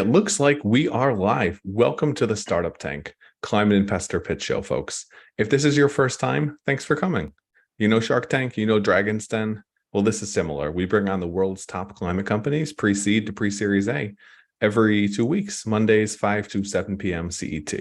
It looks like we are live. Welcome to the Startup Tank, Climate Investor Pitch Show, folks. If this is your first time, thanks for coming. You know Shark Tank, you know Dragon's Den. Well, this is similar. We bring on the world's top climate companies, pre-seed to pre-series A, every 2 weeks, Mondays, 5 to 7 p.m. CET.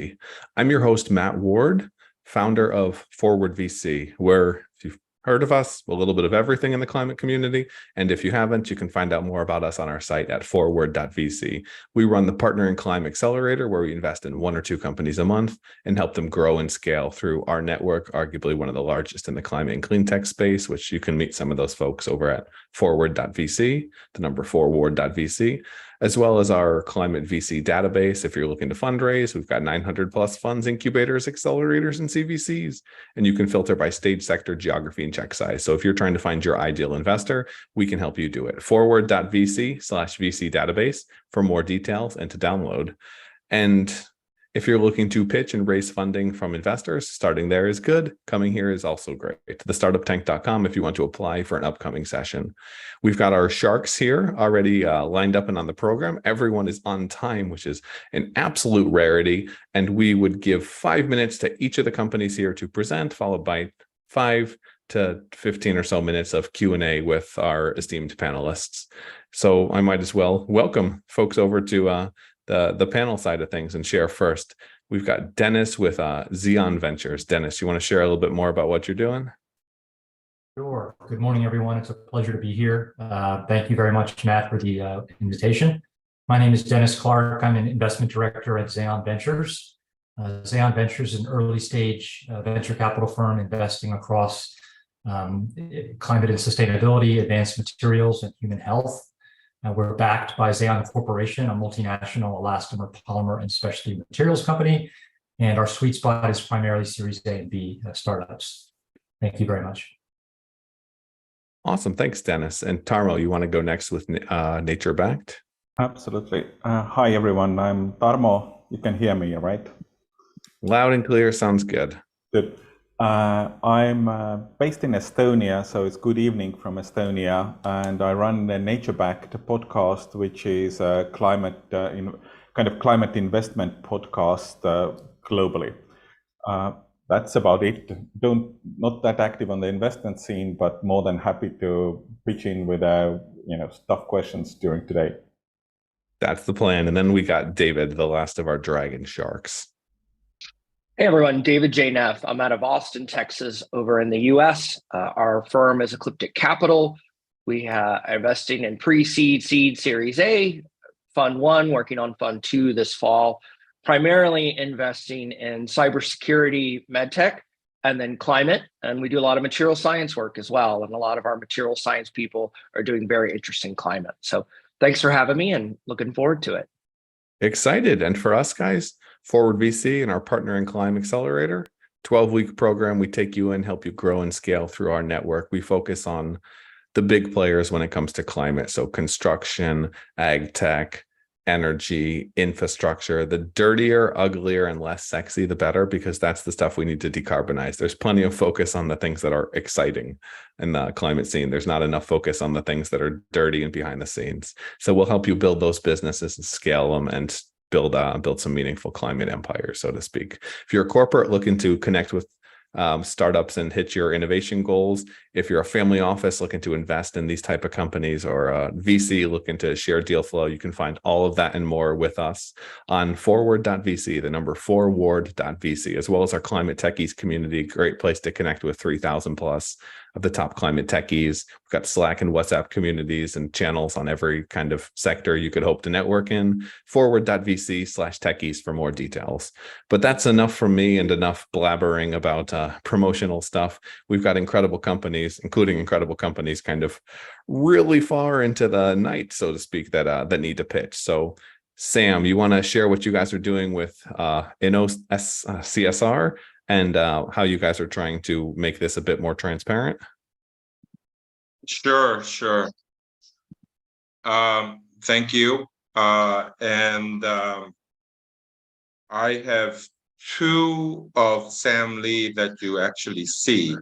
I'm your host, Matt Ward, founder of Forward VC, where if you've heard of us, a little bit of everything in the climate community. And if you haven't, you can find out more about us on our site at forward.vc. We run the Partner in Climate Accelerator, where we invest in 1 or 2 companies a month and help them grow and scale through our network, arguably one of the largest in the climate and clean tech space, which you can meet some of those folks over at forward.vc, the number forward.vc, as well as our climate VC database. If you're looking to fundraise, we've got 900 plus funds, incubators, accelerators, and CVCs, and you can filter by stage, sector, geography, and check size. So if you're trying to find your ideal investor, we can help you do it. Forward.vc/VC database for more details and to download. And if you're looking to pitch and raise funding from investors, starting there is good. Coming here is also great. thestartuptank.com if you want to apply for an upcoming session. We've got our sharks here already lined up and on the program. Everyone is on time, which is an absolute rarity. And we would give 5 minutes to each of the companies here to present, followed by 5 to 15 or so minutes of Q&A with our esteemed panelists. So I might as well welcome folks over to the panel side of things and share first. We've got Dennis with Zeon Ventures. Dennis, you want to share a little bit more about what you're doing? Sure. Good morning, everyone. It's a pleasure to be here. Thank you very much, Matt, for the invitation. My name is Dennis Clark. I'm an investment director at Zeon Ventures. Zeon Ventures is an early stage venture capital firm investing across climate and sustainability, advanced materials, and human health. We're backed by Zeon Corporation, a multinational elastomer, polymer, and specialty materials company. And our sweet spot is primarily Series A and B startups. Thank you very much. Awesome. Thanks, Dennis. And Tarmo, you want to go next with NatureBacked? Absolutely. Hi, everyone. I'm Tarmo. You can hear me, right? Loud and clear. Sounds good. Good. I'm based in Estonia, so it's good evening from Estonia, and I run the NatureBacked podcast, which is a climate investment podcast globally. That's about it. Not that active on the investment scene, but more than happy to pitch in with tough questions during today. That's the plan. And then we got David, the last of our dragon sharks. Hey everyone, David J. Neff. I'm out of Austin, Texas, over in the US. Our firm is Ecliptic Capital. We are investing in pre-seed, seed, Series A, Fund 1, working on Fund 2 this fall, primarily investing in cybersecurity, medtech, and then climate. And we do a lot of material science work as well. And a lot of our material science people are doing very interesting climate. So thanks for having me and looking forward to it. Excited. And for us guys, Forward VC and our Partner in Climate Accelerator, 12-week program. We take you in, help you grow and scale through our network. We focus on the big players when it comes to climate. So construction, ag tech, energy, infrastructure. The dirtier, uglier, and less sexy, the better, because that's the stuff we need to decarbonize. There's plenty of focus on the things that are exciting in the climate scene. There's not enough focus on the things that are dirty and behind the scenes. So we'll help you build those businesses and scale them and build some meaningful climate empire, so to speak. If you're a corporate looking to connect with startups and hit your innovation goals, if you're a family office looking to invest in these type of companies, or a VC looking to share deal flow, you can find all of that and more with us on forward.vc, the number forward.vc, as well as our climate techies community. Great place to connect with 3,000 plus of the top climate techies. We've got Slack and WhatsApp communities and channels on every kind of sector you could hope to network in. Forward.vc/techies for more details. But that's enough from me and enough blabbering about promotional stuff. We've got incredible companies, including incredible companies kind of really far into the night, so to speak, that need to pitch. So Sam, you want to share what you guys are doing with InnoCSR and how you guys are trying to make this a bit more transparent? Sure. Thank you. I have 2 of Sam Lee that you actually see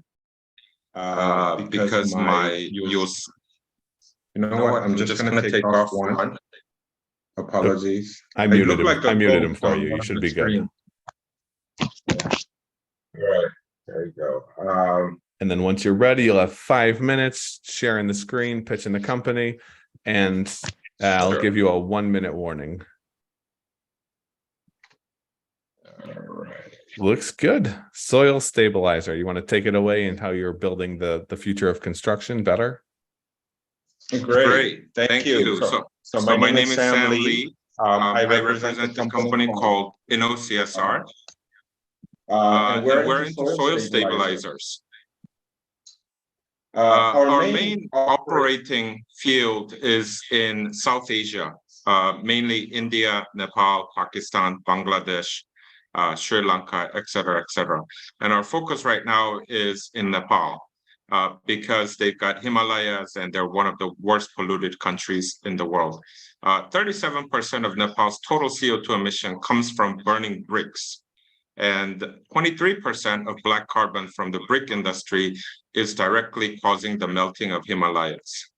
because my use. You know what? I'm just going to take off one. Apologies. I muted him. look like a I muted ghost him for on you. You one of should the be good. screens. Right. There you go. And then once you're ready, you'll have 5 minutes sharing the screen, pitching the company, and I'll Sure. give you a 1-minute warning. All right. Looks good. Soil stabilizer. You want to take it away and how you're building the future of construction better? Great. Thank you. So my name is Sam Lee. I represent a company called InnoCSR. And we're into soil stabilizers. Our main operating field is in South Asia, mainly India, Nepal, Pakistan, Bangladesh, Sri Lanka, et cetera, et cetera. And our focus right now is in Nepal because they've got Himalayas and they're one of the worst polluted countries in the world. 37% of Nepal's total CO2 emission comes from burning bricks. And 23% of black carbon from the brick industry is directly causing the melting of Himalayas.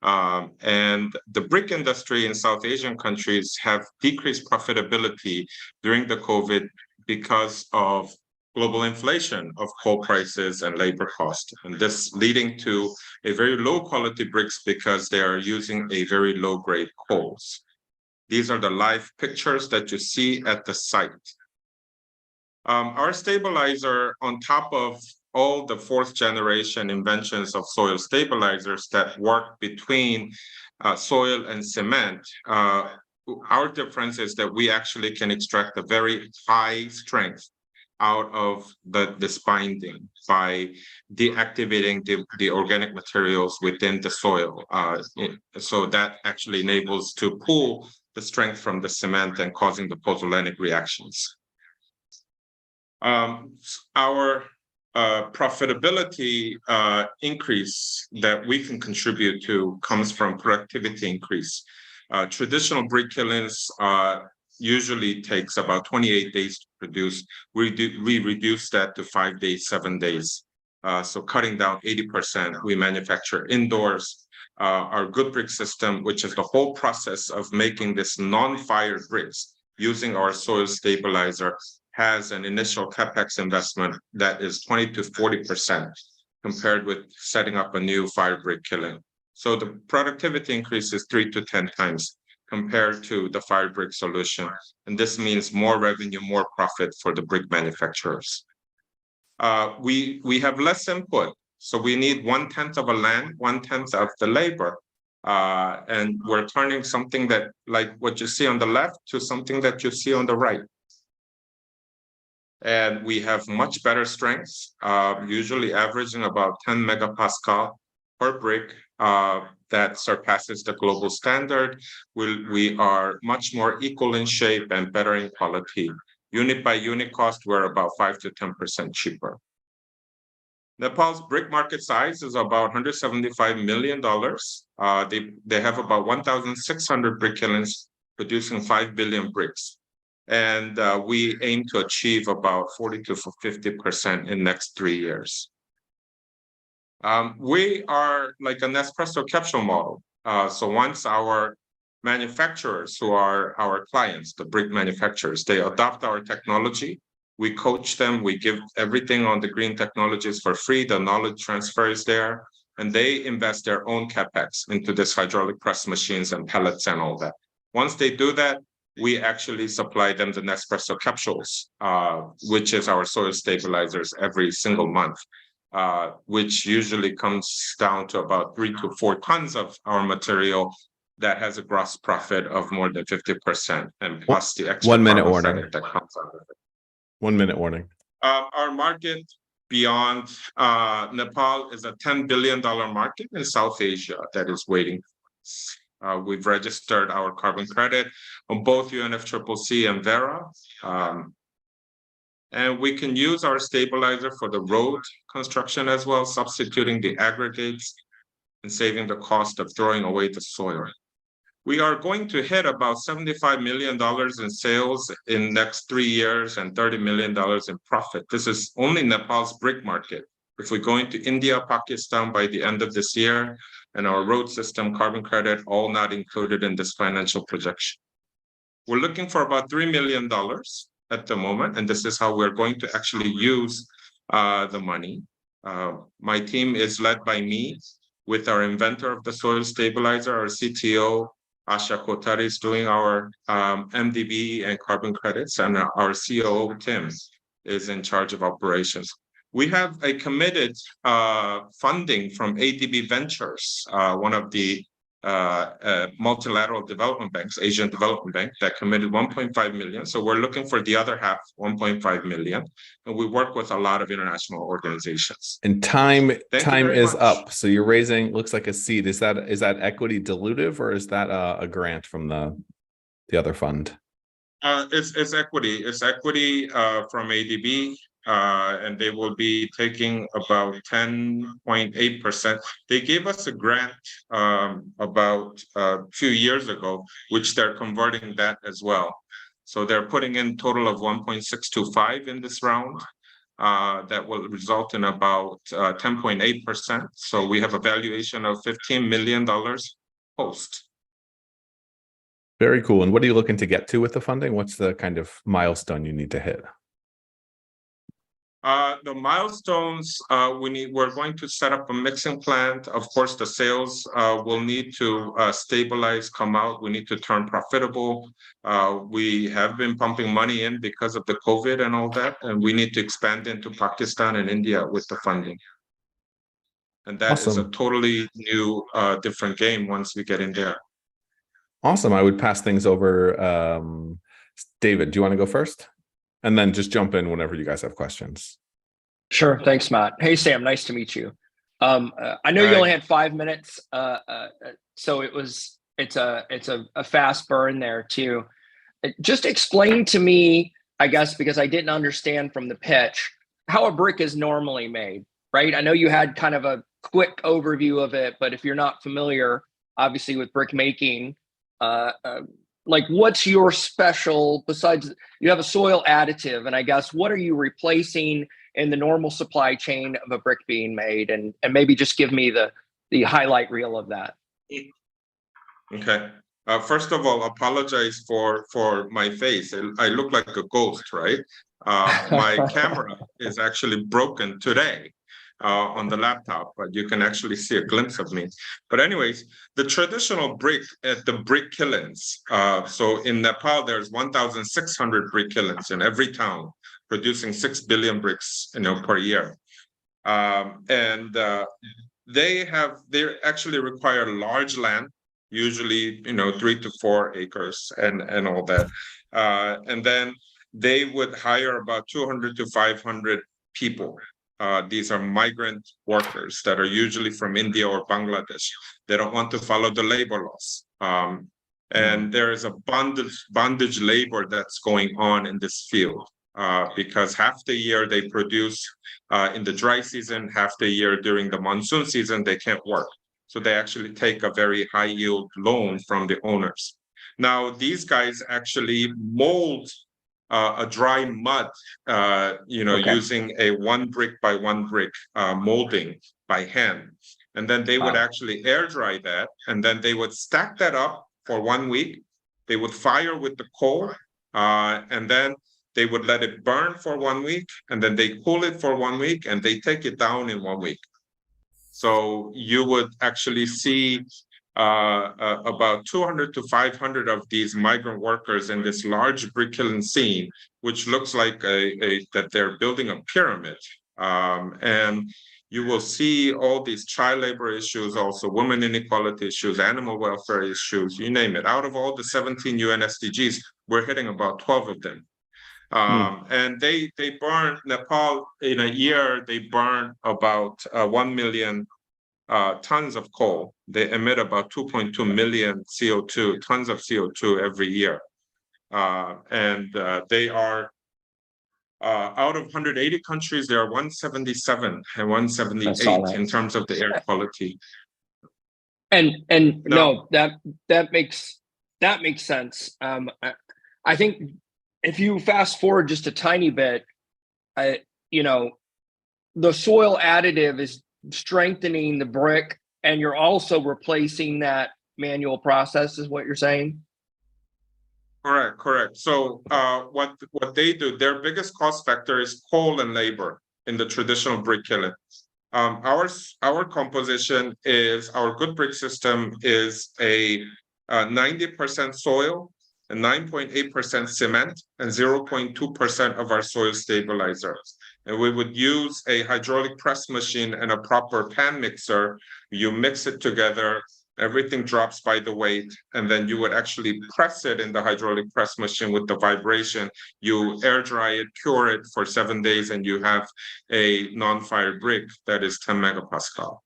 And the brick industry in South Asian countries have decreased profitability during the COVID because of global inflation of coal prices and labor cost. And this leading to a very low quality bricks because they are using a very low grade coals. These are the live pictures that you see at the site. Our stabilizer, on top of all the 4th generation inventions of soil stabilizers that work between soil and cement, our difference is that we actually can extract a very high strength out of this binding by deactivating the organic materials within the soil. So that actually enables to pull the strength from the cement and causing the pozzolanic reactions. Our profitability increase that we can contribute to comes from productivity increase. Traditional brick kilns usually takes about 28 days to produce. We reduce that to 5 days, 7 days. So cutting down 80%, we manufacture indoors. Our good brick system, which is the whole process of making this non-fired bricks using our soil stabilizer, has an initial capex investment that is 20 to 40% compared with setting up a new fire brick kiln. So the productivity increase is 3 to 10 times compared to the fire brick solution. And this means more revenue, more profit for the brick manufacturers. We have less input. So we need 1/10 of a land, 1/10 of the labor. And we're turning something that, like what you see on the left, to something that you see on the right. And we have much better strengths, usually averaging about 10 megapascal per brick. That surpasses the global standard. We are much more equal in shape and better in quality. Unit by unit cost, we're about 5 to 10% cheaper. Nepal's brick market size is about $175 million. They have about 1,600 brick kilns producing 5 billion bricks. And we aim to achieve about 40 to 50% in next 3 years. We are like an espresso capsule model. So once our manufacturers, who are our clients, the brick manufacturers, they adopt our technology, we coach them, we give everything on the green technologies for free, the knowledge transfer is there, and they invest their own capex into this hydraulic press machines and pellets and all that. Once they do that, we actually supply them the Nespresso capsules, which is our soil stabilizers every single month, which usually comes down to about 3 to 4 tons of our material that has a gross profit of more than 50%, and plus the extra 1 minute warning. That comes out of it. 1 minute warning. Our market beyond Nepal is a $10 billion market in South Asia that is waiting. We've registered our carbon credit on both UNFCCC and Vera. And we can use our stabilizer for the road construction as well, substituting the aggregates and saving the cost of throwing away the soil. We are going to hit about $75 million in sales in next 3 years and $30 million in profit. This is only Nepal's brick market. If we go into India, Pakistan by the end of this year, and our road system, carbon credit, all not included in this financial projection. We're looking for about $3 million at the moment, and this is how we're going to actually use the money. My team is led by me, with our inventor of the soil stabilizer, our CTO, Asha Kotari, is doing our MDB and carbon credits, and our COO, Tim, is in charge of operations. We have a committed funding from ADB Ventures, one of the multilateral development banks, Asian Development Bank, that committed 1.5 million. So we're looking for the other half, 1.5 million. And we work with a lot of international organizations. And time is much. up. So you're raising, looks like a seed. Is that equity dilutive, or is that a grant from the other fund? It's equity. It's equity from ADB. And they will be taking about 10.8%. They gave us a grant about a few years ago, which they're converting that as well. So they're putting in total of 1.625 in this round. That will result in about 10.8%. So we have a valuation of $15 million post. Very cool. And what are you looking to get to with the funding? What's the kind of milestone you need to hit? The milestones we're going to set up a mixing plant. Of course, the sales will need to stabilize, come out. We need to turn profitable. We have been pumping money in because of the COVID and all that, and we need to expand into Pakistan and India with the funding. And that is a totally new, different game once we get in there. Awesome. I would pass things over. David, do you want to go first? And then just jump in whenever you guys have questions. Sure. Thanks, Matt. Hey, Sam. Nice to meet you. I know you only had 5 minutes, so it's a fast burn there too. Just explain to me, I guess, because I didn't understand from the pitch, how a brick is normally made, right? I know you had kind of a quick overview of it, but if you're not familiar, obviously, with brick making, like what's your special, besides you have a soil additive, and I guess what are you replacing in the normal supply chain of a brick being made, and maybe just give me the highlight reel of that. Okay. First of all, apologize for my face. I look like a ghost, right? My camera is actually broken today on the laptop, but you can actually see a glimpse of me. But anyways, the traditional brick at the brick kilns. So in Nepal, there's 1,600 brick kilns in every town, producing 6 billion bricks, per year. They actually require large land, usually 3 to 4 acres and all that. And then they would hire about 200 to 500 people. These are migrant workers that are usually from India or Bangladesh. They don't want to follow the labor laws. And there is a bondage labor that's going on in this field because half the year they produce in the dry season, half the year during the monsoon season, they can't work. So they actually take a very high yield loan from the owners. Now, these guys actually mold a dry mud, using a 1 brick by 1 brick molding by hand. And then they would actually air dry that, and then they would stack that up for 1 week. They would fire with the coal, and then they would let it burn for 1 week, and then they cool it for 1 week, and they take it down in 1 week. So you would actually see about 200 to 500 of these migrant workers in this large brick kiln scene, which looks like that they're building a pyramid. And you will see all these child labor issues, also women inequality issues, animal welfare issues, you name it. Out of all the 17 UN SDGs, we're hitting about 12 of them. And they burn, Nepal in a year, they burn about 1 million tons of coal. They emit about 2.2 million tons of CO2 every year. They are out of 180 countries, there are 177 and 178 in terms of the air quality. And no, that makes sense. I think if you fast forward just a tiny bit, the soil additive is strengthening the brick, and you're also replacing that manual process, is what you're saying? Correct. So what they do, their biggest cost factor is coal and labor in the traditional brick kiln. Our composition is, our good brick system is a 90% soil, and 9.8% cement, and 0.2% of our soil stabilizer. And we would use a hydraulic press machine and a proper pan mixer. You mix it together, everything drops by the weight, and then you would actually press it in the hydraulic press machine with the vibration. You air dry it, cure it for 7 days, and you have a non-fire brick that is 10 megapascal.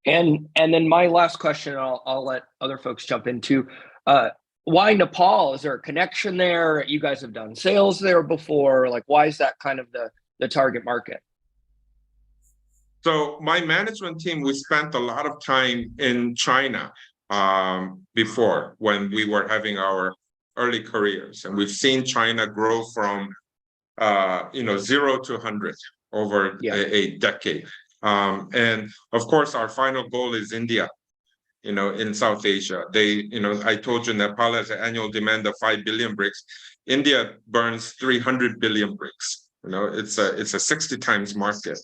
And then my last question, I'll let other folks jump into. Why Nepal? Is there a connection there? You guys have done sales there before. Like, why is that kind of the target market? So my management team, we spent a lot of time in China before, when we were having our early careers, and we've seen China grow from 0 to 100 over a decade. And of course, our final goal is India. In South Asia, I told you Nepal has an annual demand of 5 billion bricks. India burns 300 billion bricks. It's a 60 times market.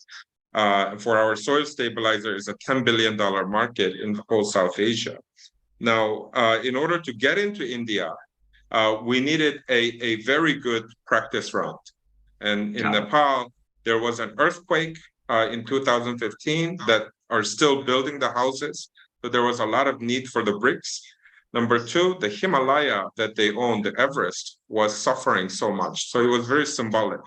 For our soil stabilizer, is a $10 billion market in the whole South Asia. Now, in order to get into India, we needed a very good practice round. And in Nepal, there was an earthquake in 2015 that are still building the houses. So there was a lot of need for the bricks. Number two, the Himalaya that they owned, the Everest, was suffering so much. So it was very symbolic.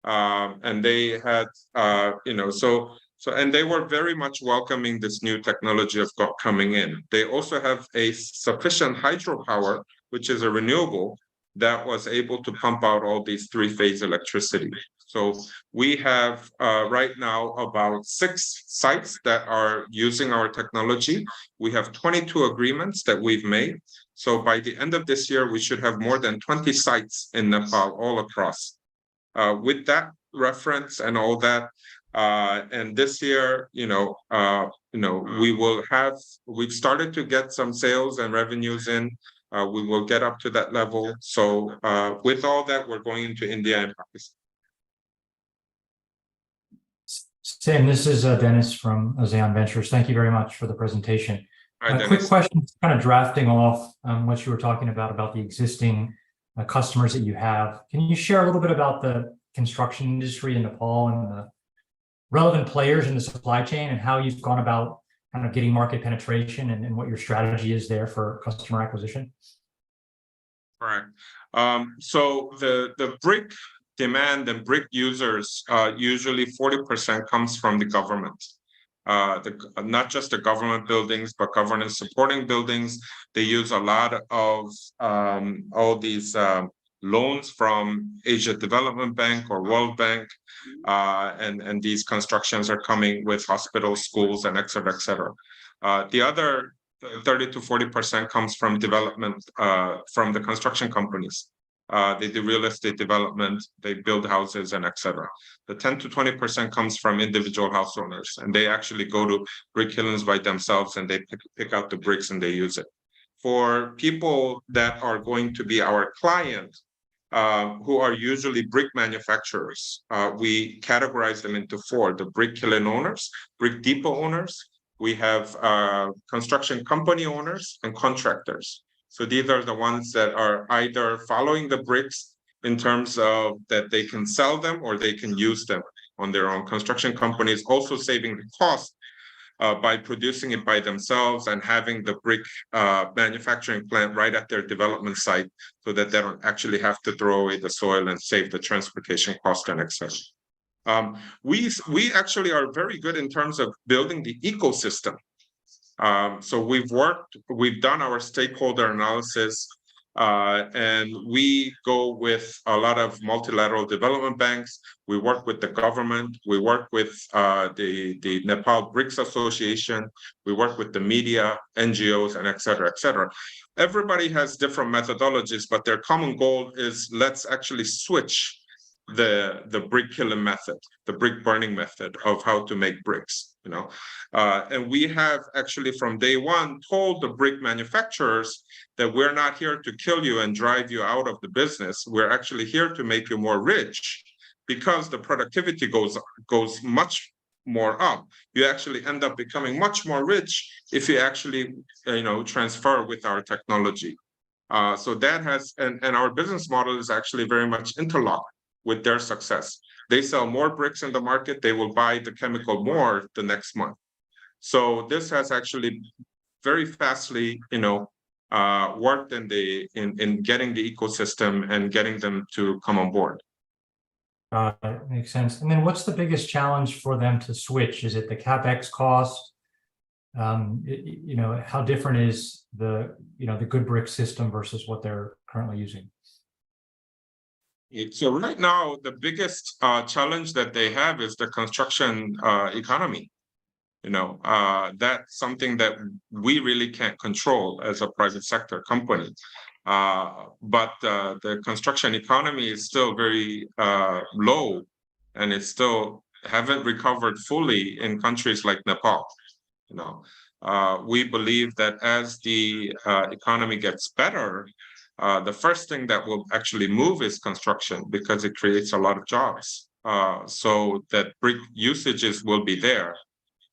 And they had, and they were very much welcoming this new technology of coming in. They also have a sufficient hydropower, which is a renewable, that was able to pump out all these three-phase electricity. So we have right now about 6 sites that are using our technology. We have 22 agreements that we've made. So by the end of this year, we should have more than 20 sites in Nepal all across. With that reference and all that, and this year, we've started to get some sales and revenues in. We will get up to that level. So with all that, we're going into India and Pakistan. Sam, this is Dennis from Zeon Ventures. Thank you very much for the presentation. Hi, quick question, kind of drafting off what you were talking about the existing customers that you have. Can you share a little bit about the construction industry in Nepal and the relevant players in the supply chain, and how you've gone about kind of getting market penetration, and what your strategy is there for customer acquisition? Correct. So the brick demand and brick users, usually 40% comes from the government. Not just the government buildings, but government supporting buildings. They use a lot of all these loans from Asia Development Bank or World Bank, and these constructions are coming with hospitals, schools, and et cetera, et cetera. The other 30 to 40% comes from development, from the construction companies. They do real estate development, they build houses, and et cetera. The 10 to 20% comes from individual house owners, and they actually go to brick kilns by themselves, and they pick out the bricks and they use it. For people that are going to be our client, who are usually brick manufacturers, we categorize them into 4: the brick kiln owners, brick depot owners. We have construction company owners and contractors. So these are the ones that are either following the bricks in terms of that they can sell them or they can use them on their own. Construction companies also saving the cost by producing it by themselves and having the brick manufacturing plant right at their development site, so that they don't actually have to throw away the soil and save the transportation cost and etc. We actually are very good in terms of building the ecosystem. So we've done our stakeholder analysis, and we go with a lot of multilateral development banks. We work with the government. We work with the Nepal Bricks Association. We work with the media, NGOs, and et cetera, et cetera. Everybody has different methodologies, but their common goal is, let's actually switch the brick killing method, the brick burning method of how to make bricks, and we have actually from day one told the brick manufacturers that we're not here to kill you and drive you out of the business. We're actually here to make you more rich, because the productivity goes much more up. You actually end up becoming much more rich if you actually transfer with our technology. So that has, and our business model is actually very much interlocked with their success. They sell more bricks in the market, they will buy the chemical more the next month. So this has actually very fastly, worked in getting the ecosystem and getting them to come on board. Makes sense. And then what's the biggest challenge for them to switch? Is it the CapEx cost? How different is the good brick system versus what they're currently using? So right now, the biggest challenge that they have is the construction economy. That's something that we really can't control as a private sector company. But the construction economy is still very low, and it still haven't recovered fully in countries like Nepal. We believe that as the economy gets better, the first thing that will actually move is construction, because it creates a lot of jobs. So that brick usages will be there.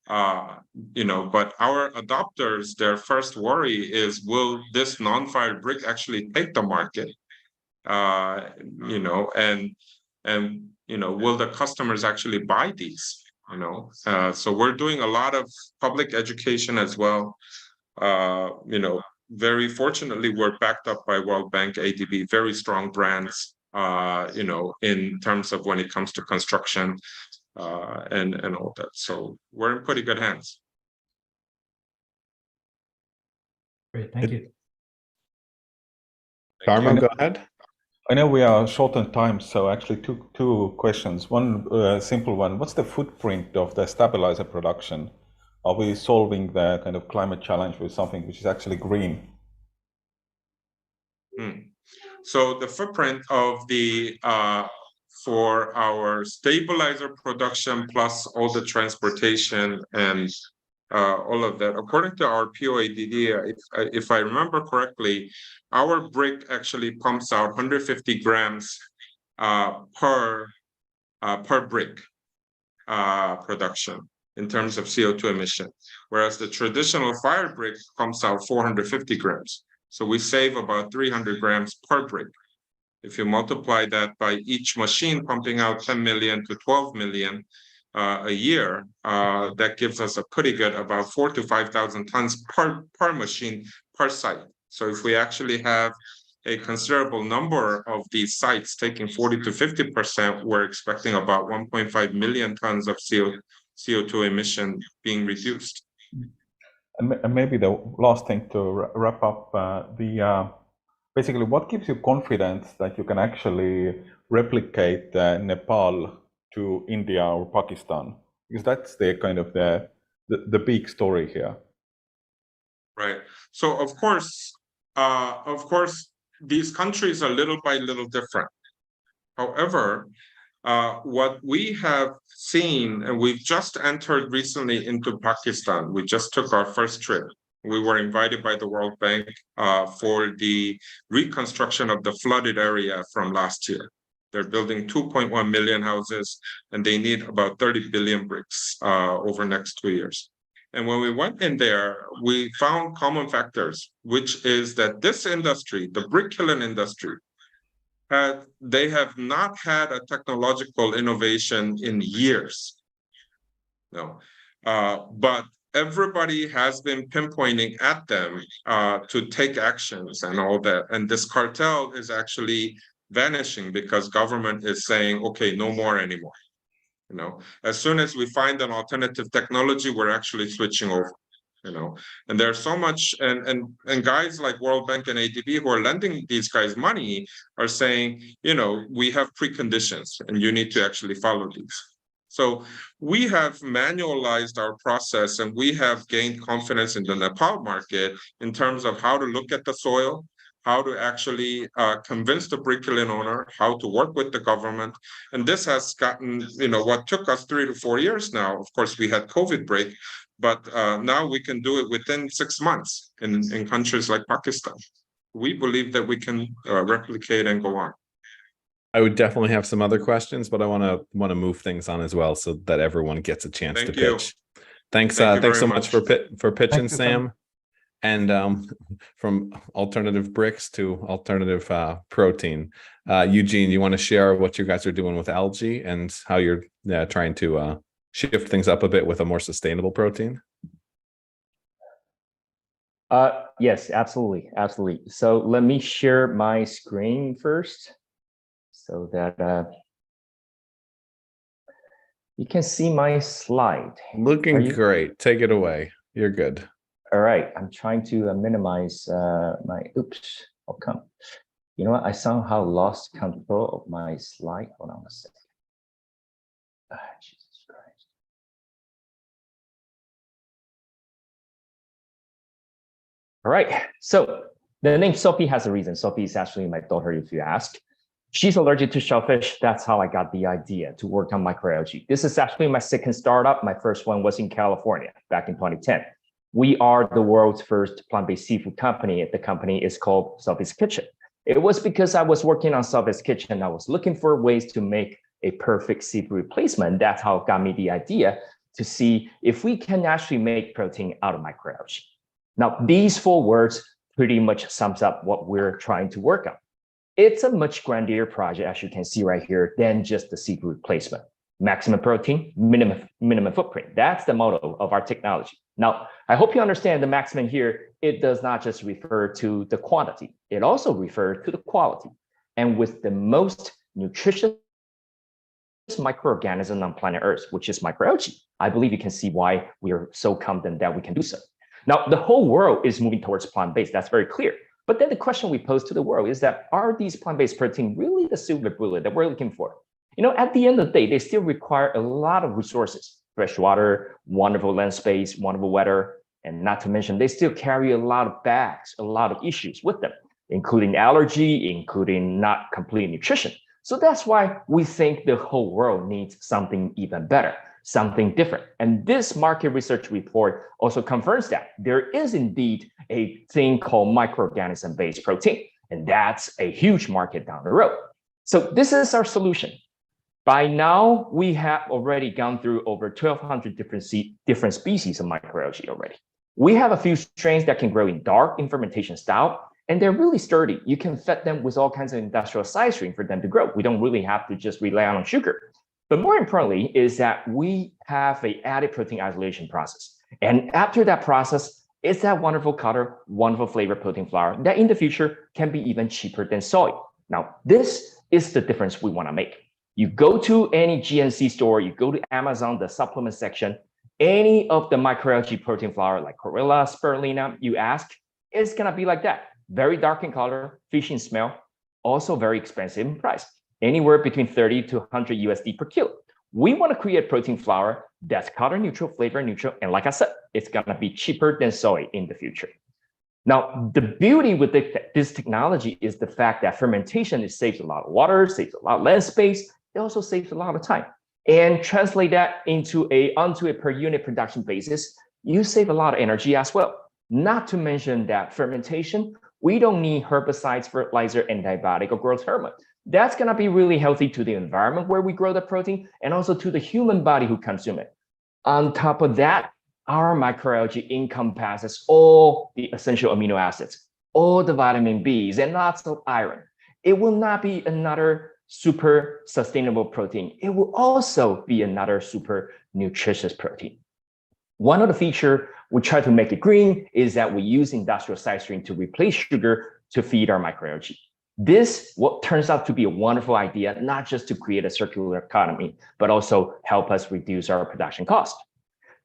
But our adopters, their first worry is, will this non-fired brick actually take the market? Will the customers actually buy these? So we're doing a lot of public education as well. Very fortunately, we're backed up by World Bank, ADB, very strong brands, in terms of when it comes to construction. And all that. So we're in pretty good hands. Great, thank you. Tarmo, go ahead. I know we are short on time, so actually two questions. One simple one: what's the footprint of the stabilizer production? Are we solving the kind of climate challenge with something which is actually green? So the footprint of the for our stabilizer production plus all the transportation and all of that, according to our POADD, if I remember correctly, our brick actually pumps out 150 grams per brick production in terms of CO2 emission, whereas the traditional fire brick pumps out 450 grams. So we save about 300 grams per brick. If you multiply that by each machine pumping out 10 million to 12 million a year, that gives us a pretty good about 4,000 to 5,000 tons per machine per site. So if we actually have a considerable number of these sites taking 40 to 50%, we're expecting about 1.5 million tons of CO2 emission being reduced. And maybe the last thing to wrap up, basically, what gives you confidence that you can actually replicate Nepal to India or Pakistan? Because that's the kind of the big story here. Right. So of course, these countries are little by little different. However, what we have seen, and we've just entered recently into Pakistan, we just took our first trip. We were invited by the World Bank for the reconstruction of the flooded area from last year. They're building 2.1 million houses, and they need about 30 billion bricks over the next 2 years. And when we went in there, we found common factors, which is that this industry, the brick kiln industry, they have not had a technological innovation in years. No, but everybody has been pinpointing at them to take actions and all that. And this cartel is actually vanishing because government is saying, okay, no more anymore. As soon as we find an alternative technology, we're actually switching over. And there's so much, and guys like World Bank and ADB who are lending these guys money are saying, we have preconditions and you need to actually follow these. So we have manualized our process, and we have gained confidence in the Nepal market in terms of how to look at the soil, how to actually convince the brickyard owner, how to work with the government. And this has gotten, what took us 3 to 4 years now. Of course, we had COVID break, but now we can do it within 6 months in countries like Pakistan. We believe that we can replicate and go on. I would definitely have some other questions, but I want to move things on as well so that everyone gets a chance to pitch. Thanks, thanks so much for pitching, Sam. And from alternative bricks to alternative protein, Eugene, you want to share what you guys are doing with algae and how you're trying to shift things up a bit with a more sustainable protein? Yes, absolutely. So let me share my screen first so that you can see my slide. Looking great. Take it away. You're good. All right. I'm trying to minimize my, oops, how come? You know what? I somehow lost control of my slide. Hold on a second. Jesus Christ. All right. So the name Sophie has a reason. Sophie is actually my daughter, if you ask. She's allergic to shellfish. That's how I got the idea to work on microalgae. This is actually my second startup. My first one was in California back in 2010. We are the world's first plant-based seafood company. The company is called Sophie's Kitchen. It was because I was working on Sophie's Kitchen. I was looking for ways to make a perfect seafood replacement. That's how it got me the idea to see if we can actually make protein out of microalgae. Now, these 4 words pretty much sums up what we're trying to work on. It's a much grander project, as you can see right here, than just the seafood replacement. Maximum protein, minimum footprint. That's the motto of our technology. Now, I hope you understand the maximum here. It does not just refer to the quantity. It also refers to the quality. And with the most nutritious microorganism on planet Earth, which is microalgae, I believe you can see why we are so confident that we can do so. Now, the whole world is moving towards plant-based. That's very clear. But then the question we pose to the world is that, are these plant-based proteins really the silver bullet that we're looking for? At the end of the day, they still require a lot of resources, fresh water, wonderful land space, wonderful weather, and not to mention, they still carry a lot of bags, a lot of issues with them, including allergy, including not complete nutrition. So that's why we think the whole world needs something even better, something different. And this market research report also confirms that there is indeed a thing called microorganism-based protein, and that's a huge market down the road. So this is our solution. By now, we have already gone through over 1,200 different species of microalgae already. We have a few strains that can grow in dark in fermentation style, and they're really sturdy. You can feed them with all kinds of industrial size stream for them to grow. We don't really have to just rely on sugar. But more importantly is that we have an added protein isolation process. And after that process, it's that wonderful color, wonderful flavor protein flour that in the future can be even cheaper than soy. Now, this is the difference we want to make. You go to any GNC store, you go to Amazon, the supplement section, any of the microalgae protein flour like Chlorella, Spirulina, you ask, it's going to be like that. Very dark in color, fishy in smell, also very expensive in price, anywhere between 30 to 100 USD per kilo. We want to create protein flour that's color neutral, flavor neutral, and like I said, it's going to be cheaper than soy in the future. Now, the beauty with this technology is the fact that fermentation, it saves a lot of water, saves a lot of land space. It also saves a lot of time. And translate that onto a per unit production basis, you save a lot of energy as well. Not to mention that fermentation, we don't need herbicides, fertilizer, antibiotic, or growth hormone. That's going to be really healthy to the environment where we grow the protein and also to the human body who consume it. On top of that, our microalgae encompasses all the essential amino acids, all the vitamin Bs, and lots of iron. It will not be another super sustainable protein. It will also be another super nutritious protein. One of the features we try to make it green is that we use industrial side stream to replace sugar to feed our microalgae. This what turns out to be a wonderful idea, not just to create a circular economy, but also help us reduce our production cost.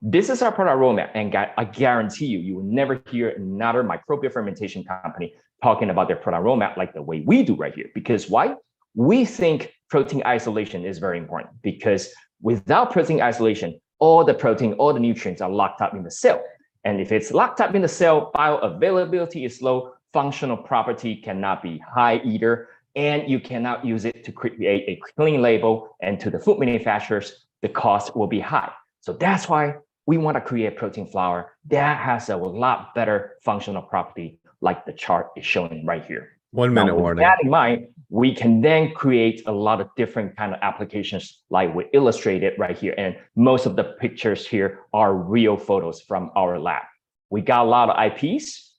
This is our product roadmap, and I guarantee you will never hear another microbial fermentation company talking about their product roadmap like the way we do right here. Because why? We think protein isolation is very important, because without protein isolation, all the protein, all the nutrients are locked up in the cell. And if it's locked up in the cell, bioavailability is low, functional property cannot be high either, and you cannot use it to create a clean label, and to the food manufacturers, the cost will be high. So that's why we want to create protein flour that has a lot better functional property, like the chart is showing right here. 1 minute warning. With that in mind, we can then create a lot of different kind of applications like we illustrated right here. And most of the pictures here are real photos from our lab. We got a lot of IPs.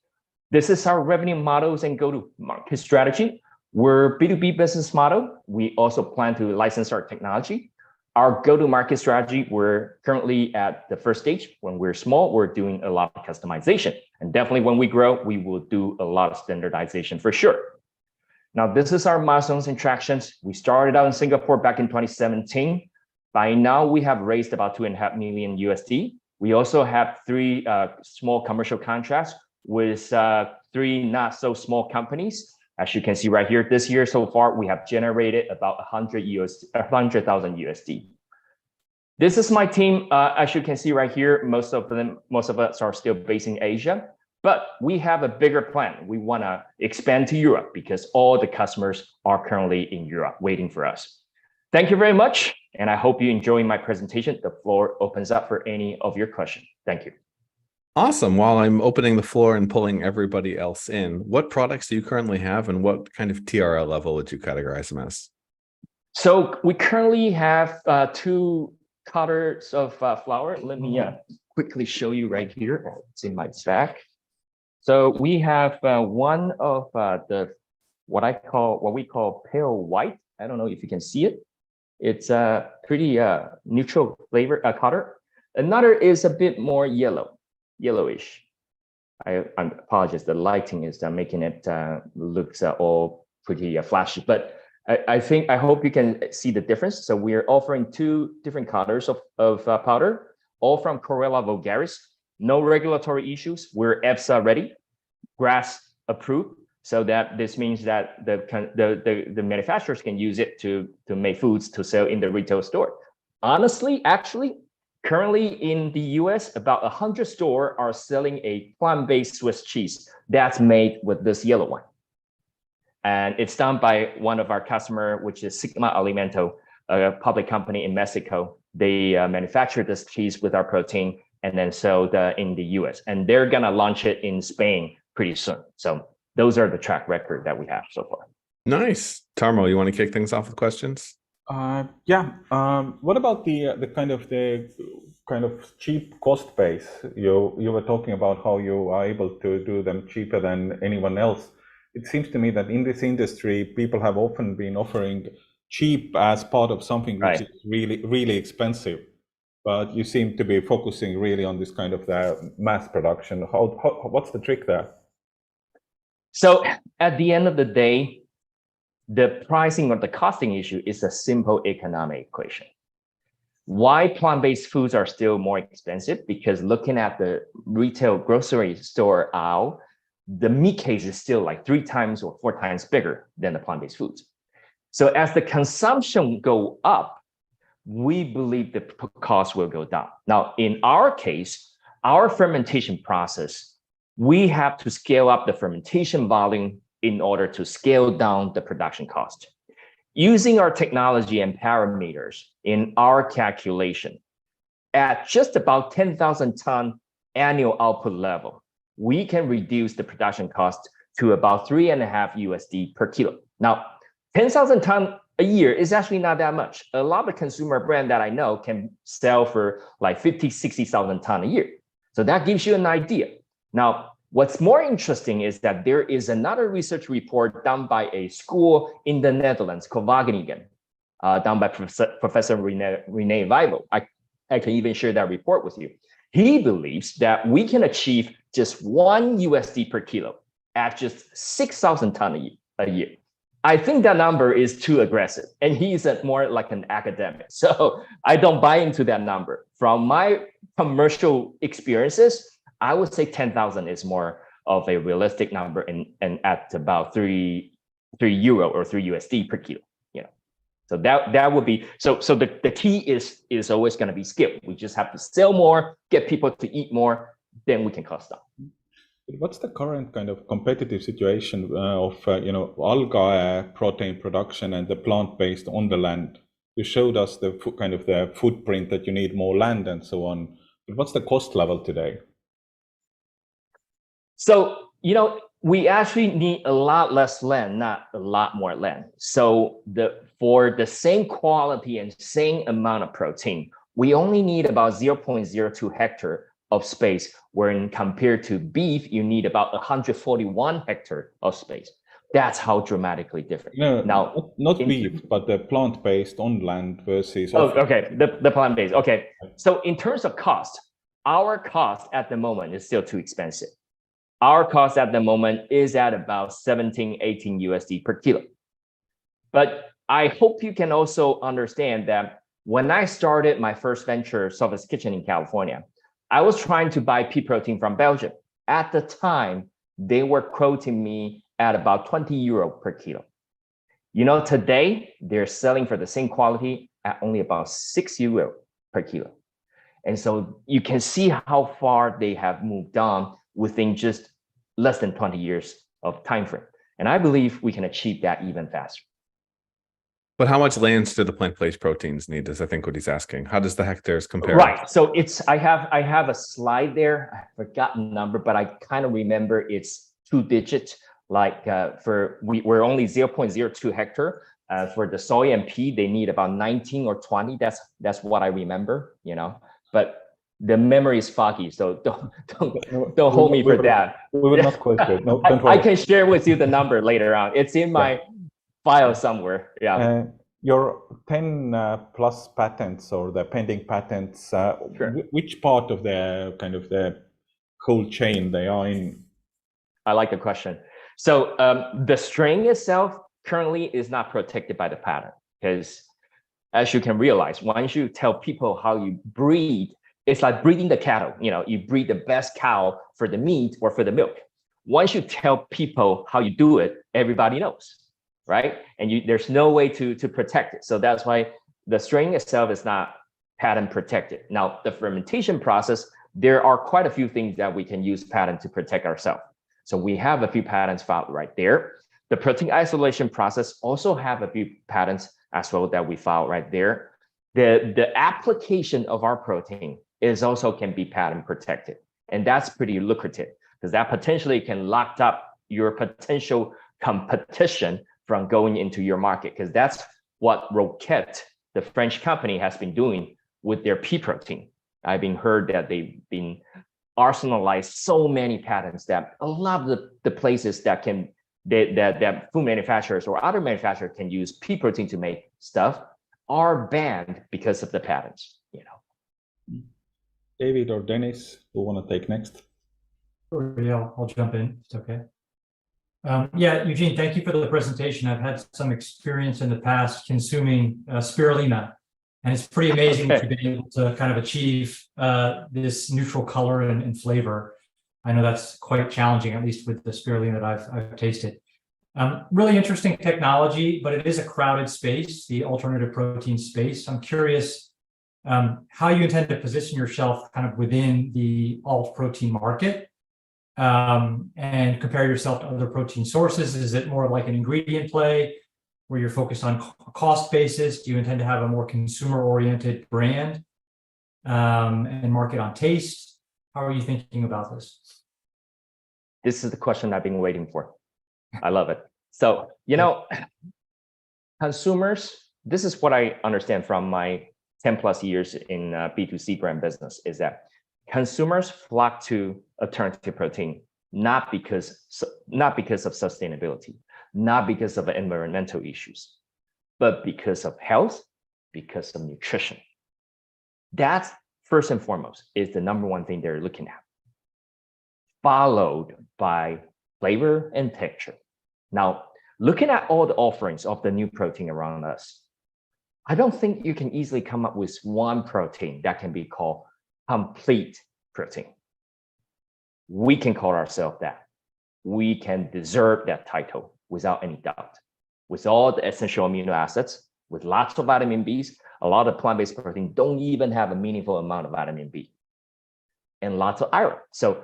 This is our revenue models and go-to-market strategy. We're B2B business model. We also plan to license our technology. Our go-to-market strategy, we're currently at the first stage. When we're small, we're doing a lot of customization. And definitely when we grow, we will do a lot of standardization for sure. Now, this is our milestones and tractions. We started out in Singapore back in 2017. By now, we have raised about $2.5 million USD. We also have 3 small commercial contracts with 3 not so small companies. As you can see right here, this year so far, we have generated about 100,000 USD. This is my team. As you can see right here, most of us are still based in Asia, but we have a bigger plan. We want to expand to Europe because all the customers are currently in Europe waiting for us. Thank you very much, and I hope you enjoy my presentation. The floor opens up for any of your questions. Thank you. Awesome. While I'm opening the floor and pulling everybody else in, what products do you currently have, and what kind of TRL level would you categorize them as? So we currently have 2 cutters of flour. Let me quickly show you right here. It's in my stack. So we have one of what we call pale white. I don't know if you can see it. It's a pretty neutral flavor cutter. Another is a bit more yellowish. I apologize. The lighting is making it looks all pretty flashy, but I hope you can see the difference. So we are offering 2 different colors of powder, all from Chlorella vulgaris. No regulatory issues. We're EFSA ready, GRAS approved. So that this means that the manufacturers can use it to make foods to sell in the retail store. Honestly, actually, currently in the US, about 100 stores are selling a plant-based Swiss cheese that's made with this yellow one. And it's done by one of our customers, which is Sigma Alimento, a public company in Mexico. They manufacture this cheese with our protein and then sell in the US. And they're going to launch it in Spain pretty soon. So those are the track record that we have so far. Nice. Tarmo, you want to kick things off with questions? What about the kind of cheap cost base? You were talking about how you are able to do them cheaper than anyone else. It seems to me that in this industry, people have often been offering cheap as part of something which is really, really expensive. But you seem to be focusing really on this kind of mass production. What's the trick there? So at the end of the day, the pricing or the costing issue is a simple economic equation. Why plant-based foods are still more expensive? Because looking at the retail grocery store aisle, the meat case is still like 3 times or 4 times bigger than the plant-based foods. So as the consumption go up, we believe the cost will go down. Now, in our case, our fermentation process, we have to scale up the fermentation volume in order to scale down the production cost. Using our technology and parameters in our calculation, at just about 10,000 ton annual output level, we can reduce the production cost to about $3.5 USD per kilo. Now, 10,000 ton a year is actually not that much. A lot of consumer brand that I know can sell for like 50, 60,000 ton a year. So that gives you an idea. Now, what's more interesting is that there is another research report done by a school in the Netherlands called Wageningen, done by Professor René Weivel. I can even share that report with you. He believes that we can achieve just $1 USD per kilo at just 6,000 ton a year. I think that number is too aggressive, and he's more like an academic. So I don't buy into that number. From my commercial experiences, I would say 10,000 is more of a realistic number, and at about 3 euro or 3 USD per kilo. So that would be so the key is always going to be skill. We just have to sell more, get people to eat more, then we can cost down. What's the current kind of competitive situation of algae protein production and the plant-based on the land? You showed us the kind of the footprint that you need more land and so on. But what's the cost level today? So, we actually need a lot less land, not a lot more land. So for the same quality and same amount of protein, we only need about 0.02 hectare of space, when compared to beef, you need about 141 hectare of space. That's how dramatically different. No, now, not beef, but the plant-based on land versus. Oh, okay, the plant-based. Okay, so in terms of cost, our cost at the moment is still too expensive. Our cost at the moment is at about 17, 18 USD per kilo. But I hope you can also understand that when I started my first venture, Sophie's Kitchen in California, I was trying to buy pea protein from Belgium. At the time, they were quoting me at about 20 euro per kilo. Today, they're selling for the same quality at only about 6 euro per kilo. And so you can see how far they have moved on within just less than 20 years of time frame. And I believe we can achieve that even faster. But how much land do the plant-based proteins need, is I think what he's asking. How does the hectares compare? Right. So I have a slide there. I forgot the number, but I kind of remember it's 2-digit. Like we're only 0.02 hectare. For the soy and pea, they need about 19 or 20. That's what I remember, But the memory is foggy, so don't hold me for that. We will not quote it. No, don't worry. I can share with you the number later on. It's in my file somewhere. Yeah. Your 10 plus patents or the pending patents, Sure. Which part of the kind of the whole chain they are in? I like the question. So the strain itself currently is not protected by the patent, because as you can realize, once you tell people how you breed, it's like breeding the cattle. You breed the best cow for the meat or for the milk. Once you tell people how you do it, everybody knows, right? And there's no way to protect it. So that's why the strain itself is not patent protected. Now, the fermentation process, there are quite a few things that we can use patent to protect ourselves. So we have a few patents filed right there. The protein isolation process also have a few patents as well that we filed right there. The application of our protein is also can be patent protected. And that's pretty lucrative, because that potentially can lock up your potential competition from going into your market, because that's what Roquette, the French company, has been doing with their pea protein. I've been heard that they've been arsenalized so many patents that a lot of the places that food manufacturers or other manufacturers can use pea protein to make stuff are banned because of the patents. David or Dennis, who want to take next? Sure, yeah, I'll jump in. It's okay. Yeah, Eugene, thank you for the presentation. I've had some experience in the past consuming spirulina, and it's pretty amazing to be able to kind of achieve this neutral color and flavor. I know that's quite challenging, at least with the spirulina that I've tasted. Really interesting technology, but it is a crowded space, the alternative protein space. I'm curious how you intend to position yourself kind of within the alt protein market, and compare yourself to other protein sources. Is it more like an ingredient play where you're focused on cost basis? Do you intend to have a more consumer-oriented brand and market on taste? How are you thinking about this? This is the question I've been waiting for. I love it. So, consumers, this is what I understand from my 10 plus years in B2C brand business, is that consumers flock to alternative protein, not because of sustainability, not because of environmental issues, but because of health, because of nutrition. That's first and foremost is the number one thing they're looking at, followed by flavor and texture. Now, looking at all the offerings of the new protein around us, I don't think you can easily come up with one protein that can be called complete protein. We can call ourselves that. We can deserve that title without any doubt. With all the essential amino acids, with lots of vitamin Bs, a lot of plant-based protein don't even have a meaningful amount of vitamin B, and lots of iron. So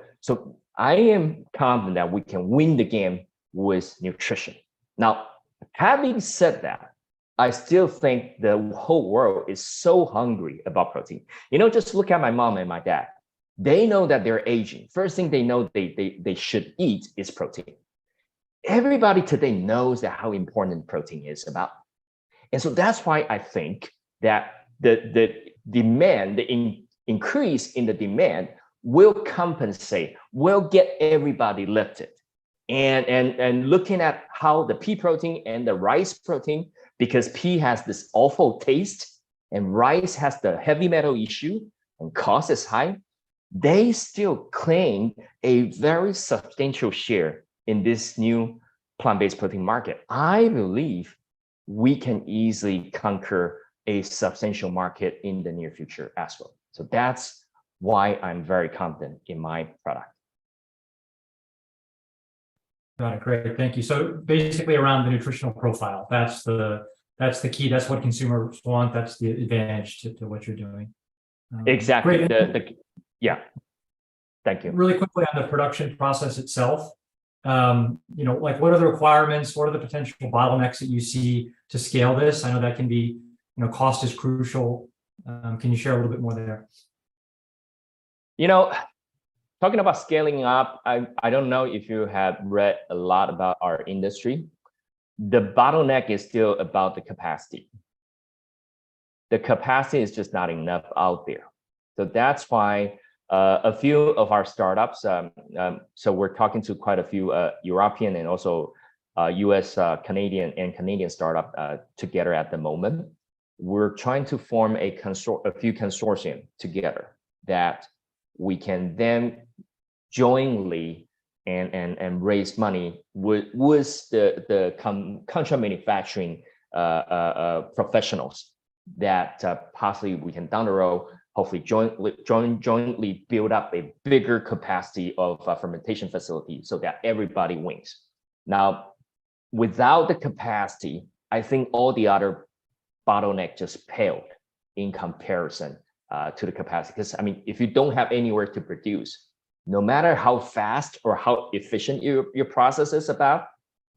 I am confident that we can win the game with nutrition. Now, having said that, I still think the whole world is so hungry about protein. Just look at my mom and my dad. They know that they're aging. First thing they know they should eat is protein. Everybody today knows that how important protein is about. And so that's why I think that the demand, the increase in the demand will compensate, will get everybody lifted. And looking at how the pea protein and the rice protein, because pea has this awful taste and rice has the heavy metal issue and cost is high, they still claim a very substantial share in this new plant-based protein market. I believe we can easily conquer a substantial market in the near future as well. So that's why I'm very confident in my product. Got it. Great. Thank you. So basically around the nutritional profile, that's the key. That's what consumers want. That's the advantage to what you're doing. Exactly. Great. Yeah. Thank you. Really quickly on the production process itself, like what are the requirements? What are the potential bottlenecks that you see to scale this? I know that can be, cost is crucial. Can you share a little bit more there? Talking about scaling up, I don't know if you have read a lot about our industry. The bottleneck is still about the capacity. The capacity is just not enough out there. So that's why a few of our startups, so we're talking to quite a few European and also US, Canadian startup together at the moment. We're trying to form a few consortium together that we can then jointly and raise money with the contract manufacturing professionals that possibly we can down the road hopefully jointly build up a bigger capacity of fermentation facility so that everybody wins. Now, without the capacity, I think all the other bottleneck just paled in comparison to the capacity. Because if you don't have anywhere to produce, no matter how fast or how efficient your process is about,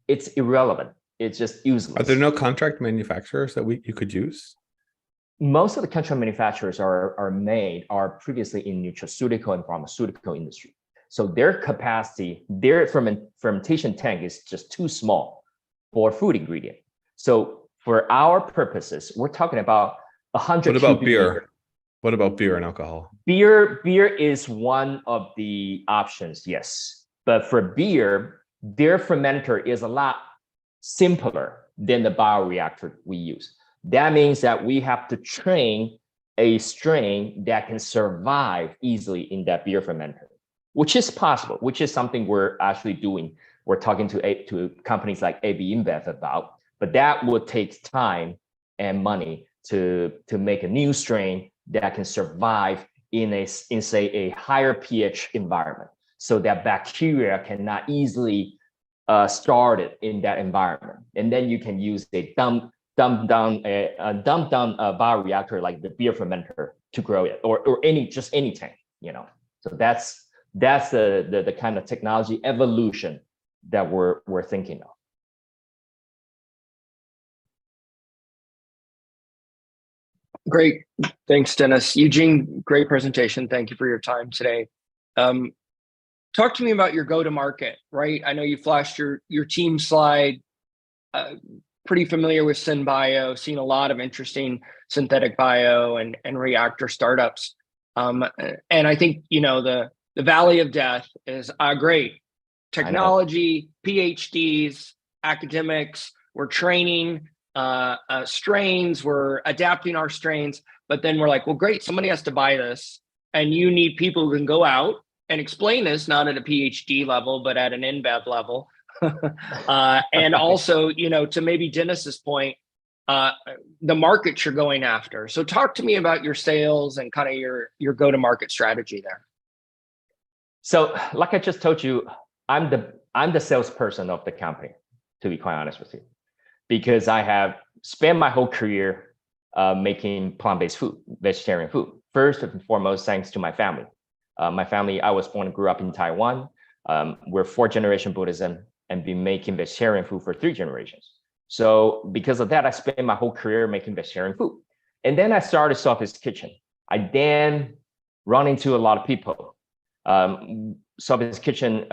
it's irrelevant. It's just useless. Are there no contract manufacturers that you could use? Most of the contract manufacturers are previously in nutraceutical and pharmaceutical industry. So their capacity, their fermentation tank is just too small for food ingredient. So for our purposes, we're talking about 100. What about beer? What about beer and alcohol? Beer is one of the options, yes. But for beer, their fermenter is a lot simpler than the bioreactor we use. That means that we have to train a strain that can survive easily in that beer fermenter, which is possible, which is something we're actually doing. We're talking to companies like AB InBev about, but that would take time and money to make a new strain that can survive in say a higher pH environment, so that bacteria cannot easily start it in that environment, and then you can use a dump down bioreactor like the beer fermenter to grow it, or any tank, So that's the kind of technology evolution that we're thinking of. Great. Thanks, Dennis. Eugene, great presentation. Thank you for your time today. Talk to me about your go-to-market, right? I know you flashed your team slide. Pretty familiar with SynBio, seen a lot of interesting synthetic bio and reactor startups. And I think, the valley of death is great. Technology, PhDs, academics, we're training strains, we're adapting our strains, but then we're like, well, great, somebody has to buy this. And you need people who can go out and explain this, not at a PhD level, but at an InBev level. And also, to maybe Dennis's point, the market you're going after. So talk to me about your sales and kind of your go-to-market strategy there. So like I just told you, I'm the salesperson of the company, to be quite honest with you, because I have spent my whole career making plant-based food, vegetarian food. First and foremost, thanks to my family. I was born and grew up in Taiwan. We're fourth generation Buddhism and been making vegetarian food for 3 generations. So because of that, I spent my whole career making vegetarian food. And then I started Sophie's Kitchen. I then run into a lot of people. Sophie's Kitchen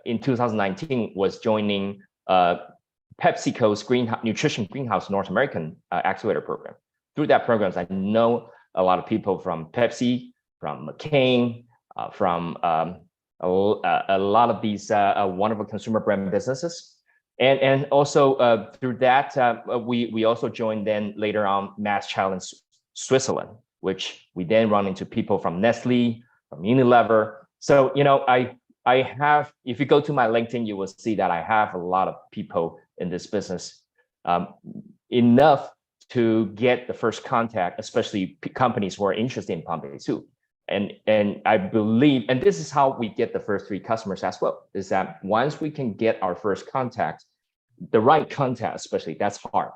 in 2019 was joining PepsiCo's Nutrition Greenhouse North American Accelerator program. Through that program, I know a lot of people from Pepsi, from McCain, from a lot of these wonderful consumer brand businesses. And also through that, we also joined then later on Mass Challenge Switzerland, which we then run into people from Nestle, from Unilever. So, you know, I have, if you go to my LinkedIn, you will see that I have a lot of people in this business, enough to get the first contact, especially companies who are interested in plant-based food. And I believe, and this is how we get the first 3 customers as well, is that once we can get our first contact, the right contact, especially, that's hard.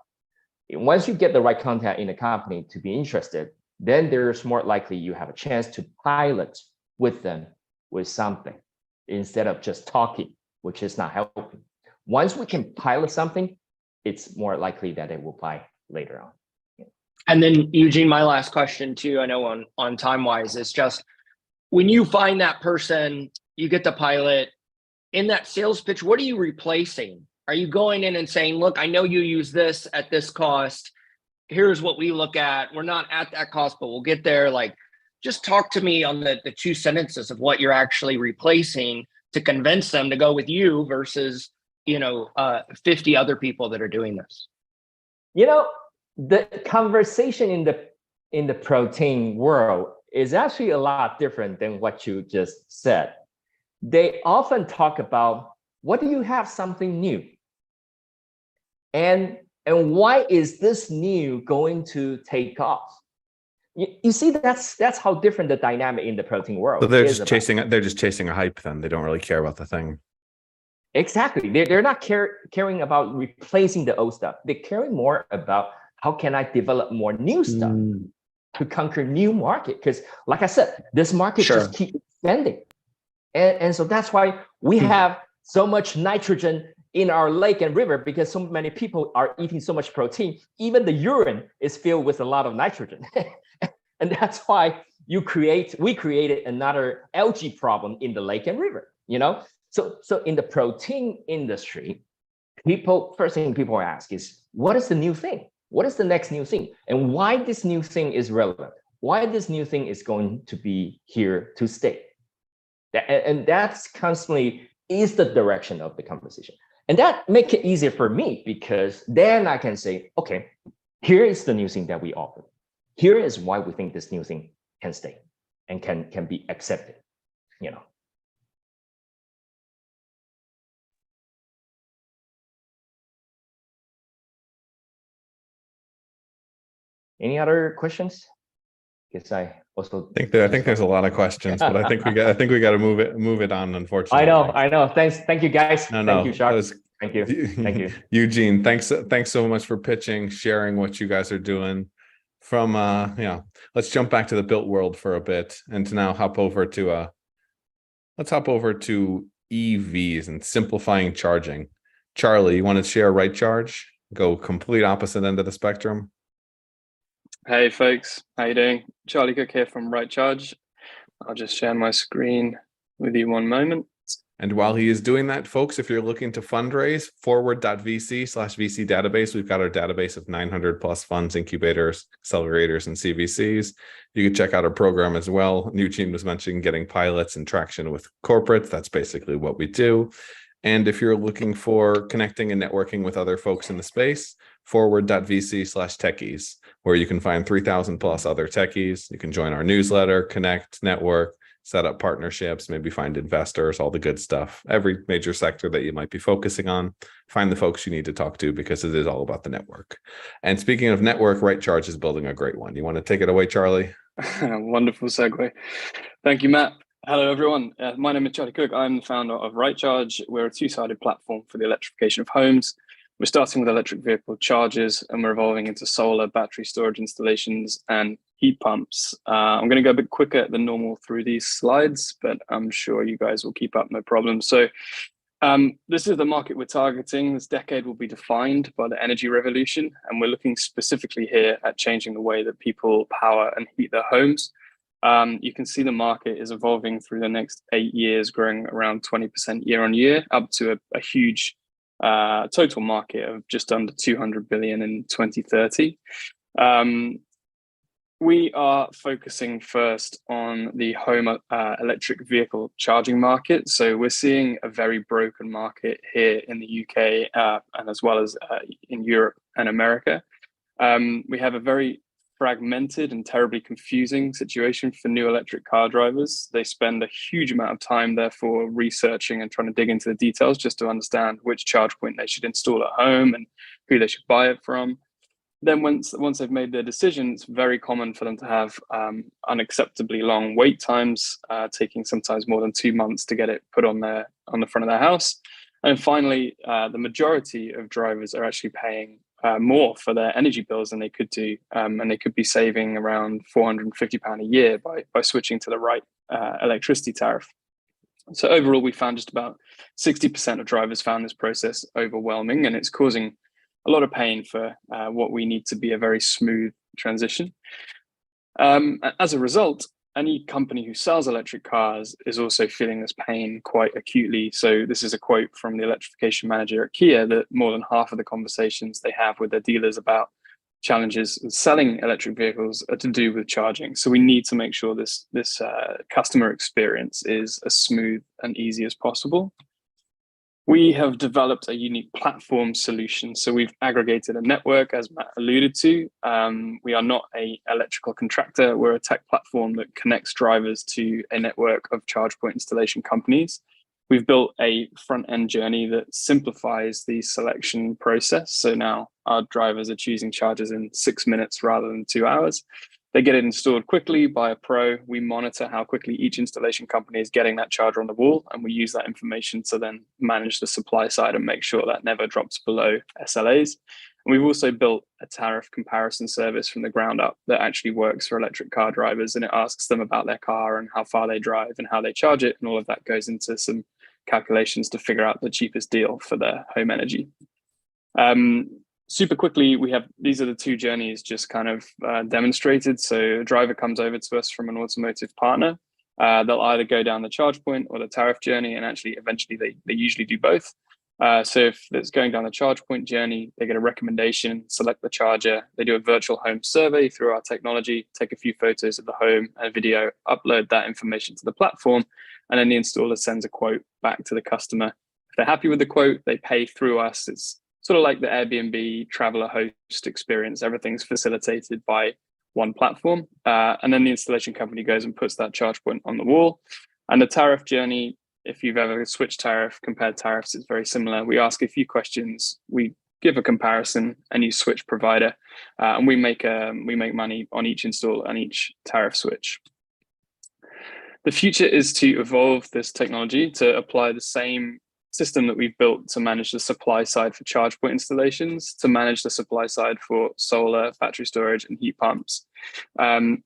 Once you get the right contact in a company to be interested, then there's more likely you have a chance to pilot with them with something instead of just talking, which is not helping. Once we can pilot something, it's more likely that it will buy later on. And then Eugene, my last question too, I know on time-wise, is just when you find that person, you get the pilot, in that sales pitch, what are you replacing? Are you going in and saying, look, I know you use this at this cost. Here's what we look at. We're not at that cost, but we'll get there. Like, just talk to me on the 2 sentences of what you're actually replacing to convince them to go with you versus, 50 other people that are doing this. You know, the conversation in the protein world is actually a lot different than what you just said. They often talk about, what do you have something new? And why is this new going to take off? You see, that's how different the dynamic in the protein world. So they're just chasing a hype. Then they don't really care about the thing. Exactly. They're not caring about replacing the old stuff. They're caring more about, how can I develop more new stuff to conquer new market? Because like I said, this market just keeps expanding. And so that's why we have so much nitrogen in our lake and river, because so many people are eating so much protein. Even the urine is filled with a lot of nitrogen. And that's why we created another algae problem in the lake and river, So in the protein industry, first thing people ask is, what is the new thing? What is the next new thing? And why this new thing is relevant? Why this new thing is going to be here to stay? And that's constantly is the direction of the conversation. And that makes it easier for me, because then I can say, okay, here is the new thing that we offer. Here is why we think this new thing can stay and can be accepted, Any other questions? Guess I also I think there's a lot of questions, but I think we got to move it on. Unfortunately, I know. Thank you, guys. Thank you, Shark. Thank you. Thank you, Eugene. Thanks so much for pitching, sharing what you guys are doing. From let's jump back to the built world for a bit, and to now hop over to EVs and simplifying charging. Charlie, you want to share Rightcharge? Go complete opposite end of the spectrum. Hey folks, how you doing? Charlie Cook here from Rightcharge. I'll just share my screen with you one moment. And while he is doing that, folks, if you're looking to fundraise, forward.vc/VC database, we've got our database of 900 plus funds, incubators, accelerators, and CVCs. You can check out our program as well. Eugene was mentioning getting pilots and traction with corporates. That's basically what we do. And if you're looking for connecting and networking with other folks in the space, forward.vc/techies, where you can find 3,000 plus other techies. You can join our newsletter, connect, network, set up partnerships, maybe find investors, all the good stuff. Every major sector that you might be focusing on, find the folks you need to talk to, because it is all about the network. And speaking of network, Rightcharge is building a great one. You want to take it away, Charlie? Wonderful segue. Thank you, Matt. Hello, everyone. My name is Charlie Cook. I'm the founder of Rightcharge. We're a 2-sided platform for the electrification of homes. We're starting with electric vehicle chargers, and we're evolving into solar, battery storage installations, and heat pumps. I'm going to go a bit quicker than normal through these slides, but I'm sure you guys will keep up, no problem. So this is the market we're targeting. This decade will be defined by the energy revolution, and we're looking specifically here at changing the way that people power and heat their homes. You can see the market is evolving through the next 8 years, growing around 20% year on year, up to a huge total market of just under 200 billion in 2030. We are focusing first on the home electric vehicle charging market. So we're seeing a very broken market here in the UK and as well as in Europe and America. We have a very fragmented and terribly confusing situation for new electric car drivers. They spend a huge amount of time, therefore, researching and trying to dig into the details just to understand which charge point they should install at home and who they should buy it from. Then once they've made their decision, it's very common for them to have unacceptably long wait times, taking sometimes more than 2 months to get it put on the front of their house. And finally, the majority of drivers are actually paying more for their energy bills than they could do, and they could be saving around £450 a year by switching to the right electricity tariff. So overall, we found just about 60% of drivers found this process overwhelming, and it's causing a lot of pain for what we need to be a very smooth transition. As a result, any company who sells electric cars is also feeling this pain quite acutely. So this is a quote from the electrification manager at Kia, that more than half of the conversations they have with their dealers about challenges with selling electric vehicles are to do with charging. So we need to make sure this customer experience is as smooth and easy as possible. We have developed a unique platform solution. So we've aggregated a network, as Matt alluded to. We are not an electrical contractor. We're a tech platform that connects drivers to a network of charge point installation companies. We've built a front-end journey that simplifies the selection process. So now our drivers are choosing chargers in 6 minutes rather than 2 hours. They get it installed quickly by a pro. We monitor how quickly each installation company is getting that charger on the wall, and we use that information to then manage the supply side and make sure that never drops below SLAs. And we've also built a tariff comparison service from the ground up that actually works for electric car drivers, and it asks them about their car and how far they drive and how they charge it, and all of that goes into some calculations to figure out the cheapest deal for their home energy. Super quickly, these are the two journeys just kind of demonstrated. So a driver comes over to us from an automotive partner. They'll either go down the charge point or the tariff journey, and actually eventually they usually do both. So if it's going down the charge point journey, they get a recommendation, select the charger, they do a virtual home survey through our technology, take a few photos of the home and video, upload that information to the platform, and then the installer sends a quote back to the customer. If they're happy with the quote, they pay through us. It's sort of like the Airbnb traveler host experience. Everything's facilitated by one platform. And then the installation company goes and puts that charge point on the wall. And the tariff journey, if you've ever switched tariff, compared tariffs, it's very similar. We ask a few questions, we give a comparison, and you switch provider. And we make money on each install and each tariff switch. The future is to evolve this technology to apply the same system that we've built to manage the supply side for charge point installations, to manage the supply side for solar, battery storage, and heat pumps.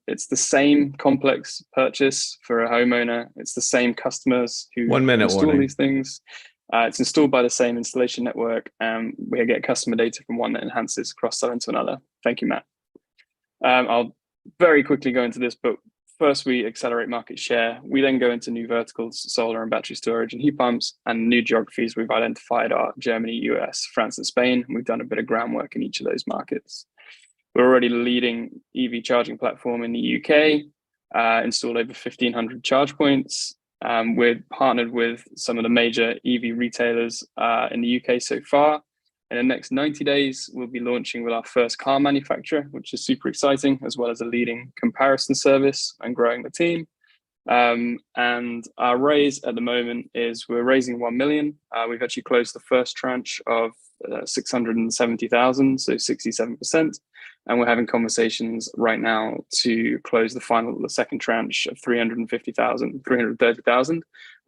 It's the same complex purchase for a homeowner. It's the same customers who install these things. It's installed by the same installation network, and we get customer data from one that enhances cross-sell into another. Thank you, Matt. I'll very quickly go into this, but first, we accelerate market share. We then go into new verticals, solar and battery storage and heat pumps, and new geographies we've identified are Germany, US, France, and Spain. We've done a bit of groundwork in each of those markets. We're already the leading EV charging platform in the UK, installed over 1,500 charge points. We're partnered with some of the major EV retailers in the UK so far. In the next 90 days, we'll be launching with our first car manufacturer, which is super exciting, as well as a leading comparison service and growing the team. And our raise at the moment is we're raising 1 million. We've actually closed the first tranche of 670,000, so 67%. And we're having conversations right now to close the second tranche of 330,000,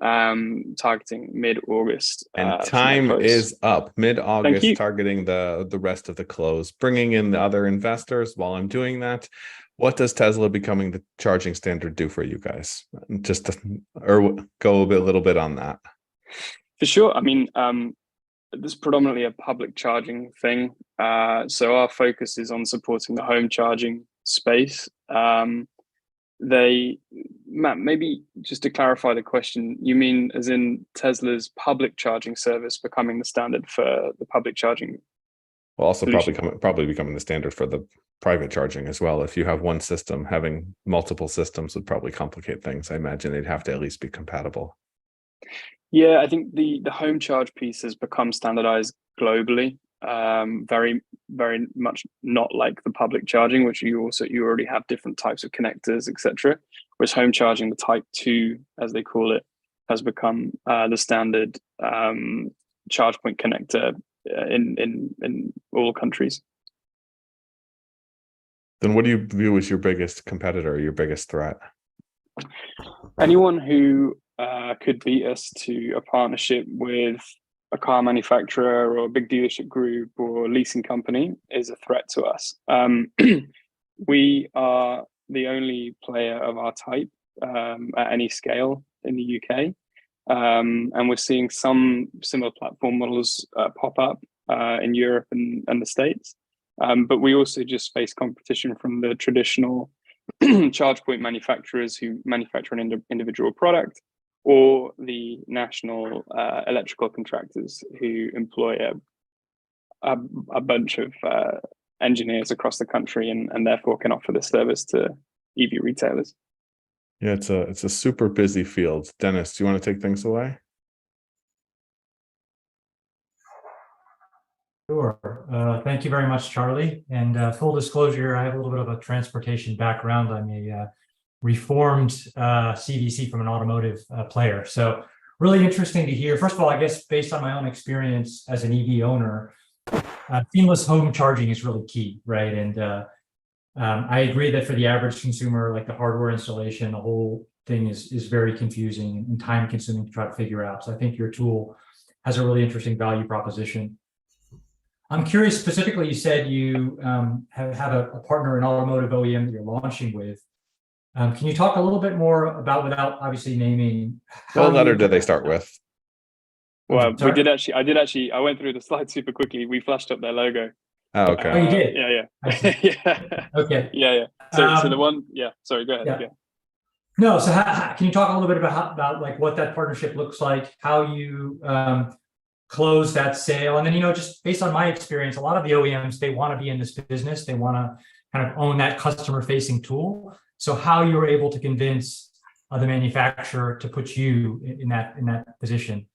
targeting mid-August. And time is up. Mid-August, targeting the rest of the close, bringing in the other investors. While I'm doing that, what does Tesla becoming the charging standard do for you guys? Just or go a little bit on that. For sure. I mean, this is predominantly a public charging thing. So our focus is on supporting the home charging space. Matt, maybe just to clarify the question, you mean as in Tesla's public charging service becoming the standard for the public charging? Well, also probably becoming the standard for the private charging as well. If you have one system, having multiple systems would probably complicate things. I imagine they'd have to at least be compatible. Yeah, I think the home charge piece has become standardized globally. Very, very much not like the public charging, which you already have different types of connectors, etc. Whereas home charging, the Type 2, as they call it, has become the standard charge point connector in all countries. Then what do you view as your biggest competitor, your biggest threat? Anyone who could beat us to a partnership with a car manufacturer or a big dealership group or leasing company is a threat to us. We are the only player of our type at any scale in the UK. And we're seeing some similar platform models pop up in Europe and the States. But we also just face competition from the traditional charge point manufacturers who manufacture an individual product, or the national electrical contractors who employ a bunch of engineers across the country and therefore can offer this service to EV retailers. Yeah, it's a super busy field. Dennis, do you want to take things away? Sure. Thank you very much, Charlie. And full disclosure, I have a little bit of a transportation background. I'm a reformed CVC from an automotive player. So really interesting to hear. First of all, I guess based on my own experience as an EV owner, seamless home charging is really key, right? And I agree that for the average consumer, like the hardware installation, the whole thing is very confusing and time consuming to try to figure out. So I think your tool has a really interesting value proposition. I'm curious, specifically, you said you have a partner, an automotive OEM that you're launching with. Can you talk a little bit more about, without obviously naming, what letter did they start with? Well, I went through the slides super quickly. We flashed up their logo. Oh, okay. Oh, you did? Yeah. Yeah. Okay. Yeah. So the one, sorry, go ahead. Yeah. No, so can you talk a little bit about like what that partnership looks like, how you close that sale? And then, just based on my experience, a lot of the OEMs, they want to be in this business. They want to kind of own that customer facing tool. So how you were able to convince the manufacturer to put you in that position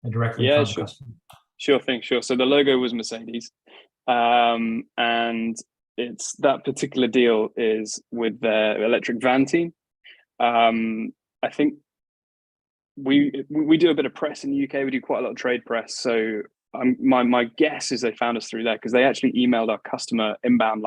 directly from the customer? Sure thing. So the logo was Mercedes. And it's that particular deal is with their electric van team. I think we do a bit of press in the UK. We do quite a lot of trade press. So my guess is they found us through that, because they actually emailed our customer inbound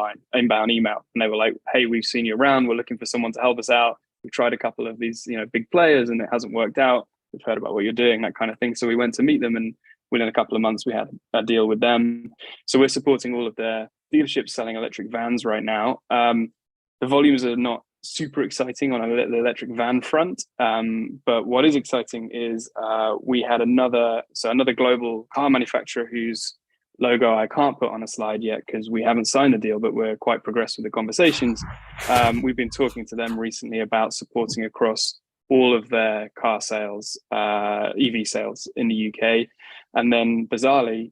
email, and they were like, "Hey, we've seen you around. We're looking for someone to help us out. We've tried a couple of these, big players, and it hasn't worked out. We've heard about what you're doing," that kind of thing. So we went to meet them, and within a couple of months, we had a deal with them. So we're supporting all of their dealerships selling electric vans right now. The volumes are not super exciting on the electric van front, but what is exciting is we had another global car manufacturer whose logo I can't put on a slide yet because we haven't signed the deal, but we're quite progressed with the conversations. We've been talking to them recently about supporting across all of their car sales, EV sales in the UK. And then bizarrely,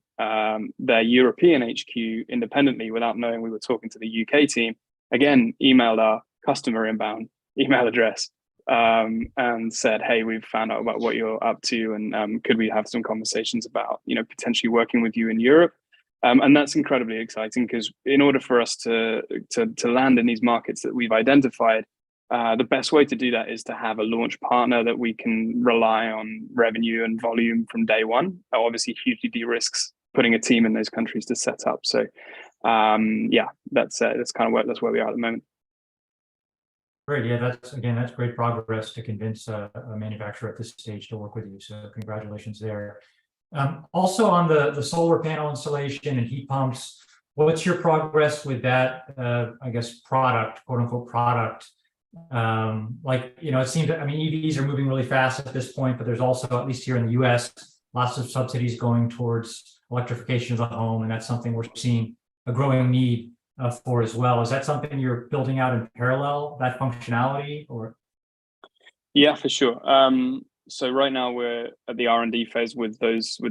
their European HQ independently, without knowing we were talking to the UK team, again, emailed our customer inbound email address and said, "Hey, we've found out about what you're up to, and could we have some conversations about, potentially working with you in Europe?" And that's incredibly exciting, because in order for us to land in these markets that we've identified, the best way to do that is to have a launch partner that we can rely on revenue and volume from day one. Obviously, hugely de-risks putting a team in those countries to set up. So, that's kind of that's where we are at the moment. Great. Yeah, that's great progress to convince a manufacturer at this stage to work with you. So congratulations there. Also on the solar panel installation and heat pumps, what's your progress with that, I guess, product, quote unquote product? It seems that, EVs are moving really fast at this point, but there's also, at least here in the US, lots of subsidies going towards electrification of the home. And that's something we're seeing a growing need for as well. Is that something you're building out in parallel, that functionality, or? Yeah, for sure. So right now we're at the R&D phase with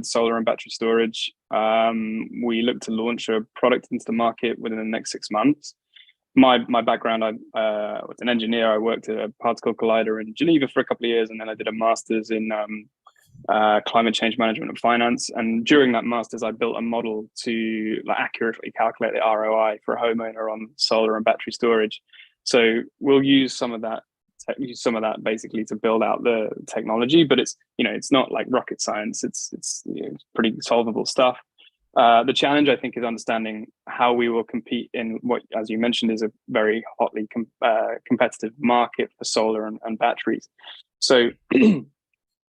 solar and battery storage. We look to launch a product into the market within the next 6 months. My background, I was an engineer. I worked at a particle collider in Geneva for a couple of years, and then I did a master's in climate change management and finance. And during that master's, I built a model to accurately calculate the ROI for a homeowner on solar and battery storage. So we'll use some of that basically to build out the technology, but it's not like rocket science. It's pretty solvable stuff. The challenge, I think, is understanding how we will compete in what, as you mentioned, is a very hotly competitive market for solar and batteries. So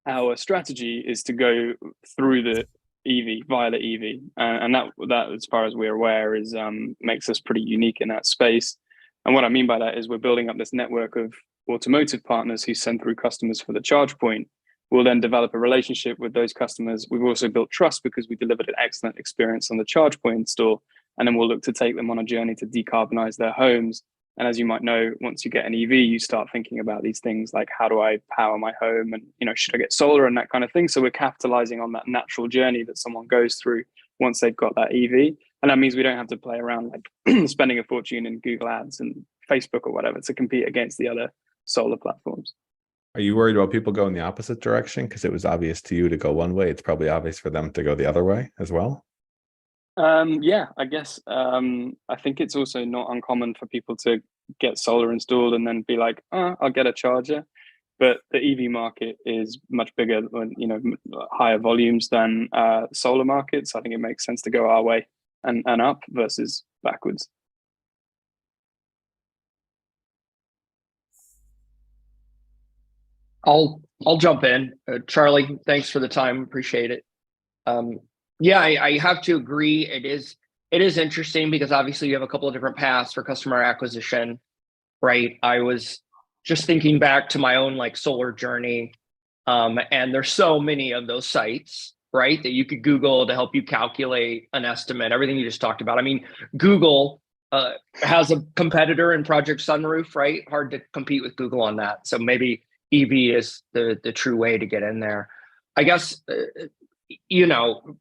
our strategy is to go through the EV, via the EV, and that, as far as we're aware, is makes us pretty unique in that space. And what I mean by that is we're building up this network of automotive partners who send through customers for the charge point. We'll then develop a relationship with those customers. We've also built trust because we delivered an excellent experience on the charge point install, and then we'll look to take them on a journey to decarbonize their homes. And as you might know, once you get an EV, you start thinking about these things like, how do I power my home, and should I get solar and that kind of thing. So we're capitalizing on that natural journey that someone goes through once they've got that EV. And that means we don't have to play around like spending a fortune in Google Ads and Facebook or whatever to compete against the other solar platforms. Are you worried about people going the opposite direction? Because it was obvious to you to go one way. It's probably obvious for them to go the other way as well. Yeah, I guess. I think it's also not uncommon for people to get solar installed and then be like, oh, I'll get a charger. But the EV market is much bigger, higher volumes than solar markets. So I think it makes sense to go our way and up versus backwards. I'll jump in. Charlie, thanks for the time. Appreciate it. Yeah, I have to agree. It is interesting because obviously you have a couple of different paths for customer acquisition, right? I was just thinking back to my own solar journey, and there's so many of those sites, right, that you could Google to help you calculate an estimate. Everything you just talked about. I mean, Google has a competitor in Project Sunroof, right? Hard to compete with Google on that. So maybe EV is the true way to get in there. I guess,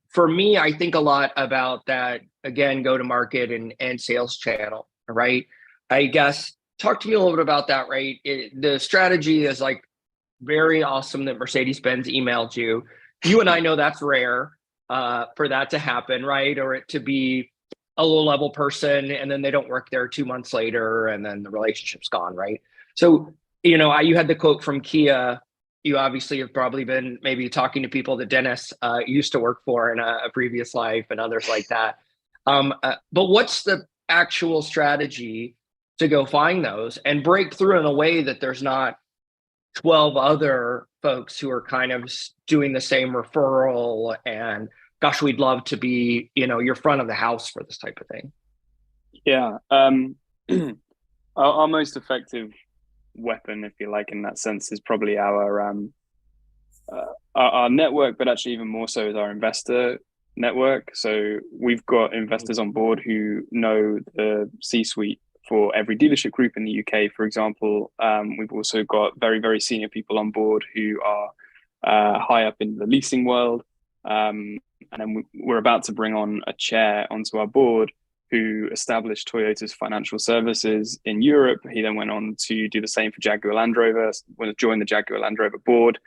for me, I think a lot about that, again, go to market and sales channel, right? I guess, talk to me a little bit about that, right? The strategy is very awesome that Mercedes-Benz emailed you. You and I know that's rare for that to happen, right? Or it to be a low-level person and then they don't work there 2 months later and then the relationship's gone, right? So, you had the quote from Kia. You obviously have probably been maybe talking to people that Dennis used to work for in a previous life and others like that. But what's the actual strategy to go find those and break through in a way that there's not 12 other folks who are kind of doing the same referral and, gosh, we'd love to be, your front of the house for this type of thing? Yeah. Our most effective weapon, if you like, in that sense, is probably our network, but actually even more so is our investor network. So we've got investors on board who know the C-suite for every dealership group in the UK, for example. We've also got very, very senior people on board who are high up in the leasing world. And then we're about to bring on a chair onto our board who established Toyota's financial services in Europe. He then went on to do the same for Jaguar Land Rover, joined the Jaguar Land Rover board.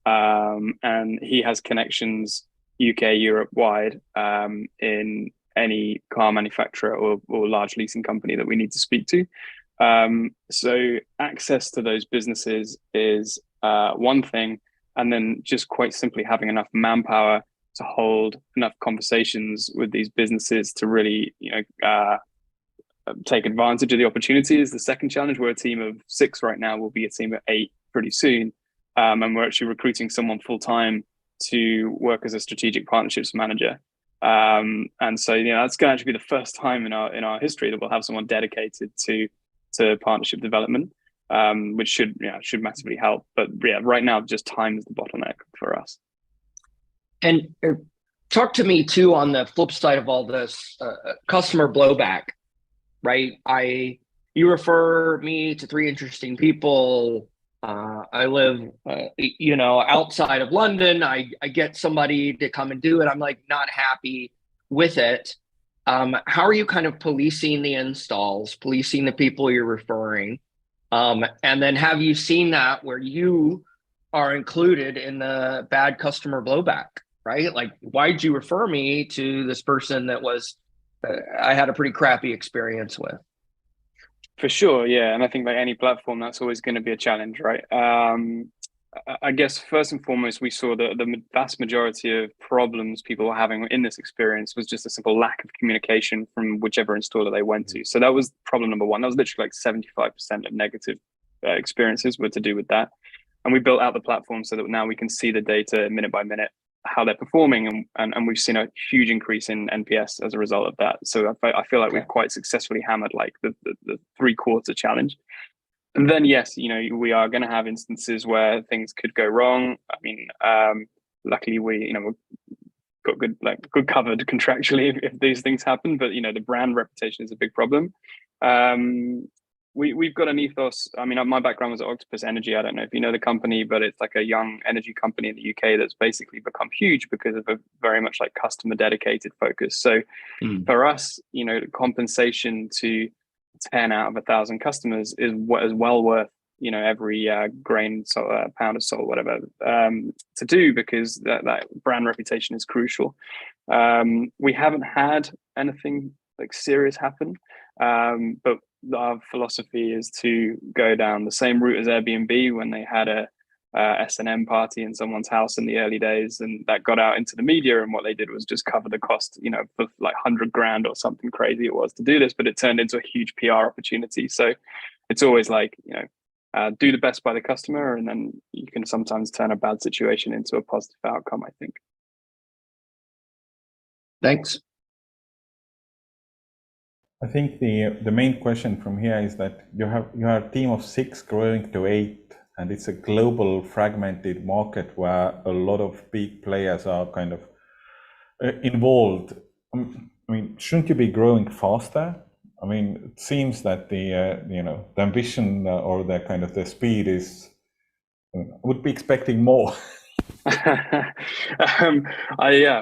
And he has connections UK, Europe-wide in any car manufacturer or large leasing company that we need to speak to. So access to those businesses is one thing. And then just quite simply having enough manpower to hold enough conversations with these businesses to really, take advantage of the opportunities. The second challenge, we're a team of 6 right now. We'll be a team of 8 pretty soon. And we're actually recruiting someone full-time to work as a strategic partnerships manager. And so, that's going to actually be the first time in our history that we'll have someone dedicated to partnership development, which should massively help. But yeah, right now, just time is the bottleneck for us. And talk to me too on the flip side of all this, customer blowback, right? You refer me to 3 interesting people. I live, outside of London. I get somebody to come and do it. I'm like not happy with it. How are you kind of policing the installs, policing the people you're referring? And then have you seen that where you are included in the bad customer blowback, right? Like, why'd you refer me to this person that was, I had a pretty crappy experience with? For sure, yeah. And I think like any platform, that's always going to be a challenge, right? I guess first and foremost, we saw that the vast majority of problems people were having in this experience was just a simple lack of communication from whichever installer they went to. So that was problem number 1. That was literally like 75% of negative experiences were to do with that. And we built out the platform so that now we can see the data minute by minute, how they're performing, and we've seen a huge increase in NPS as a result of that. So I feel like we've quite successfully hammered like the 3/4 challenge. And then yes, we are going to have instances where things could go wrong. I mean, luckily we've got good covered contractually if these things happen. But the brand reputation is a big problem. We've got an ethos. I mean, my background was at Octopus Energy. I don't know if you know the company, but it's like a young energy company in the UK that's basically become huge because of a very much like customer dedicated focus. So for us, compensation to 10 out of 1,000 customers is well worth, every grain, pound of salt, whatever, to do, because that brand reputation is crucial. We haven't had anything like serious happen, but our philosophy is to go down the same route as Airbnb when they had a S&M party in someone's house in the early days, and that got out into the media, and what they did was just cover the cost, for like 100 grand or something crazy it was to do this, but it turned into a huge PR opportunity. So it's always like, do the best by the customer, and then you can sometimes turn a bad situation into a positive outcome, I think. Thanks. I think the main question from here is that you are a team of 6 growing to 8, and it's a global fragmented market where a lot of big players are kind of involved. I mean, shouldn't you be growing faster? I mean, it seems that the ambition or the kind of the speed is. I would be expecting more. Yeah,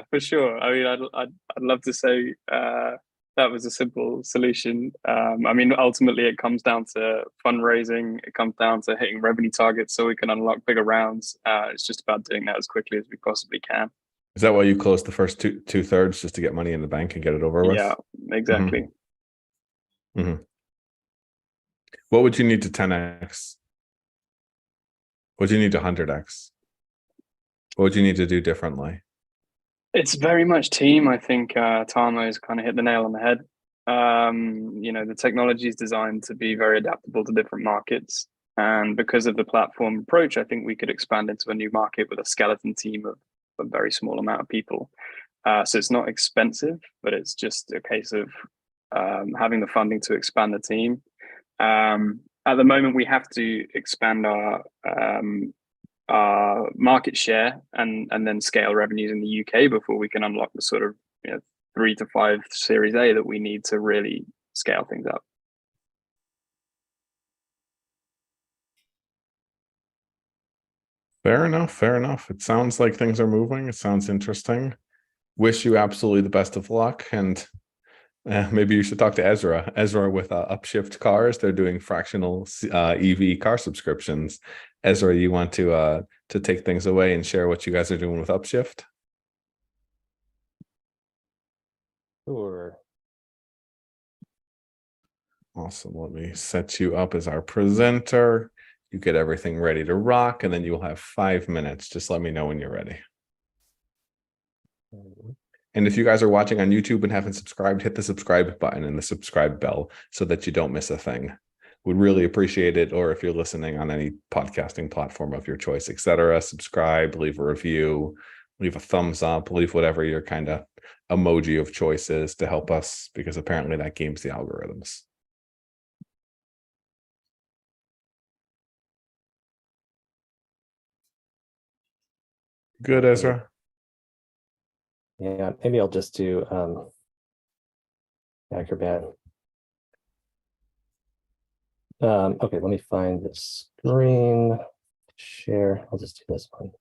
for sure. I mean, I'd love to say that was a simple solution. I mean, ultimately, it comes down to fundraising. It comes down to hitting revenue targets so we can unlock bigger rounds. It's just about doing that as quickly as we possibly can. Is that why you closed the first two thirds, just to get money in the bank and get it over with? Yeah, exactly. Mm-hmm. What would you need to 10x? What would you need to 100x? What would you need to do differently? It's very much team. I think Tarmo has kind of hit the nail on the head. The technology is designed to be very adaptable to different markets. And because of the platform approach, I think we could expand into a new market with a skeleton team of a very small amount of people. So it's not expensive, but it's just a case of having the funding to expand the team. At the moment, we have to expand our market share and then scale revenues in the UK before we can unlock the sort of 3 to 5 Series A that we need to really scale things up. Fair enough. It sounds like things are moving. It sounds interesting. Wish you absolutely the best of luck, and maybe you should talk to Ezra with Upshift cars. They're doing fractional EV car subscriptions. Ezra, you want to take things away and share what you guys are doing with Upshift? Sure. Awesome. Let me set you up as our presenter. You get everything ready to rock, and then you'll have 5 minutes. Just let me know when you're ready. And if you guys are watching on YouTube and haven't subscribed, hit the subscribe button and the subscribe bell so that you don't miss a thing. Would really appreciate it. Or if you're listening on any podcasting platform of your choice, etc., subscribe, leave a review, leave a thumbs up, leave whatever your kind of emoji of choice is to help us, because apparently that games the algorithms. Good, Ezra. Yeah, maybe I'll just do Acrobat. Okay, let me find the screen share. I'll just do this one.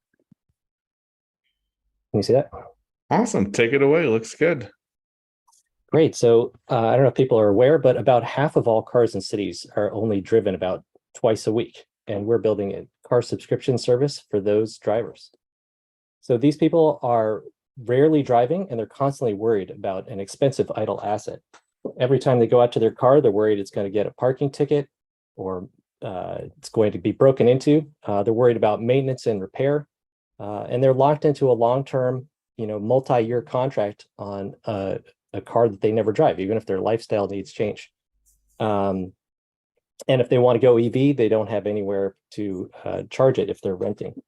Can you see that? Awesome. Take it away. Looks good. Great. So I don't know if people are aware, but about half of all cars in cities are only driven about twice a week. And we're building a car subscription service for those drivers. So these people are rarely driving and they're constantly worried about an expensive idle asset. Every time they go out to their car, they're worried it's going to get a parking ticket or it's going to be broken into. They're worried about maintenance and repair. And they're locked into a long-term, multi-year contract on a car that they never drive, even if their lifestyle needs change. And if they want to go EV, they don't have anywhere to charge it if they're renting.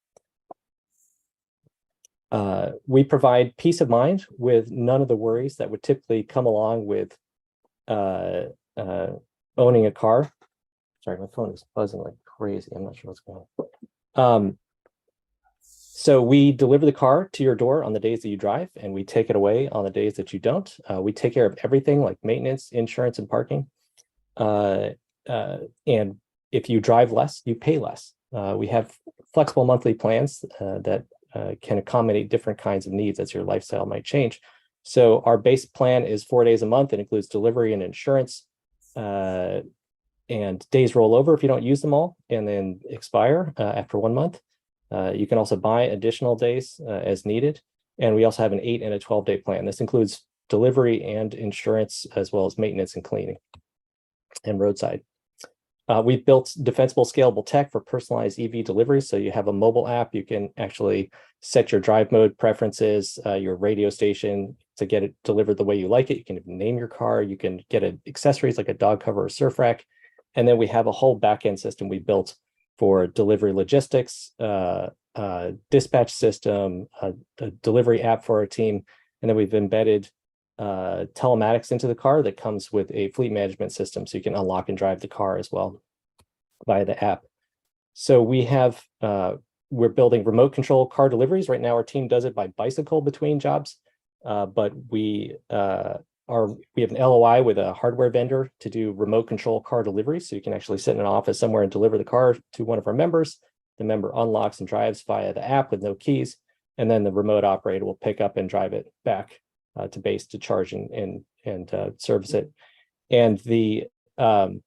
We provide peace of mind with none of the worries that would typically come along with owning a car. Sorry, my phone is buzzing like crazy. I'm not sure what's going on. So we deliver the car to your door on the days that you drive, and we take it away on the days that you don't. We take care of everything like maintenance, insurance, and parking. And if you drive less, you pay less. We have flexible monthly plans that can accommodate different kinds of needs as your lifestyle might change. So our base plan is 4 days a month. It includes delivery and insurance, and days roll over if you don't use them all and then expire after 1 month. You can also buy additional days as needed. And we also have an 8 and a 12-day plan. This includes delivery and insurance, as well as maintenance and cleaning and roadside. We've built defensible, scalable tech for personalized EV delivery. So you have a mobile app. You can actually set your drive mode preferences, your radio station to get it delivered the way you like it. You can name your car. You can get accessories like a dog cover or surf rack. And then we have a whole backend system we built for delivery logistics, dispatch system, a delivery app for our team. And then we've embedded telematics into the car that comes with a fleet management system, so you can unlock and drive the car as well via the app. So we have we're building remote control car deliveries. Right now our team does it by bicycle between jobs, but we have an LOI with a hardware vendor to do remote control car deliveries, so you can actually sit in an office somewhere and deliver the car to one of our members. The member unlocks and drives via the app with no keys, and then the remote operator will pick up and drive it back to base to charge and service it. And we have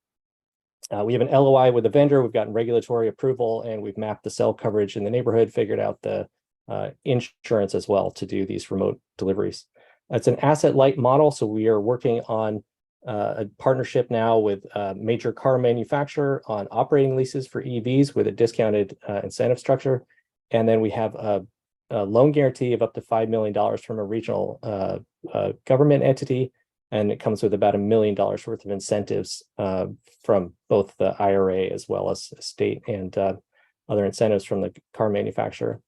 an LOI with a vendor. We've gotten regulatory approval, and we've mapped the cell coverage in the neighborhood, figured out the insurance as well to do these remote deliveries. It's an asset-light model, so we are working on a partnership now with a major car manufacturer on operating leases for EVs with a discounted incentive structure. And then we have a loan guarantee of up to $5 million from a regional government entity, and it comes with about $1 million worth of incentives from both the IRA as well as state and other incentives from the car manufacturer.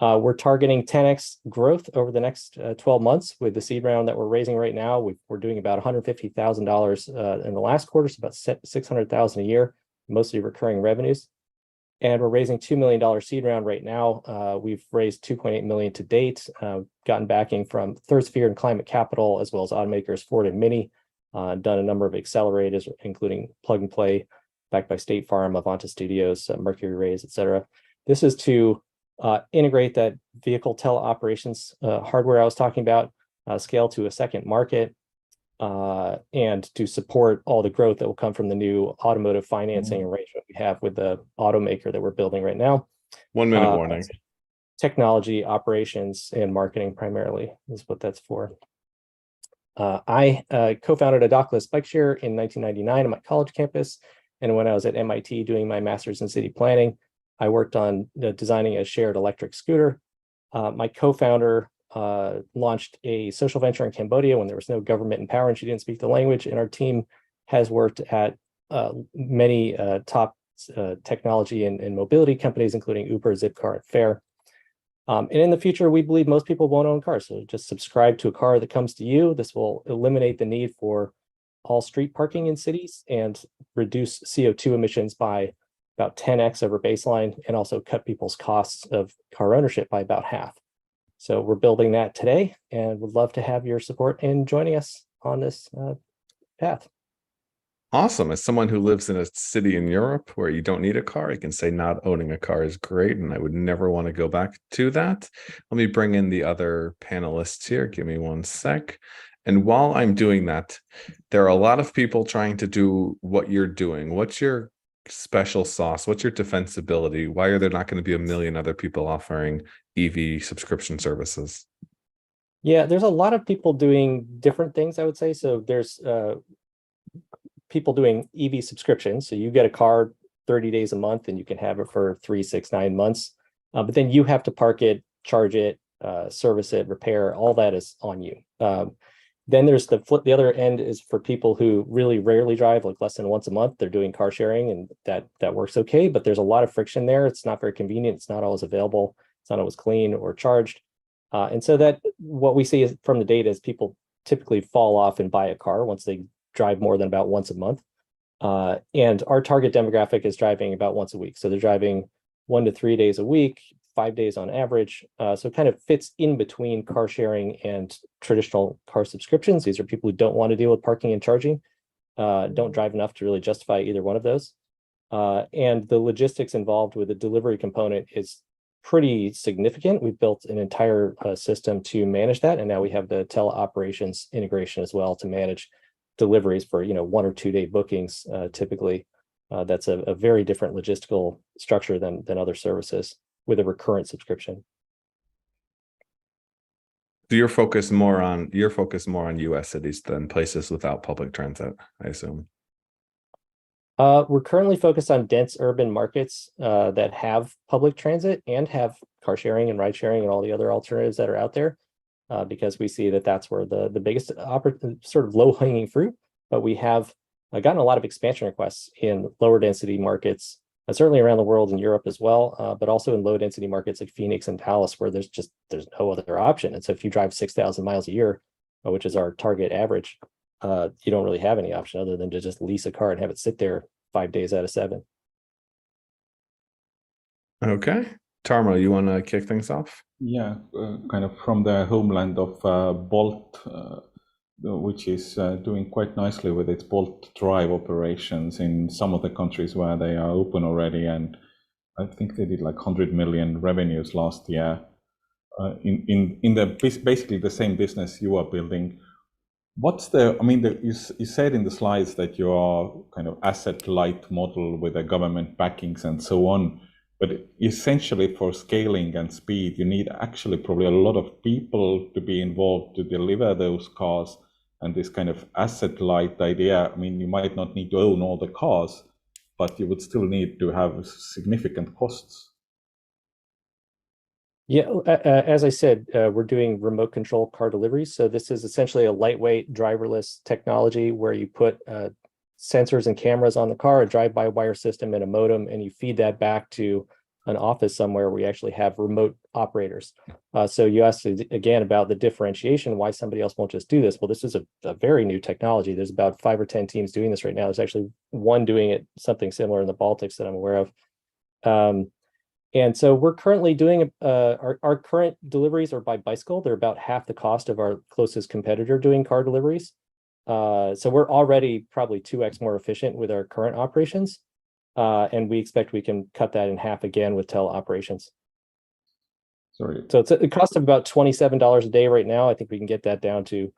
We're targeting 10x growth over the next 12 months with the seed round that we're raising right now. We're doing about $150,000 in the last quarter, so about $600,000 a year, mostly recurring revenues. And we're raising $2 million seed round right now. We've raised $2.8 million to date, gotten backing from Third Sphere and Climate Capital, as well as automakers Ford and Mini, done a number of accelerators, including Plug and Play, backed by State Farm, Avanta Studios, Mercury Rays, et cetera. This is to integrate that vehicle teleoperations hardware I was talking about, scale to a second market, and to support all the growth that will come from the new automotive financing arrangement we have with the automaker that we're building right now. 1 minute warning. Technology, operations, and marketing primarily is what that's for. I co-founded a dockless bike share in 1999 on my college campus. And when I was at MIT doing my master's in city planning, I worked on designing a shared electric scooter. My co-founder launched a social venture in Cambodia when there was no government in power and she didn't speak the language. And our team has worked at many top technology and mobility companies, including Uber, Zipcar, and Fare. And in the future, we believe most people won't own cars. So just subscribe to a car that comes to you. This will eliminate the need for all street parking in cities and reduce CO2 emissions by about 10x over baseline, and also cut people's costs of car ownership by about half. So we're building that today and would love to have your support in joining us on this path. Awesome. As someone who lives in a city in Europe where you don't need a car, I can say not owning a car is great, and I would never want to go back to that. Let me bring in the other panelists here. Give me one sec. And while I'm doing that, there are a lot of people trying to do what you're doing. What's your special sauce? What's your defensibility? Why are there not going to be a million other people offering EV subscription services? Yeah, there's a lot of people doing different things, I would say. So there's people doing EV subscriptions. So you get a car 30 days a month and you can have it for 3, 6, 9 months. But then you have to park it, charge it, service it, repair, all that is on you. Then there's the other end is for people who really rarely drive, like less than once a month. They're doing car sharing, and that works okay, but there's a lot of friction there. It's not very convenient. It's not always available. It's not always clean or charged. And so that what we see is from the data is people typically fall off and buy a car once they drive more than about once a month. And our target demographic is driving about once a week. So they're driving 1 to 3 days a week, 5 days on average. So it kind of fits in between car sharing and traditional car subscriptions. These are people who don't want to deal with parking and charging, don't drive enough to really justify either one of those. And the logistics involved with the delivery component is pretty significant. We've built an entire system to manage that. And now we have the teleoperations integration as well to manage deliveries for 1 or 2 day bookings typically. That's a very different logistical structure than other services with a recurrent subscription. So you're focused more on US cities than places without public transit, I assume. We're currently focused on dense urban markets that have public transit and have car sharing and ride sharing and all the other alternatives that are out there, because we see that that's where the biggest sort of low hanging fruit. But we have gotten a lot of expansion requests in lower density markets, certainly around the world, in Europe as well, but also in low density markets like Phoenix and Dallas, where there's no other option. And so if you drive 6,000 miles a year, which is our target average, you don't really have any option other than to just lease a car and have it sit there 5 days out of 7. Okay. Tarmo, you want to kick things off? Yeah, kind of from the homeland of Bolt, which is doing quite nicely with its Bolt Drive operations in some of the countries where they are open already. And I think they did like 100 million revenues last year in basically the same business you are building. You said in the slides that you are kind of asset light model with the government backings and so on, but essentially for scaling and speed, you need actually probably a lot of people to be involved to deliver those cars. And this kind of asset light idea, you might not need to own all the cars, but you would still need to have significant costs. Yeah, as I said, we're doing remote control car deliveries. So this is essentially a lightweight driverless technology where you put sensors and cameras on the car, a drive-by-wire system and a modem, and you feed that back to an office somewhere where we actually have remote operators. So you asked again about the differentiation, why somebody else won't just do this. Well, this is a very new technology. There's about 5 or 10 teams doing this right now. There's actually one doing it, something similar in the Baltics that I'm aware of. And so we're currently doing our current deliveries are by bicycle. They're about half the cost of our closest competitor doing car deliveries. So we're already probably 2x more efficient with our current operations. And we expect we can cut that in half again with teleoperations. Sorry. So it's a cost of about $27 a day right now. I think we can get that down to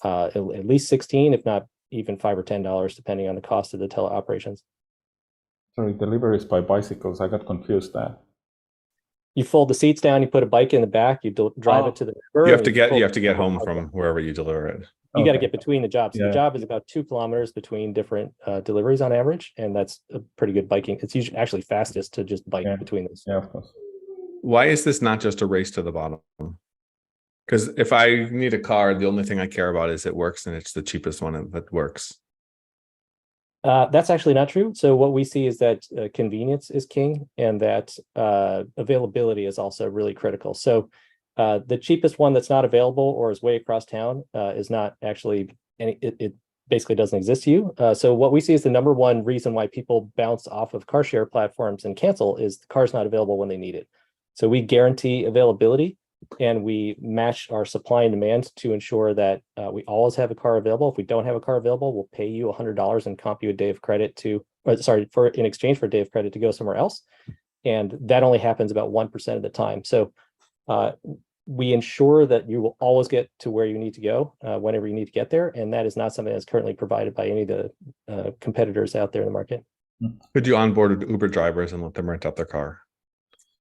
at least 16, if not even $5 or $10, depending on the cost of the teleoperations. Sorry, deliveries by bicycles. I got confused there. You fold the seats down, you put a bike in the back, you drive it to the river. You have to get home from wherever you deliver it. You got to get between the jobs. Yeah. The job is about 2 kilometers between different deliveries on average, and that's a pretty good biking. It's usually actually fastest to just bike between those. Yeah, of course. Why is this not just a race to the bottom? Because if I need a car, the only thing I care about is it works and it's the cheapest one that works. That's actually not true. So what we see is that convenience is king, and that availability is also really critical. So the cheapest one that's not available or is way across town is not actually any. It basically doesn't exist to you. So what we see is the number one reason why people bounce off of car share platforms and cancel is the car's not available when they need it. So we guarantee availability, and we match our supply and demand to ensure that we always have a car available. If we don't have a car available, we'll pay you $100 and comp you a day of credit in exchange for a day of credit to go somewhere else. And that only happens about 1% of the time. So we ensure that you will always get to where you need to go whenever you need to get there. And that is not something that's currently provided by any of the competitors out there in the market. Could you onboard Uber drivers and let them rent out their car?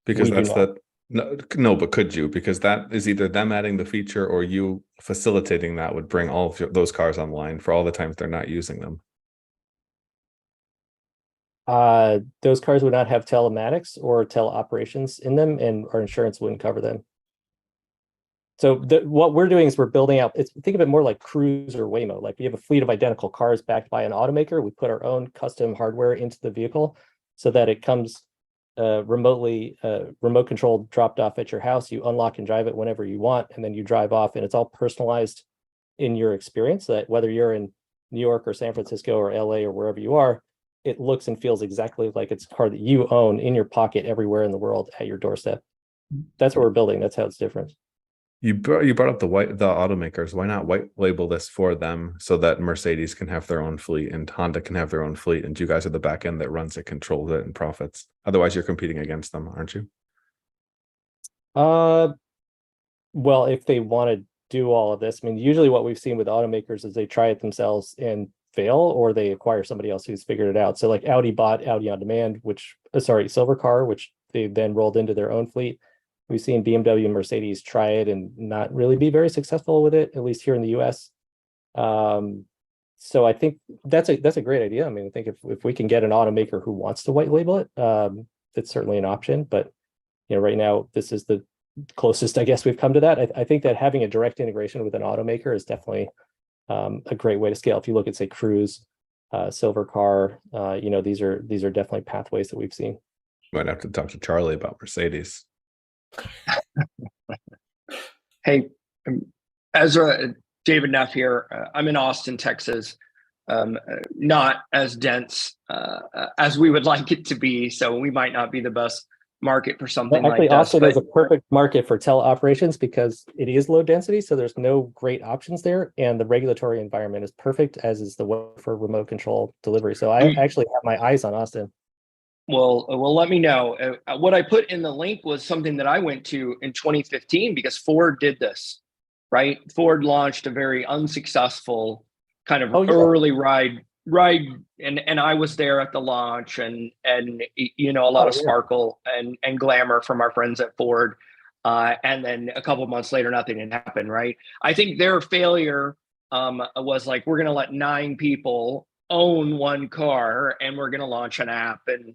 Because that's the no, but could you? Because that is either them adding the feature or you facilitating that would bring all of those cars online for all the times they're not using them. Those cars would not have telematics or teleoperations in them, and our insurance wouldn't cover them. So what we're doing is we're building out, think of it more like Cruise or Waymo. Like we have a fleet of identical cars backed by an automaker. We put our own custom hardware into the vehicle so that it comes remotely, remote controlled, dropped off at your house. You unlock and drive it whenever you want, and then you drive off, and it's all personalized in your experience, so that whether you're in New York or San Francisco or LA or wherever you are, it looks and feels exactly like it's a car that you own in your pocket everywhere in the world at your doorstep. That's what we're building. That's how it's different. You brought up the automakers. Why not white label this for them so that Mercedes can have their own fleet and Honda can have their own fleet, and you guys are the back end that runs it, controls it, and profits? Otherwise, you're competing against them, aren't you? Well, if they want to do all of this, I mean, usually what we've seen with automakers is they try it themselves and fail, or they acquire somebody else who's figured it out. So like Audi bought Audi On Demand, Silver Car, which they then rolled into their own fleet. We've seen BMW and Mercedes try it and not really be very successful with it, at least here in the US. So I think that's a great idea. I mean, I think if we can get an automaker who wants to white label it, it's certainly an option. But right now, this is the closest I guess we've come to that. I think that having a direct integration with an automaker is definitely a great way to scale. If you look at, say, Cruise, Silver Car, these are definitely pathways that we've seen. Might have to talk to Charlie about Mercedes. Hey, Ezra, David Neff here. I'm in Austin, Texas. Not as dense as we would like it to be, so we might not be the best market for something like this. Austin is a perfect market for teleoperations because it is low density, so there's no great options there, and the regulatory environment is perfect, as is the one for remote control delivery. So I actually have my eyes on Austin. Well, let me know. What I put in the link was something that I went to in 2015 because Ford did this, right? Ford launched a very unsuccessful kind of early ride, and I was there at the launch, and a lot of sparkle and glamour from our friends at Ford, and then a couple of months later, nothing had happened, right? I think their failure was like, we're going to let 9 people own one car, and we're going to launch an app, and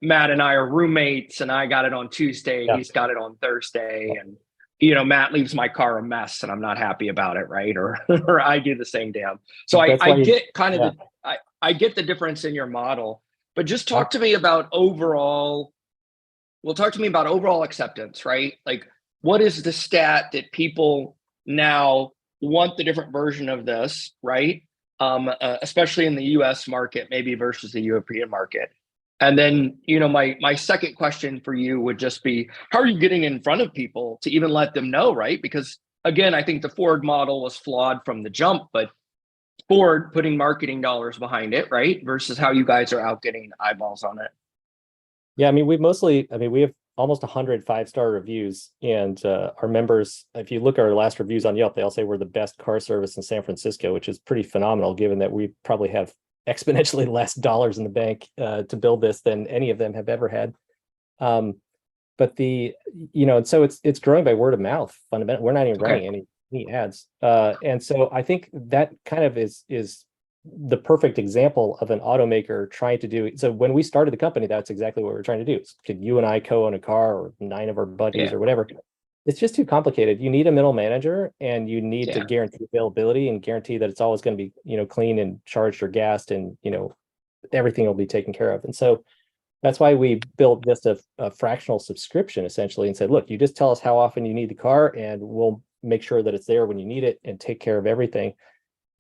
Matt and I are roommates, and I got it on Tuesday. He's got it on Thursday. And, Matt leaves my car a mess and I'm not happy about it. Right. Or I do the same damn. So I get kind of I get the difference in your model, but just talk to me about overall acceptance, right? Like, what is the stat that people now want the different version of this, right? Especially in the US market, maybe versus the European market. And then, my second question for you would just be, how are you getting in front of people to even let them know, right? Because again, I think the Ford model was flawed from the jump, but Ford putting marketing dollars behind it, right? Versus how you guys are out getting eyeballs on it. Yeah, I mean, we have almost 100 5-star reviews, and our members, if you look at our last reviews on Yelp, they all say we're the best car service in San Francisco, which is pretty phenomenal, given that we probably have exponentially less dollars in the bank to build this than any of them have ever had. But so it's growing by word of mouth. Fundamentally, we're not even running any ads, and so I think that kind of is the perfect example of an automaker trying to do. So when we started the company, that's exactly what we were trying to do. Could you and I co-own a car, or 9 of our buddies or whatever? it's just too complicated. You need a middle manager, and you need to Yeah. guarantee availability and guarantee that it's always going to be, clean and charged or gassed, and everything will be taken care of. And so that's why we built just a fractional subscription essentially, and said, look, you just tell us how often you need the car, and we'll make sure that it's there when you need it and take care of everything.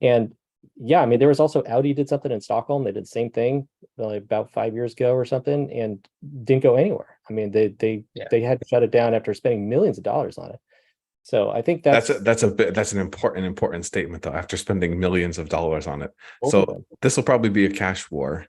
And yeah, I mean, there was also Audi did something in Stockholm. They did the same thing about 5 years ago or something, and didn't go anywhere. I mean, they had to shut it down after spending millions of dollars on it. So I think that's an important statement though, after spending millions of dollars on it. So this will probably be a cash war,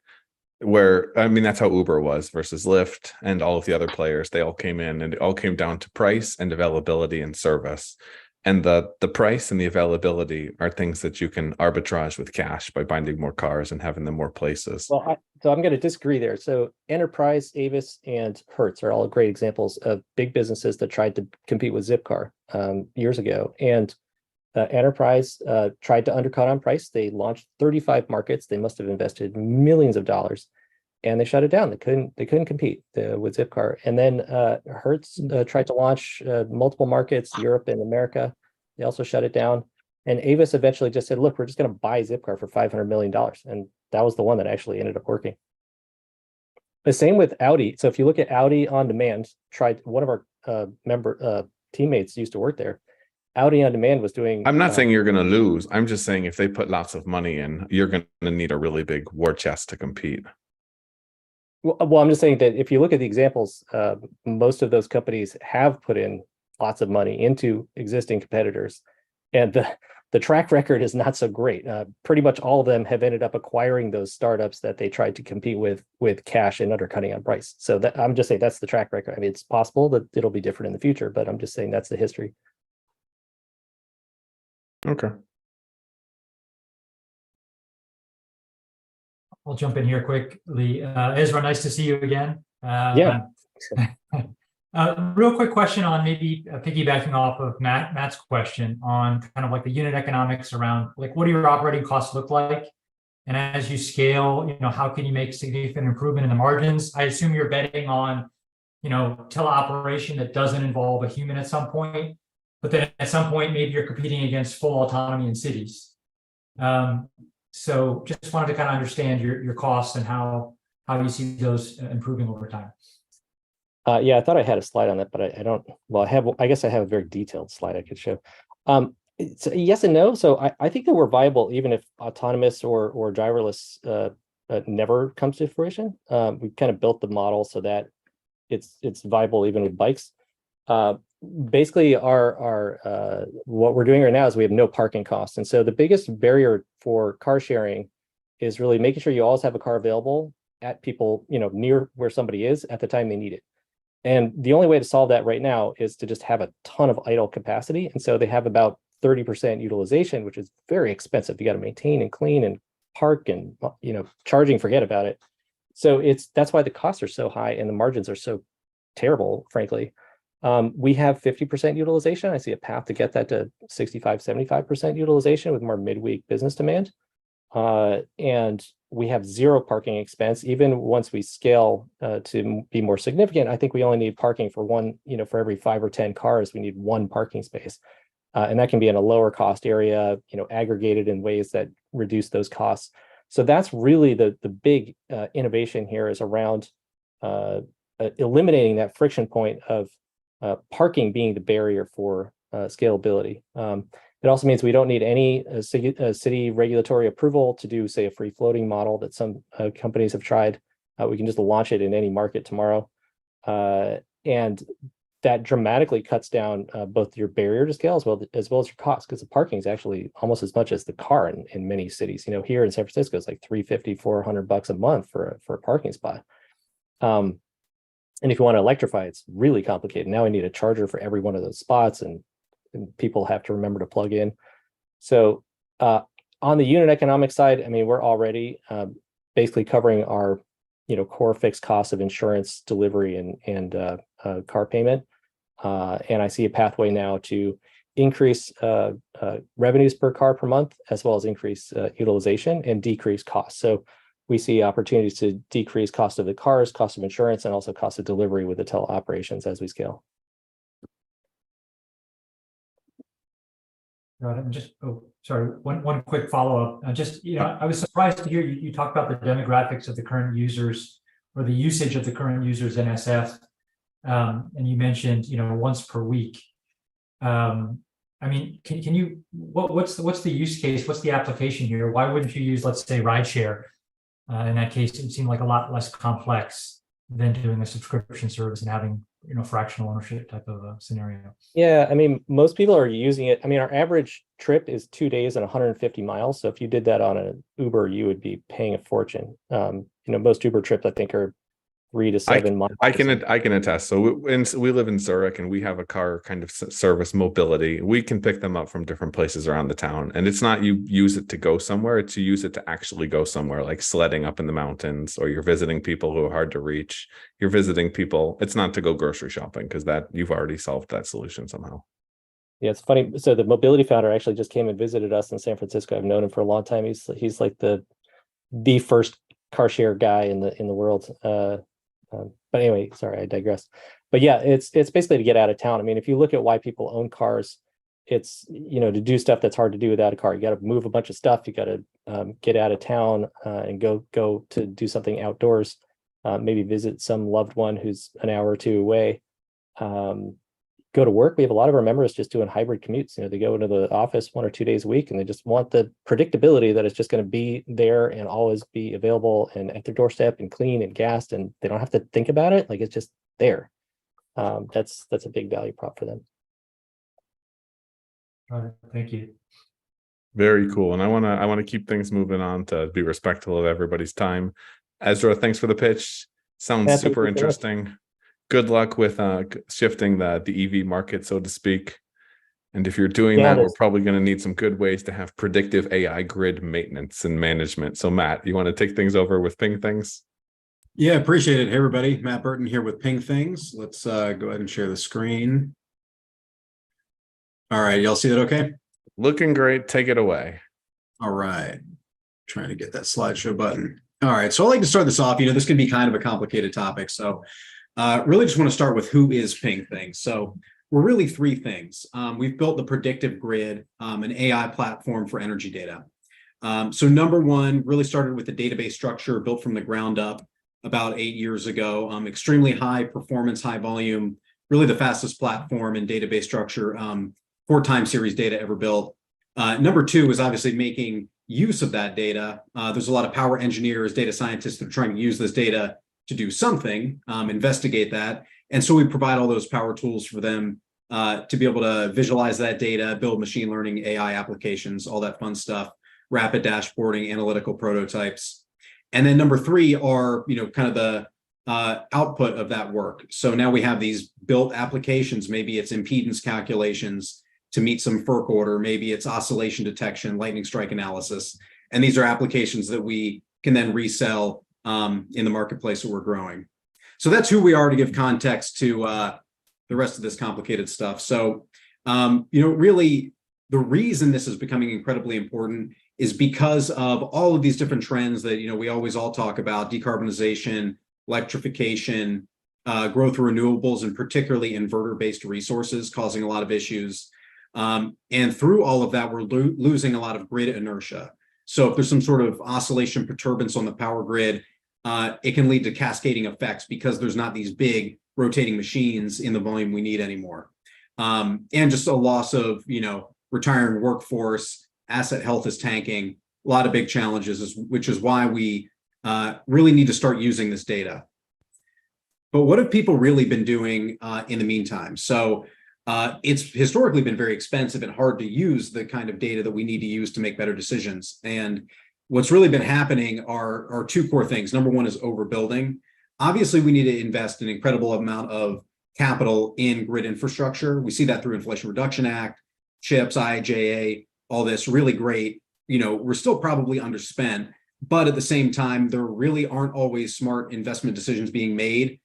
where, I mean, that's how Uber was versus Lyft and all of the other players. They all came in, and it all came down to price and availability and service. And the price and the availability are things that you can arbitrage with cash by binding more cars and having them more places. Well, so I'm going to disagree there. So Enterprise, Avis, and Hertz are all great examples of big businesses that tried to compete with Zipcar years ago. And Enterprise tried to undercut on price. They launched 35 markets. They must have invested millions of dollars, and they shut it down. They couldn't compete with Zipcar. And then Hertz tried to launch multiple markets, Europe and America. They also shut it down. And Avis eventually just said, look, we're just going to buy Zipcar for $500 million. And that was the one that actually ended up working. The same with Audi. So if you look at Audi On Demand, one of our teammates used to work there. Audi On Demand was doing... I'm not saying you're going to lose. I'm just saying if they put lots of money in, you're going to need a really big war chest to compete. Well, I'm just saying that if you look at the examples, most of those companies have put in lots of money into existing competitors, and the track record is not so great. Pretty much all of them have ended up acquiring those startups that they tried to compete with cash and undercutting on price. So I'm just saying that's the track record. I mean, it's possible that it'll be different in the future, but I'm just saying that's the history. Okay. I'll jump in here quickly. Ezra, nice to see you again. Yeah. Real quick question on maybe piggybacking off of Matt's question on kind of like the unit economics around, like, what do your operating costs look like? And as you scale, how can you make significant improvement in the margins? I assume you're betting on, teleoperation that doesn't involve a human at some point, but then at some point, maybe you're competing against full autonomy in cities. So just wanted to kind of understand your costs and how you see those improving over time. Yeah, I thought I had a slide on that, but I don't. Well, I guess I have a very detailed slide I could show. It's yes and no. So I think that we're viable even if autonomous or driverless never comes to fruition. We've kind of built the model so that it's viable even with bikes. Basically, our what we're doing right now is we have no parking costs, and so the biggest barrier for car sharing is really making sure you always have a car available at people near where somebody is at the time they need it. And the only way to solve that right now is to just have a ton of idle capacity. And so they have about 30% utilization, which is very expensive. You got to maintain and clean and park and charging, forget about it. So that's why the costs are so high and the margins are so terrible, frankly. We have 50% utilization. I see a path to get that to 65, 75% utilization with more midweek business demand. And we have zero parking expense. Even once we scale to be more significant, I think we only need parking for for every 5 or 10 cars, we need one parking space. And that can be in a lower cost area, aggregated in ways that reduce those costs. So that's really the big innovation here is around eliminating that friction point of parking being the barrier for scalability. It also means we don't need any city regulatory approval to do, say, a free floating model that some companies have tried. We can just launch it in any market tomorrow. And that dramatically cuts down both your barrier to scale as well as your cost, because the parking is actually almost as much as the car in many cities. Here in San Francisco, it's like $350, $400 a month for a parking spot. And if you want to electrify, it's really complicated. Now I need a charger for every one of those spots, and people have to remember to plug in. So on the unit economic side, I mean, we're already basically covering our core fixed costs of insurance, delivery, and car payment. And I see a pathway now to increase revenues per car per month, as well as increase utilization and decrease costs. So we see opportunities to decrease cost of the cars, cost of insurance, and also cost of delivery with the teleoperations as we scale. Got it. And just, oh, sorry, one quick follow-up. Just, I was surprised to hear you talk about the demographics of the current users or the usage of the current users in SF. And you mentioned, once per week. I mean, can you, what's the use case? What's the application here? Why wouldn't you use, let's say, rideshare? In that case, it seemed like a lot less complex than doing a subscription service and having, fractional ownership type of a scenario. Yeah, I mean, most people are using it. I mean, our average trip is 2 days and 150 miles. So if you did that on an Uber, you would be paying a fortune. Most Uber trips, I think, are 3 to 7 miles. I can attest. So we live in Zurich, and we have a car kind of service mobility. We can pick them up from different places around the town, and it's not you use it to go somewhere. It's you use it to actually go somewhere, like sledding up in the mountains, or you're visiting people who are hard to reach. You're visiting people. It's not to go grocery shopping, because that you've already solved that solution somehow. Yeah, it's funny. So the mobility founder actually just came and visited us in San Francisco. I've known him for a long time. He's like the first car share guy in the world. But anyway, sorry, I digress. But yeah, it's basically to get out of town. I mean, if you look at why people own cars, it's, to do stuff that's hard to do without a car. You got to move a bunch of stuff. You got to get out of town and go to do something outdoors. Maybe visit some loved one who's an hour or two away. Go to work. We have a lot of our members just doing hybrid commutes. They go into the office 1 or 2 days a week, and they just want the predictability that it's just going to be there and always be available and at their doorstep and clean and gassed, and they don't have to think about it. Like, it's just there. That's a big value prop for them. All right, thank you. Very cool. And I want to keep things moving on to be respectful of everybody's time. Ezra, thanks for the pitch. Sounds super interesting. Good luck with shifting the EV market, so to speak. And if you're doing that, we're probably going to need some good ways to have predictive AI grid maintenance and management. So Matt, you want to take things over with PingThings? Yeah, appreciate it. Hey, everybody. Matt Burton here with PingThings. Let's go ahead and share the screen. All right. Y'all see that okay? Looking great. Take it away. All right. Trying to get that slideshow button. All right. So I'd like to start this off. This can be kind of a complicated topic. So really just want to start with who is PingThings. So we're really 3 things. We've built the Predictive Grid, an AI platform for energy data. So number one, really started with the database structure built from the ground up about 8 years ago. Extremely high performance, high volume, really the fastest platform in database structure for time series data ever built. Number 2 is obviously making use of that data. There's a lot of power engineers, data scientists that are trying to use this data to do something, investigate that. And so we provide all those power tools for them to be able to visualize that data, build machine learning, AI applications, all that fun stuff, rapid dashboarding, analytical prototypes. And then number 3 are, kind of the output of that work. So now we have these built applications. Maybe it's impedance calculations to meet some FERC order. Maybe it's oscillation detection, lightning strike analysis. And these are applications that we can then resell in the marketplace that we're growing. So that's who we are, to give context to the rest of this complicated stuff. So, really the reason this is becoming incredibly important is because of all of these different trends that, we always all talk about: decarbonization, electrification, growth of renewables, and particularly inverter-based resources causing a lot of issues. And through all of that, we're losing a lot of grid inertia. So if there's some sort of oscillation perturbance on the power grid, it can lead to cascading effects because there's not these big rotating machines in the volume we need anymore. And just a loss of, retiring workforce, asset health is tanking, a lot of big challenges, which is why we really need to start using this data. But what have people really been doing in the meantime? So it's historically been very expensive and hard to use the kind of data that we need to use to make better decisions. And what's really been happening are 2 core things. Number 1 is overbuilding. Obviously, we need to invest an incredible amount of capital in grid infrastructure. We see that through Inflation Reduction Act, CHIPS, IIJA, all this really great. We're still probably underspent, but at the same time, there really aren't always smart investment decisions being made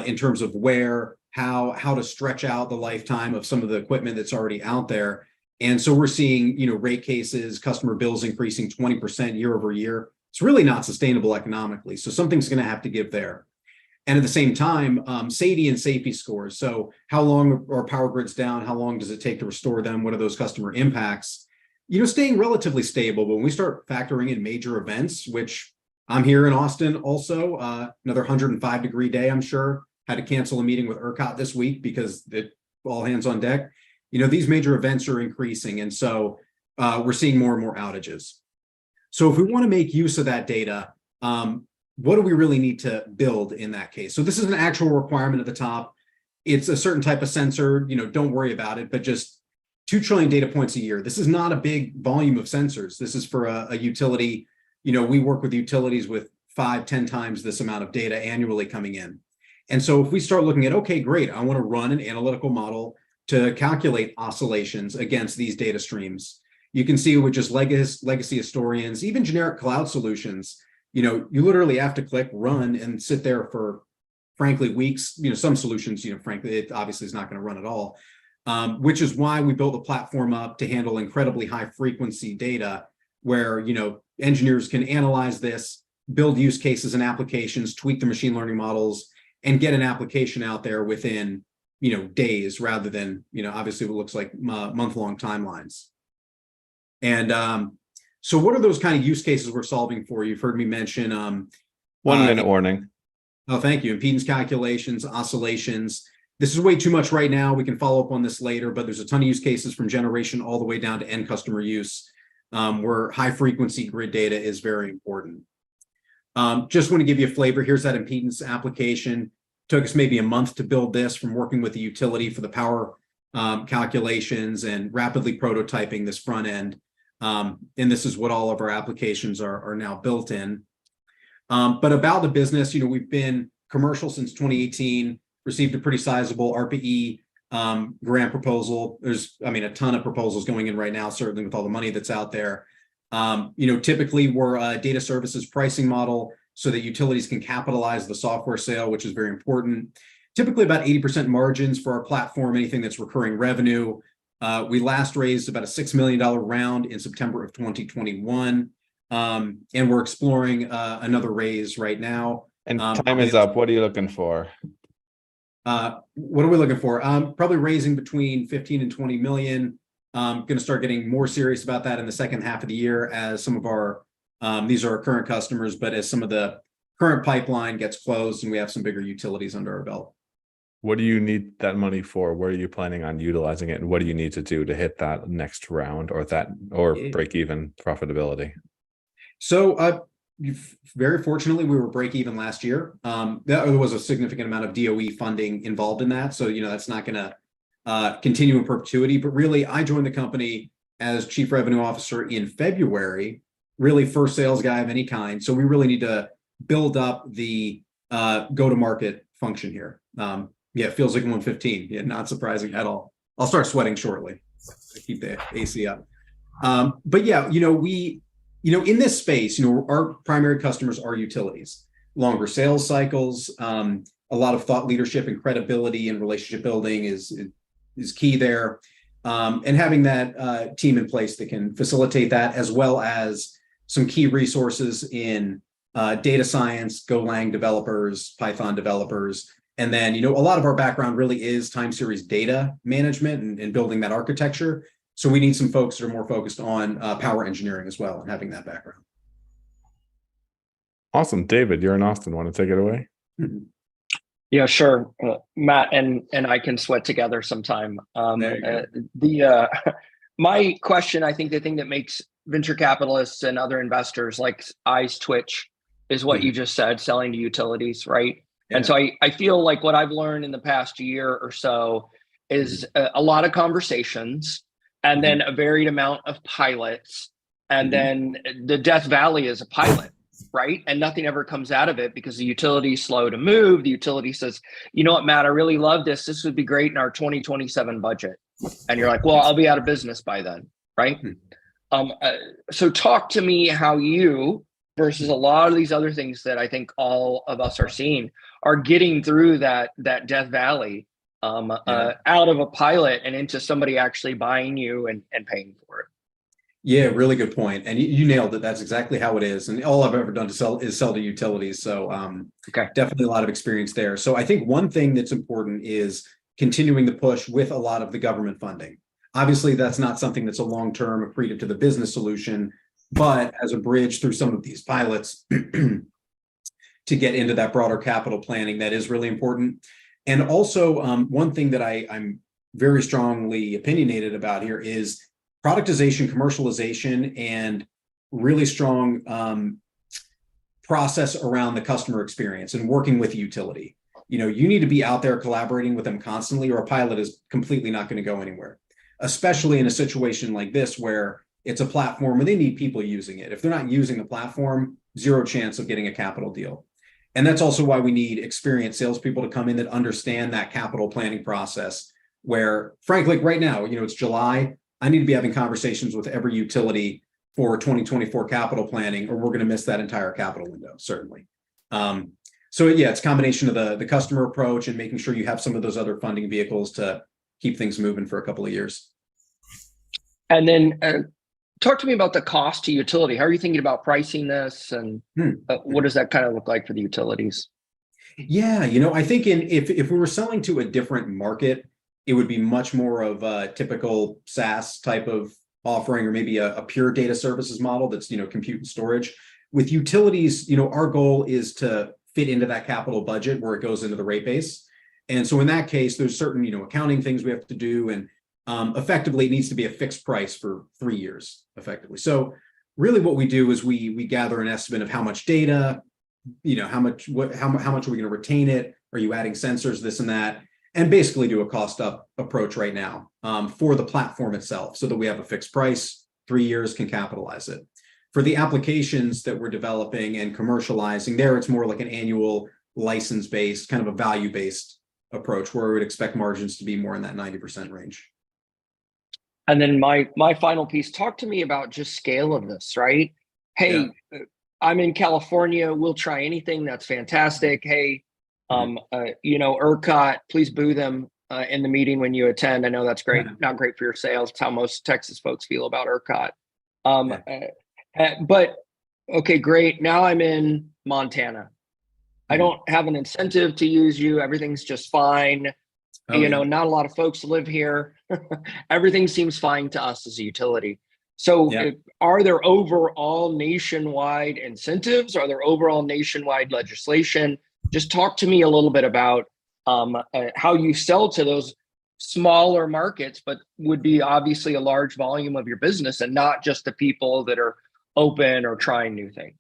in terms of where, how to stretch out the lifetime of some of the equipment that's already out there. And so we're seeing, rate cases, customer bills increasing 20% year over year. It's really not sustainable economically. So something's going to have to give there. And at the same time, SAIDI and safety scores. So how long are power grids down? How long does it take to restore them? What are those customer impacts? Staying relatively stable. But when we start factoring in major events, which I'm here in Austin also, another 105-degree day, I'm sure. Had to cancel a meeting with ERCOT this week because it all hands on deck. These major events are increasing. And so we're seeing more and more outages. So if we want to make use of that data, what do we really need to build in that case? So this is an actual requirement at the top. It's a certain type of sensor, don't worry about it, but just 2 trillion data points a year. This is not a big volume of sensors. This is for a utility. We work with utilities with 5-10 times this amount of data annually coming in. And so if we start looking at, okay, great, I want to run an analytical model to calculate oscillations against these data streams. You can see with just legacy historians, even generic cloud solutions, you literally have to click run and sit there for, frankly, weeks. Some solutions, frankly, it obviously is not going to run at all, which is why we built the platform up to handle incredibly high frequency data where, engineers can analyze this, build use cases and applications, tweak the machine learning models, and get an application out there within, days rather than, obviously what looks like month-long timelines. And so what are those kind of use cases we're solving for? You've heard me mention 1 minute warning. Oh, thank you. Impedance calculations, oscillations. This is way too much right now. We can follow up on this later, but there's a ton of use cases from generation all the way down to end customer use, where high frequency grid data is very important. Just want to give you a flavor. Here's that impedance application. Took us maybe a month to build this from working with the utility for the power calculations and rapidly prototyping this front end. And this is what all of our applications are now built in. But about the business, we've been commercial since 2018, received a pretty sizable RPE grant proposal. There's, a ton of proposals going in right now, certainly with all the money that's out there. Typically we're a data services pricing model so that utilities can capitalize the software sale, which is very important. Typically about 80% margins for our platform, anything that's recurring revenue. We last raised about a $6 million round in September of 2021. And we're exploring another raise right now. And time is up. What are you looking for? What are we looking for? Probably raising between 15 and 20 million. Going to start getting more serious about that in the second half of the year as some of our, these are our current customers, but as some of the current pipeline gets closed and we have some bigger utilities under our belt. What do you need that money for? Where are you planning on utilizing it? And what do you need to do to hit that next round or break even profitability? So very fortunately, we were break even last year. There was a significant amount of DOE funding involved in that. So, that's not going to continue in perpetuity. But really, I joined the company as Chief Revenue Officer in February, really first sales guy of any kind. So we really need to build up the go-to-market function here. Yeah, it feels like 1:15. Yeah, not surprising at all. I'll start sweating shortly. I keep the AC up. But yeah, in this space, our primary customers are utilities. Longer sales cycles, a lot of thought leadership and credibility and relationship building is key there. And having that team in place that can facilitate that, as well as some key resources in data science, Golang developers, Python developers. And then, a lot of our background really is time series data management and building that architecture. So we need some folks that are more focused on power engineering as well and having that background. Awesome. David, you're in Austin. Want to take it away? Yeah, sure. Matt and I can sweat together sometime. My question, I think the thing that makes venture capitalists and other investors like eyes twitch is what you just said, selling to utilities, right? Yeah. And so I feel like what I've learned in the past year or so is a lot of conversations and then a varied amount of pilots. And then the Death Valley is a pilot, right? And nothing ever comes out of it because the utility is slow to move. The utility says, you know what, Matt, I really love this. This would be great in our 2027 budget. And you're like, well, I'll be out of business by then, right? So talk to me how you, versus a lot of these other things that I think all of us are seeing, are getting through that Death Valley out of a pilot and into somebody actually buying you and paying for it. Yeah, really good point. And you nailed it. That's exactly how it is. And all I've ever done is sell to utilities. So Okay. definitely a lot of experience there. So I think one thing that's important is continuing the push with a lot of the government funding. Obviously, that's not something that's a long-term accretive to the business solution, but as a bridge through some of these pilots to get into that broader capital planning, that is really important. And also, one thing that I'm very strongly opinionated about here is productization, commercialization, and really strong process around the customer experience and working with utility. You know, you need to be out there collaborating with them constantly, or a pilot is completely not going to go anywhere, especially in a situation like this where it's a platform and they need people using it. If they're not using the platform, zero chance of getting a capital deal. And that's also why we need experienced salespeople to come in that understand that capital planning process, where frankly, right now, you know, it's July. I need to be having conversations with every utility for 2024 capital planning, or we're going to miss that entire capital window, certainly. So yeah, it's a combination of the customer approach and making sure you have some of those other funding vehicles to keep things moving for a couple of years. And then talk to me about the cost to utility. How are you thinking about pricing this, and what does that kind of look like for the utilities? Yeah, you know, I think if we were selling to a different market, it would be much more of a typical SaaS type of offering, or maybe a pure data services model that's, you know, compute and storage. With utilities, you know, our goal is to fit into that capital budget where it goes into the rate base. And so in that case, there's certain, you know, accounting things we have to do. And effectively, it needs to be a fixed price for 3 years, effectively. So really what we do is we gather an estimate of how much data, you know, how much are we going to retain it? Are you adding sensors, this and that? And basically do a cost up approach right now for the platform itself, so that we have a fixed price, 3 years, can capitalize it. For the applications that we're developing and commercializing, there it's more like an annual license-based, kind of a value-based approach, where we would expect margins to be more in that 90% range. And then my final piece, talk to me about just scale of this, right? Hey, I'm in California, we'll try anything, that's fantastic. Hey, you know, ERCOT, please boo them in the meeting when you attend. I know that's great, not great for your sales. It's how most Texas folks feel about ERCOT. But okay, great. Now I'm in Montana. I don't have an incentive to use you. Everything's just fine. You know, not a lot of folks live here. Everything seems fine to us as a utility. So are there overall nationwide incentives? Are there overall nationwide legislation? Just talk to me a little bit about how you sell to those smaller markets, but would be obviously a large volume of your business, and not just the people that are open or trying new things.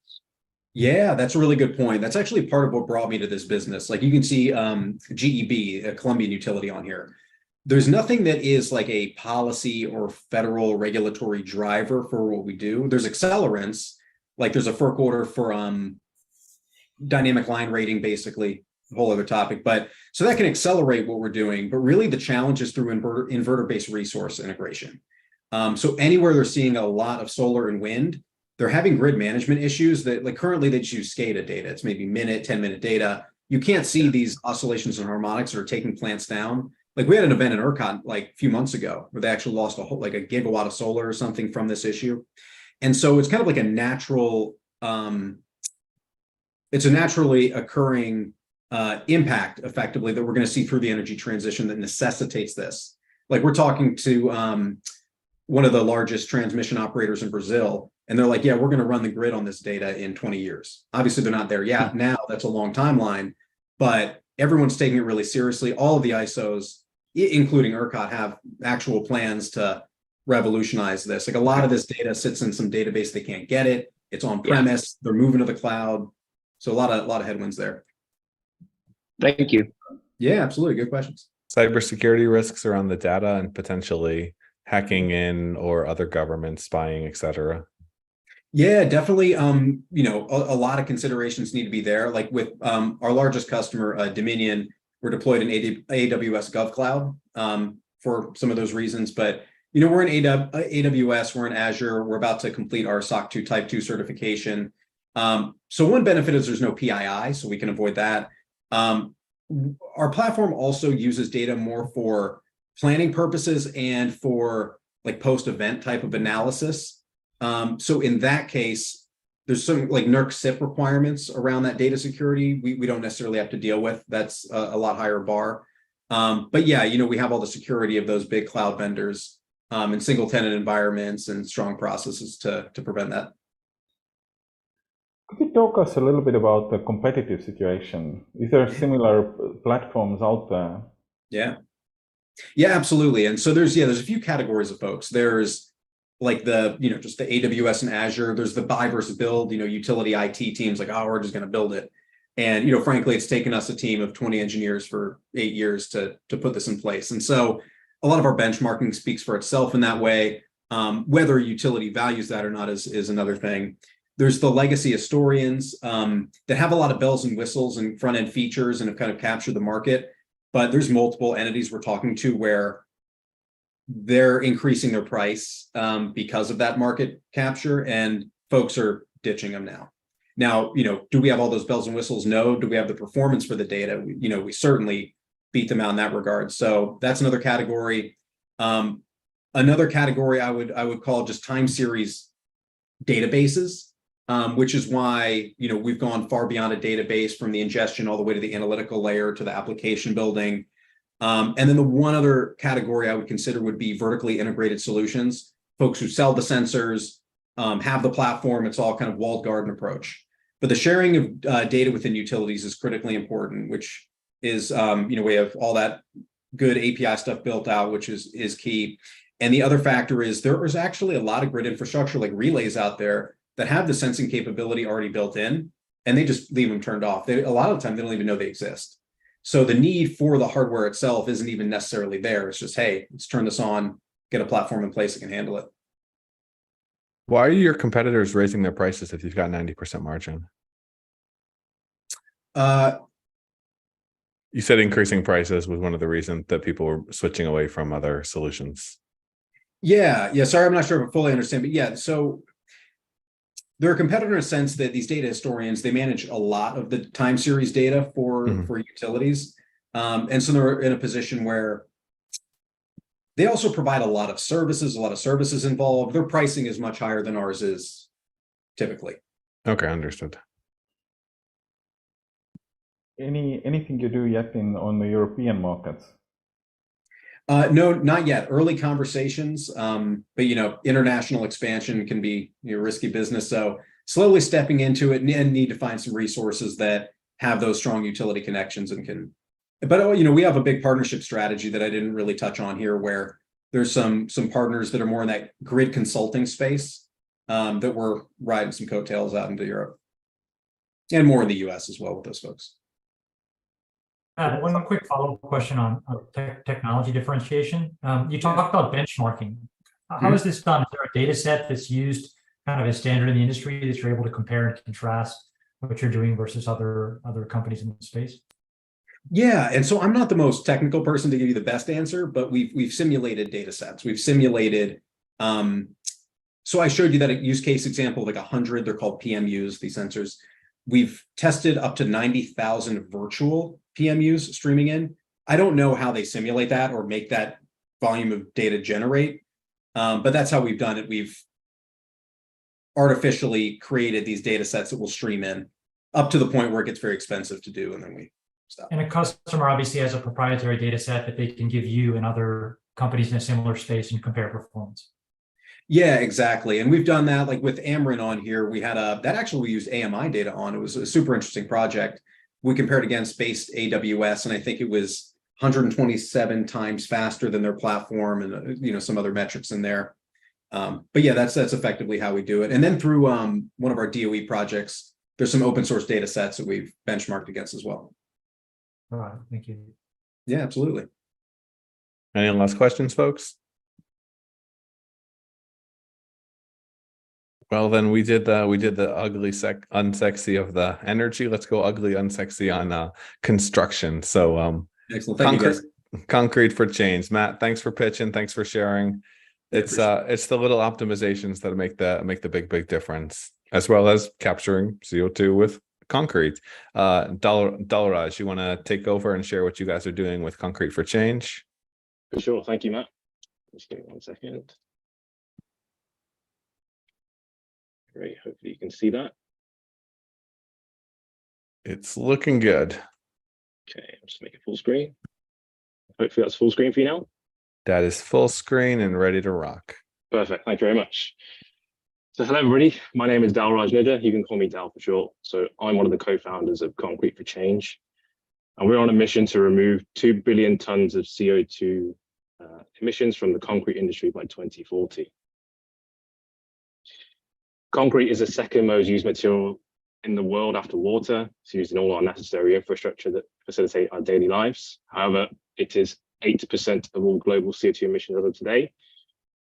Yeah, that's a really good point. That's actually part of what brought me to this business. Like you can see GEB, a Colombian utility, on here. There's nothing that is like a policy or federal regulatory driver for what we do. There's accelerants, like there's a FERC order for dynamic line rating, basically, a whole other topic. But so that can accelerate what we're doing. But really the challenge is through inverter-based resource integration. So anywhere they're seeing a lot of solar and wind, they're having grid management issues that, like, currently they just use SCADA data. It's maybe 10-minute data. You can't see these oscillations and harmonics that are taking plants down. Like we had an event in ERCOT like a few months ago where they actually lost a gigawatt of solar or something from this issue. And so it's kind of like a natural, it's a naturally occurring impact, effectively, that we're going to see through the energy transition that necessitates this. Like we're talking to one of the largest transmission operators in Brazil, and they're like, yeah, we're going to run the grid on this data in 20 years. Obviously, they're not there yet. Now that's a long timeline, but everyone's taking it really seriously. All of the ISOs, including ERCOT, have actual plans to revolutionize this. Like a lot of this data sits in some database. They can't get it. It's on premise. They're moving to the cloud. So a lot of headwinds there. Thank you. Yeah, absolutely. Good questions. Cybersecurity risks around the data and potentially hacking in, or other government spying, et cetera. Yeah, definitely. You know, a lot of considerations need to be there. Like with our largest customer, Dominion, we're deployed in AWS GovCloud for some of those reasons. But, you know, we're in AWS, we're in Azure, we're about to complete our SOC 2 Type 2 certification. So one benefit is there's no PII, so we can avoid that. Our platform also uses data more for planning purposes and for like post-event type of analysis. So in that case, there's some like NERC SIP requirements around that data security we don't necessarily have to deal with. That's a lot higher bar. But yeah, we have all the security of those big cloud vendors and single tenant environments and strong processes to prevent that. Could you talk us a little bit about the competitive situation? Is there similar platforms out there? Yeah, absolutely. And so there's a few categories of folks. There's like just the AWS and Azure. There's the buy versus build, utility IT teams like, oh, we're just going to build it. And, frankly, it's taken us a team of 20 engineers for 8 years to put this in place. And so a lot of our benchmarking speaks for itself in that way. Whether utility values that or not is another thing. There's the legacy historians that have a lot of bells and whistles and front end features and have kind of captured the market. But there's multiple entities we're talking to where they're increasing their price because of that market capture, and folks are ditching them now. Now, do we have all those bells and whistles? No. Do we have the performance for the data? We certainly beat them out in that regard. So that's another category. Another category I would call just time series databases, which is why we've gone far beyond a database from the ingestion all the way to the analytical layer to the application building. And then the one other category I would consider would be vertically integrated solutions, folks who sell the sensors, have the platform. It's all kind of walled garden approach. But the sharing of data within utilities is critically important, which is, we have all that good API stuff built out, which is key. And the other factor is there is actually a lot of grid infrastructure like relays out there that have the sensing capability already built in, and they just leave them turned off. A lot of the time, they don't even know they exist. So the need for the hardware itself isn't even necessarily there. It's just, hey, let's turn this on, get a platform in place that can handle it. Why are your competitors raising their prices if you've got 90% margin? You said increasing prices was one of the reasons that people were switching away from other solutions. Yeah. Sorry, I'm not sure if I fully understand, but yeah. So they're a competitor in a sense that these data historians, they manage a lot of the time series data for utilities. And so they're in a position where they also provide a lot of services involved. Their pricing is much higher than ours is typically. Okay, understood. Anything you do yet on the European markets? No, not yet. Early conversations, but international expansion can be risky business. So slowly stepping into it and need to find some resources that have those strong utility connections and can. But we have a big partnership strategy that I didn't really touch on here, where there's some partners that are more in that grid consulting space that we're riding some coattails out into Europe and more in the US as well with those folks. One quick follow-up question on technology differentiation. You talked about benchmarking. How is this done? Is there a data set that's used kind of as standard in the industry that you're able to compare and contrast what you're doing versus other companies in the space? Yeah, and so I'm not the most technical person to give you the best answer, but we've simulated data sets. We've simulated. So I showed you that use case example, like 100. They're called PMUs. These sensors. We've tested up to 90,000 virtual PMUs streaming in. I don't know how they simulate that or make that volume of data generate, but that's how we've done it. We've artificially created these data sets that will stream in up to the point where it gets very expensive to do, and then we stop. And a customer obviously has a proprietary data set that they can give you and other companies in a similar space and compare performance. Yeah, exactly. And we've done that like with Ameren on here. We had we used AMI data on. It was a super interesting project. We compared against based AWS, and I think it was 127 times faster than their platform, and some other metrics in there. But yeah, that's effectively how we do it. And then through one of our DOE projects, there's some open source data sets that we've benchmarked against as well. All right, thank you. Yeah, absolutely. Any last questions, folks? Well, then we did the ugly unsexy of the energy. Let's go ugly unsexy on construction. So excellent. Thank you guys. Concrete for change. Matt, thanks for pitching. Thanks for sharing. It's the little optimizations that make the big difference, as well as capturing CO2 with concrete. Dalraj, you want to take over and share what you guys are doing with Concrete for Change? For sure. Thank you, Matt. Just give me 1 second. Great. Hopefully you can see that. It's looking good. Okay, I'll just make it full screen. Hopefully that's full screen for you now. That is full screen and ready to rock. Perfect. Thank you very much. So hello, everybody. My name is Dalraj Nidha. You can call me Dal for short. So I'm one of the co-founders of Concrete for Change. And we're on a mission to remove 2 billion tons of CO2 emissions from the concrete industry by 2040. Concrete is the second most used material in the world after water. It's used in all our necessary infrastructure that facilitate our daily lives. However, it is 8% of all global CO2 emissions as of today.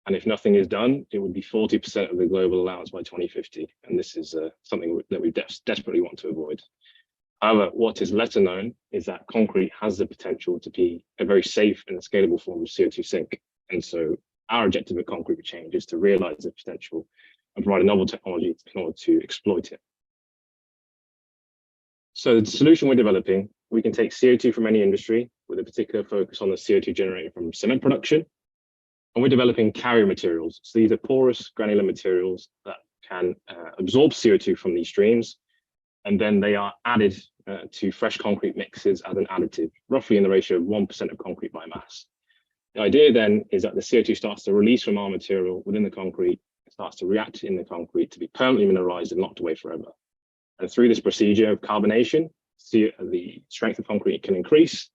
And if nothing is done, it would be 40% of the global allowance by 2050. And this is something that we desperately want to avoid. However, what is lesser known is that concrete has the potential to be a very safe and scalable form of CO2 sink. And so our objective at Concrete for Change is to realize the potential and provide a novel technology in order to exploit it. So the solution we're developing, we can take CO2 from any industry with a particular focus on the CO2 generated from cement production. And we're developing carrier materials. So these are porous granular materials that can absorb CO2 from these streams. And then they are added to fresh concrete mixes as an additive, roughly in the ratio of 1% of concrete by mass. The idea then is that the CO2 starts to release from our material within the concrete, it starts to react in the concrete to be permanently mineralized and locked away forever. And through this procedure of carbonation, the strength of concrete can increase,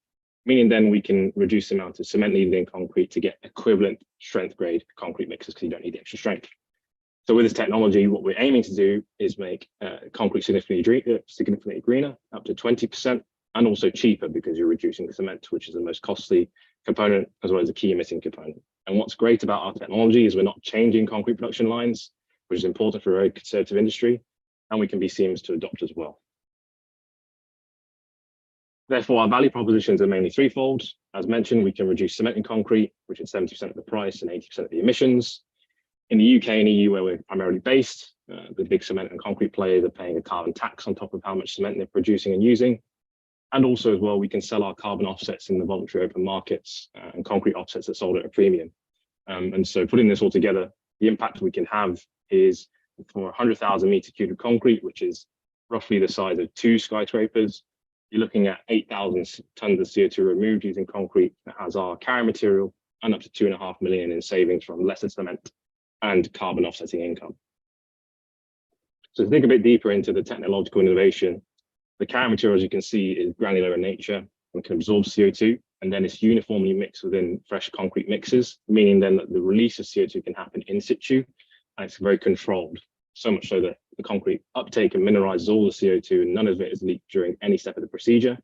meaning then we can reduce the amount of cement needed in concrete to get equivalent strength grade concrete mixes because you don't need the extra strength. So with this technology, what we're aiming to do is make concrete significantly greener, up to 20%, and also cheaper because you're reducing the cement, which is the most costly component, as well as the key emitting component. And what's great about our technology is we're not changing concrete production lines, which is important for a very conservative industry, and we can be seamless to adopt as well. Therefore, our value propositions are mainly threefold. As mentioned, we can reduce cement and concrete, which is 70% of the price and 80% of the emissions. In the UK and EU, where we're primarily based, the big cement and concrete players are paying a carbon tax on top of how much cement they're producing and using. And also as well, we can sell our carbon offsets in the voluntary open markets and concrete offsets are sold at a premium. And so putting this all together, the impact we can have is for 100,000 meter cube of concrete, which is roughly the size of 2 skyscrapers, you're looking at 8,000 tons of CO2 removed using concrete that has our carrier material and up to 2.5 million in savings from lesser cement and carbon offsetting income. So to dig a bit deeper into the technological innovation, the carrier material, as you can see, is granular in nature and can absorb CO2, and then it's uniformly mixed within fresh concrete mixes, meaning then that the release of CO2 can happen in situ, and it's very controlled, so much so that the concrete uptake and mineralizes all the CO2 and none of it is leaked during any step of the procedure.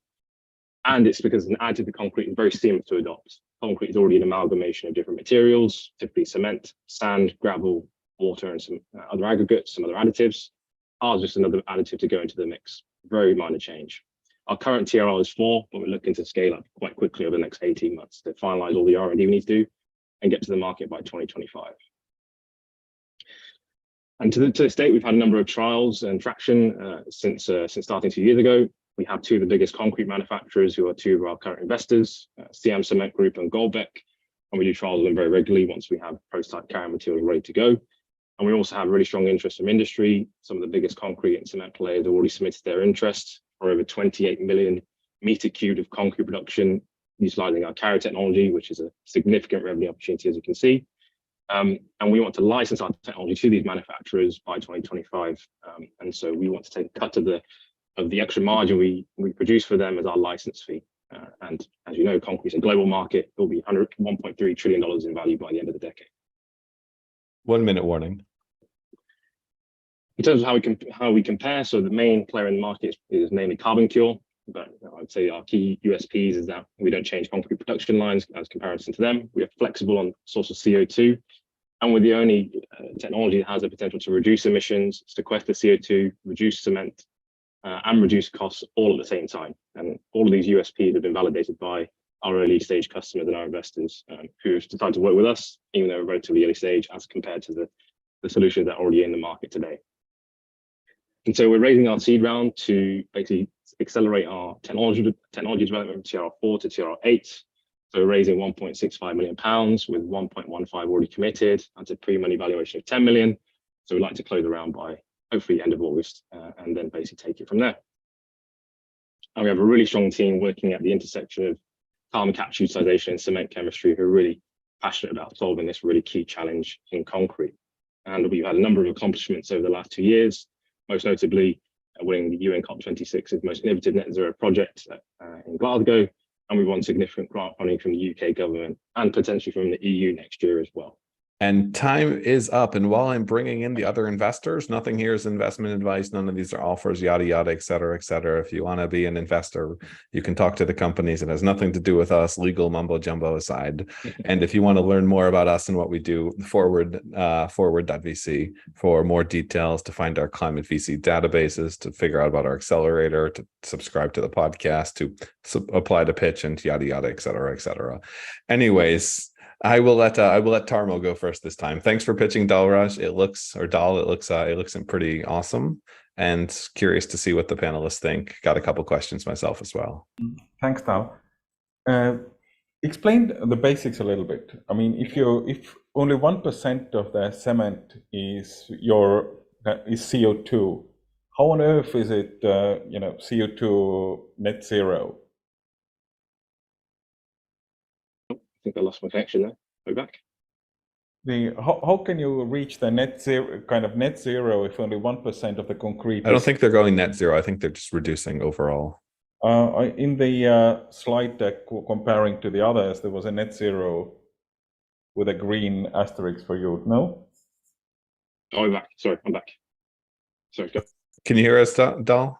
And it's because an additive to concrete is very seamless to adopt. Concrete is already an amalgamation of different materials, typically cement, sand, gravel, water, and some other aggregates, some other additives. Ours is just another additive to go into the mix. Very minor change. Our current TRL is 4, but we're looking to scale up quite quickly over the next 18 months to finalize all the R&D we need to do and get to the market by 2025. And to this date, we've had a number of trials and traction since starting 2 years ago. We have 2 of the biggest concrete manufacturers who are 2 of our current investors, CM Cement Group and Goldbeck. And we do trials with them very regularly once we have prototype carrier materials ready to go. And we also have really strong interest from industry. Some of the biggest concrete and cement players have already submitted their interest for over 28 million meter cubed of concrete production utilizing our carrier technology, which is a significant revenue opportunity, as you can see. And we want to license our technology to these manufacturers by 2025. And so we want to take a cut of the extra margin we produce for them as our license fee. And as you know, concrete is a global market. It will be $1.3 trillion in value by the end of the decade. 1 minute warning. In terms of how we compare, so the main player in the market is mainly carbon cure. But I'd say our key USPs is that we don't change concrete production lines as comparison to them. We are flexible on source of CO2. And we're the only technology that has the potential to reduce emissions, sequester CO2, reduce cement, and reduce costs all at the same time. And all of these USPs have been validated by our early stage customers and our investors who have decided to work with us, even though we're relatively early stage as compared to the solutions that are already in the market today. And so we're raising our seed round to basically accelerate our technology development from TRL4 to TRL8. So we're raising £1.65 million with 1.15 already committed and a pre-money valuation of 10 million. So we'd like to close the round by hopefully end of August, and then basically take it from there. And we have a really strong team working at the intersection of carbon capture utilization and cement chemistry who are really passionate about solving this really key challenge in concrete. And we've had a number of accomplishments over the last 2 years, most notably winning the UN COP26's most innovative net zero project in Glasgow. And we won significant grant funding from the UK government and potentially from the EU next year as well. And time is up. And while I'm bringing in the other investors, nothing here is investment advice. None of these are offers, yada, yada, et cetera, et cetera. If you want to be an investor, you can talk to the companies. It has nothing to do with us, legal mumbo jumbo aside. And if you want to learn more about us and what we do, forward.vc for more details, to find our climate VC databases, to figure out about our accelerator, to subscribe to the podcast, to apply to pitch, and yada, yada, et cetera, et cetera. Anyways, I will let Tarmo go first this time. Thanks for pitching Dalraj. It looks pretty awesome, and curious to see what the panelists think. Got a couple questions myself as well. Thanks, Tal. Explain the basics a little bit. I mean, if only 1% of the cement is CO2, how on earth is it CO2 net zero? I think I lost my connection there. Go back. How can you reach the net zero if only 1% of the concrete? I don't think they're going net zero. I think they're just reducing overall. In the slide deck comparing to the others, there was a net zero with a green asterisk for you. No? Oh, I'm back. Sorry, I'm back. Sorry, go. Can you hear us, Dal?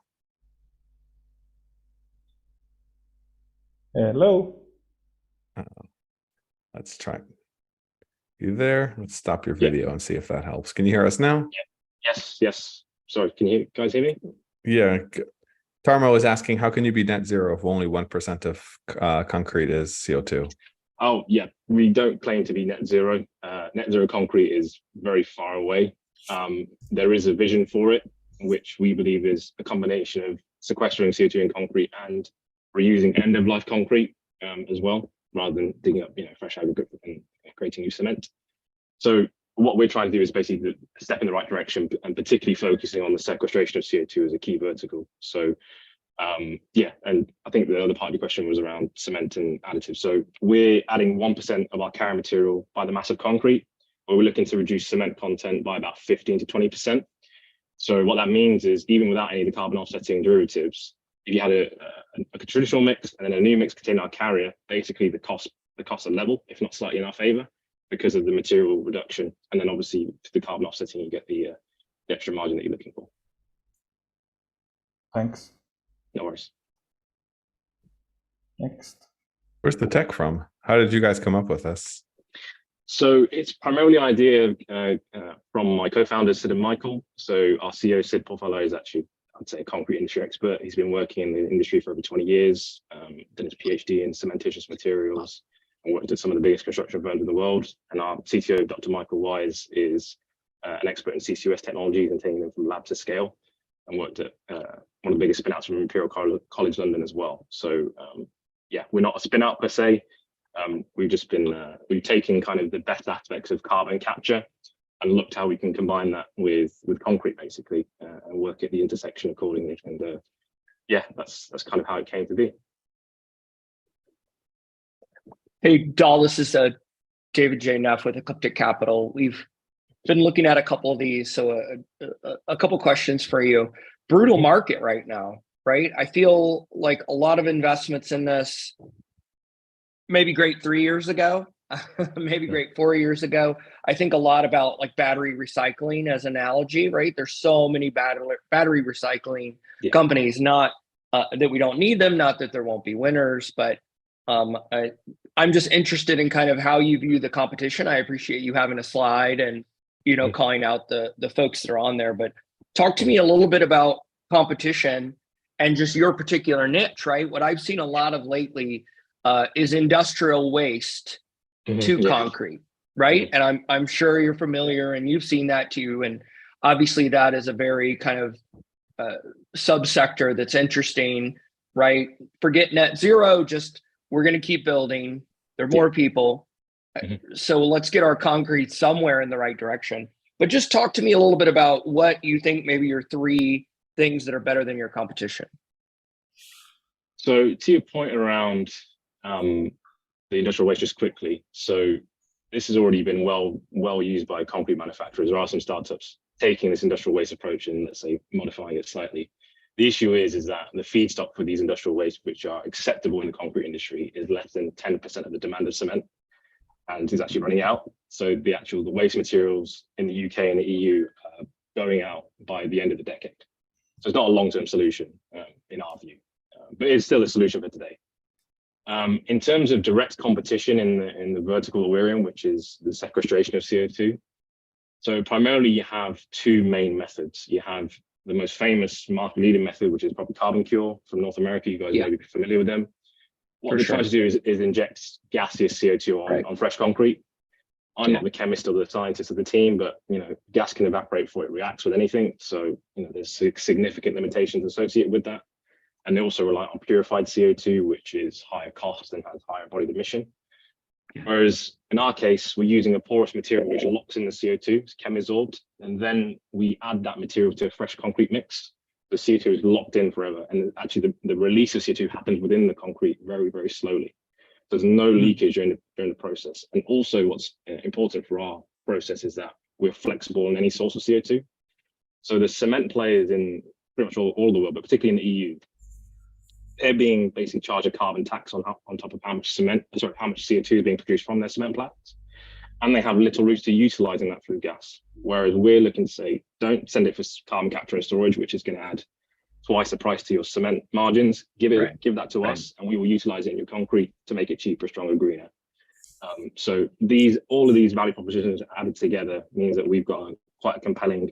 Hello? Let's try. You there? Let's stop your video and see if that helps. Can you hear us now? Yes. Sorry, can you guys hear me? Yeah. Tarmo is asking, how can you be net zero if only 1% of concrete is CO2? Oh, yeah. We don't claim to be net zero. Net zero concrete is very far away. There is a vision for it, which we believe is a combination of sequestering CO2 in concrete and reusing end-of-life concrete as well, rather than digging up fresh aggregate and creating new cement. So what we're trying to do is basically a step in the right direction, and particularly focusing on the sequestration of CO2 as a key vertical. So yeah, and I think the other part of the question was around cement and additives. So we're adding 1% of our carrying material by the mass of concrete, but we're looking to reduce cement content by about 15 to 20%. So what that means is, even without any of the carbon offsetting derivatives, if you had a traditional mix and then a new mix containing our carrier, basically the costs are level, if not slightly in our favor, because of the material reduction. And then obviously to the carbon offsetting, you get the extra margin that you're looking for. Thanks. No worries. Next. Where's the tech from? How did you guys come up with this? So it's primarily an idea from my co-founder, Sid and Michael. So our CEO, Sid Portfolio, is actually, I'd say, a concrete industry expert. He's been working in the industry for over 20 years, done his PhD in cementitious materials, and worked at some of the biggest construction firms in the world. And our CTO, Dr. Michael Wise, is an expert in CCUS technologies and taking them from lab to scale, and worked at one of the biggest spin-outs from Imperial College London as well. So yeah, we're not a spin-out per se. We've just been we've taken kind of the best aspects of carbon capture and looked how we can combine that with concrete, basically, and work at the intersection accordingly. And yeah, that's kind of how it came to be. Hey, Dal, this is David J. Neff with Ecliptic Capital. We've been looking at a couple of these, so a couple questions for you. Brutal market right now, right? I feel like a lot of investments in this, maybe great 3 years ago, maybe great 4 years ago. I think a lot about like battery recycling as analogy, right? There's so many battery recycling companies, not that we don't need them, not that there won't be winners, but I'm just interested in kind of how you view the competition. I appreciate you having a slide and, calling out the folks that are on there, but talk to me a little bit about competition and just your particular niche, right? What I've seen a lot of lately is industrial waste to concrete, right? And I'm sure you're familiar and you've seen that too. And obviously that is a very kind of subsector that's interesting, right? Forget net zero, just we're going to keep building. There are more people. So let's get our concrete somewhere in the right direction. But just talk to me a little bit about what you think maybe your 3 things that are better than your competition. So to your point around the industrial waste, just quickly. So this has already been well used by concrete manufacturers. There are some startups taking this industrial waste approach and, let's say, modifying it slightly. The issue is that the feedstock for these industrial waste, which are acceptable in the concrete industry, is less than 10% of the demand of cement, and is actually running out. So the waste materials in the UK and the EU are going out by the end of the decade. So it's not a long-term solution in our view, but it's still a solution for today. In terms of direct competition in the vertical we're in, which is the sequestration of CO2. So primarily you have 2 main methods. You have the most famous market leading method, which is probably carbon cure from North America. You guys may be familiar with them. What they try to do is inject gaseous CO2 on fresh concrete. I'm not the chemist or the scientist of the team, but gas can evaporate before it reacts with anything. So there's significant limitations associated with that. And they also rely on purified CO2, which is higher cost and has higher embodied emission. Whereas in our case, we're using a porous material which locks in the CO2, it's chemisorped, and then we add that material to a fresh concrete mix. The CO2 is locked in forever, and actually the release of CO2 happens within the concrete very, very slowly. There's no leakage during the process. And also what's important for our process is that we're flexible in any source of CO2. So the cement players in pretty much all the world, but particularly in the EU, they're being basically charged a carbon tax on top of how much CO2 is being produced from their cement plants. And they have little routes to utilizing that flue gas. Whereas we're looking to say, don't send it for carbon capture and storage, which is going to add twice the price to your cement margins. Give that to us, and we will utilize it in your concrete to make it cheaper, stronger, greener. So all of these value propositions added together means that we've got quite a compelling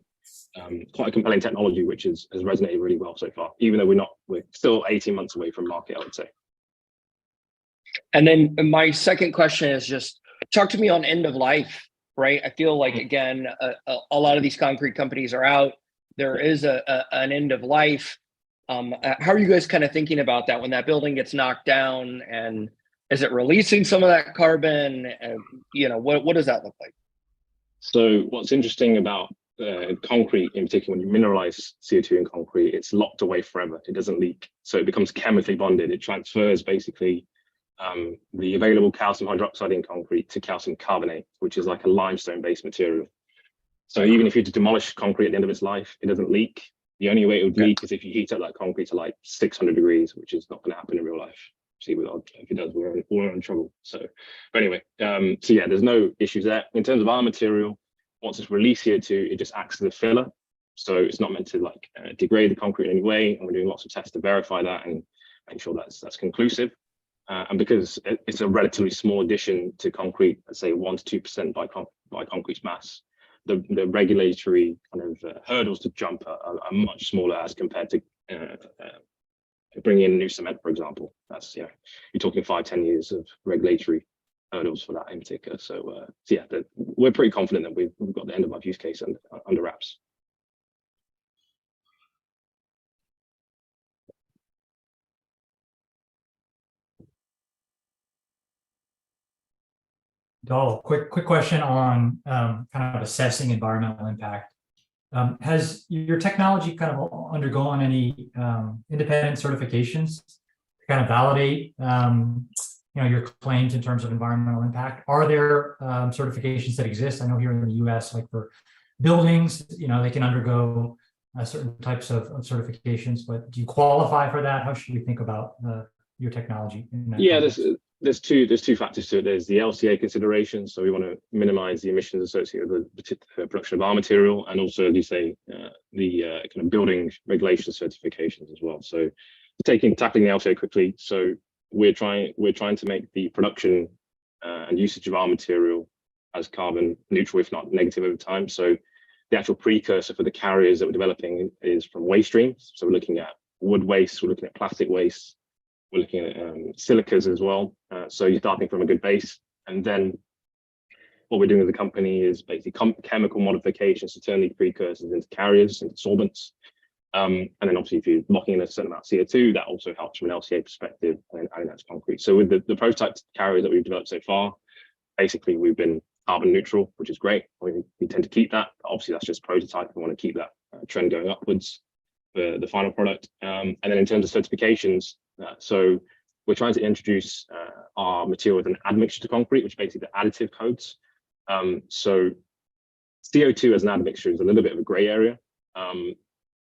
technology, which has resonated really well so far, even though we're still 18 months away from market, I would say. And then my second question is just talk to me on end of life, right? I feel like, again, a lot of these concrete companies are out. There is an end of life. How are you guys kind of thinking about that when that building gets knocked down? And is it releasing some of that carbon? What does that look like? So what's interesting about concrete in particular, when you mineralize CO2 in concrete, it's locked away forever. It doesn't leak. So it becomes chemically bonded. It transfers basically the available calcium hydroxide in concrete to calcium carbonate, which is like a limestone-based material. So even if you had to demolish concrete at the end of its life, it doesn't leak. The only way it would leak is if you heat up that concrete to like 600 degrees, which is not going to happen in real life. See, if it does, we're all in trouble. So, but anyway, so yeah, there's no issues there. In terms of our material, once it's released CO2, it just acts as a filler. So it's not meant to degrade the concrete in any way. And we're doing lots of tests to verify that and make sure that's conclusive. And because it's a relatively small addition to concrete, let's say 1 to 2% by concrete's mass, the regulatory kind of hurdles to jump are much smaller as compared to bringing in new cement, for example. That's you're talking 5-10 years of regulatory hurdles for that in particular. So yeah, we're pretty confident that we've got the end of life use case under wraps. Dol, quick question on kind of assessing environmental impact. Has your technology kind of undergone any independent certifications to kind of validate your claims in terms of environmental impact? Are there certifications that exist? I know here in the US, like for buildings, they can undergo certain types of certifications, but do you qualify for that? How should we think about your technology in that context? There's two factors to it. There's the LCA consideration, so we want to minimize the emissions associated with the production of our material, and also, as you say, the kind of building regulation certifications as well. So tackling the LCA quickly. So we're trying to make the production and usage of our material as carbon neutral, if not negative, over time. So the actual precursor for the carriers that we're developing is from waste streams. So we're looking at wood waste, we're looking at plastic waste, we're looking at silicas as well. So you're starting from a good base. And then what we're doing as a company is basically chemical modifications to turn these precursors into carriers, into solvents. And then obviously if you're locking in a certain amount of CO2, that also helps from an LCA perspective and adding that to concrete. So with the prototype carriers that we've developed so far, basically we've been carbon neutral, which is great. We tend to keep that. Obviously, that's just prototype. We want to keep that trend going upwards for the final product. And then in terms of certifications, so we're trying to introduce our material with an admixture to concrete, which is basically the additive codes. So CO2 as an admixture is a little bit of a gray area.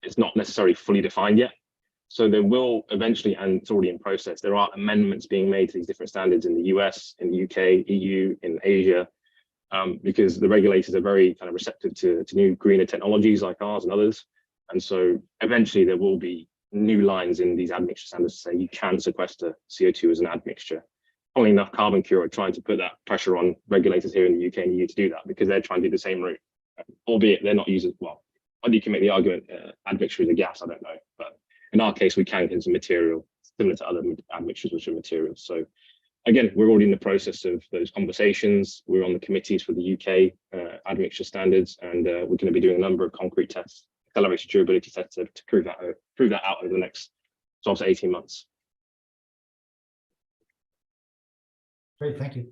It's not necessarily fully defined yet. So there will eventually, and it's already in process, there are amendments being made to these different standards in the US, in the UK, EU, in Asia, because the regulators are very kind of receptive to new greener technologies like ours and others. And so eventually there will be new lines in these admixture standards to say you can sequester CO2 as an admixture. Funnily enough, Carbon Cure are trying to put that pressure on regulators here in the UK and EU to do that because they're trying to do the same route, albeit they're not using, well, whether you can make the argument admixture is a gas, I don't know. But in our case, we can get some material similar to other admixtures, which are materials. So again, we're already in the process of those conversations. We're on the committees for the UK admixture standards, and we're going to be doing a number of concrete tests, accelerated durability tests to prove that out over the next 12 to 18 months. Great, thank you.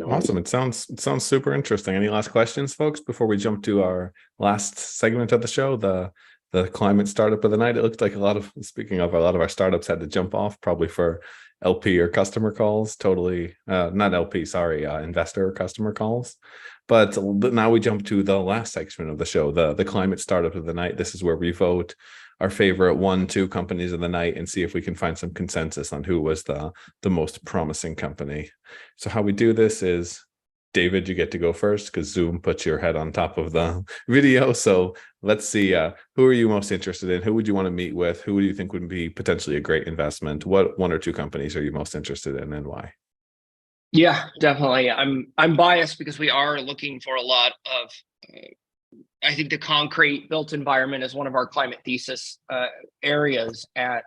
Awesome. It sounds super interesting. Any last questions, folks, before we jump to our last segment of the show, the climate startup of the night? It looked like a lot of our startups had to jump off probably for LP or customer calls, totally not LP, sorry, investor or customer calls. But now we jump to the last section of the show, the climate startup of the night. This is where we vote our favorite 1-2 companies of the night and see if we can find some consensus on who was the most promising company. So how we do this is, David, you get to go first because Zoom puts your head on top of the video. So let's see, who are you most interested in? Who would you want to meet with? Who do you think would be potentially a great investment? What 1 or 2 companies are you most interested in and why? Yeah, definitely. I'm biased because we are looking for a lot of, I think the concrete built environment is one of our climate thesis areas at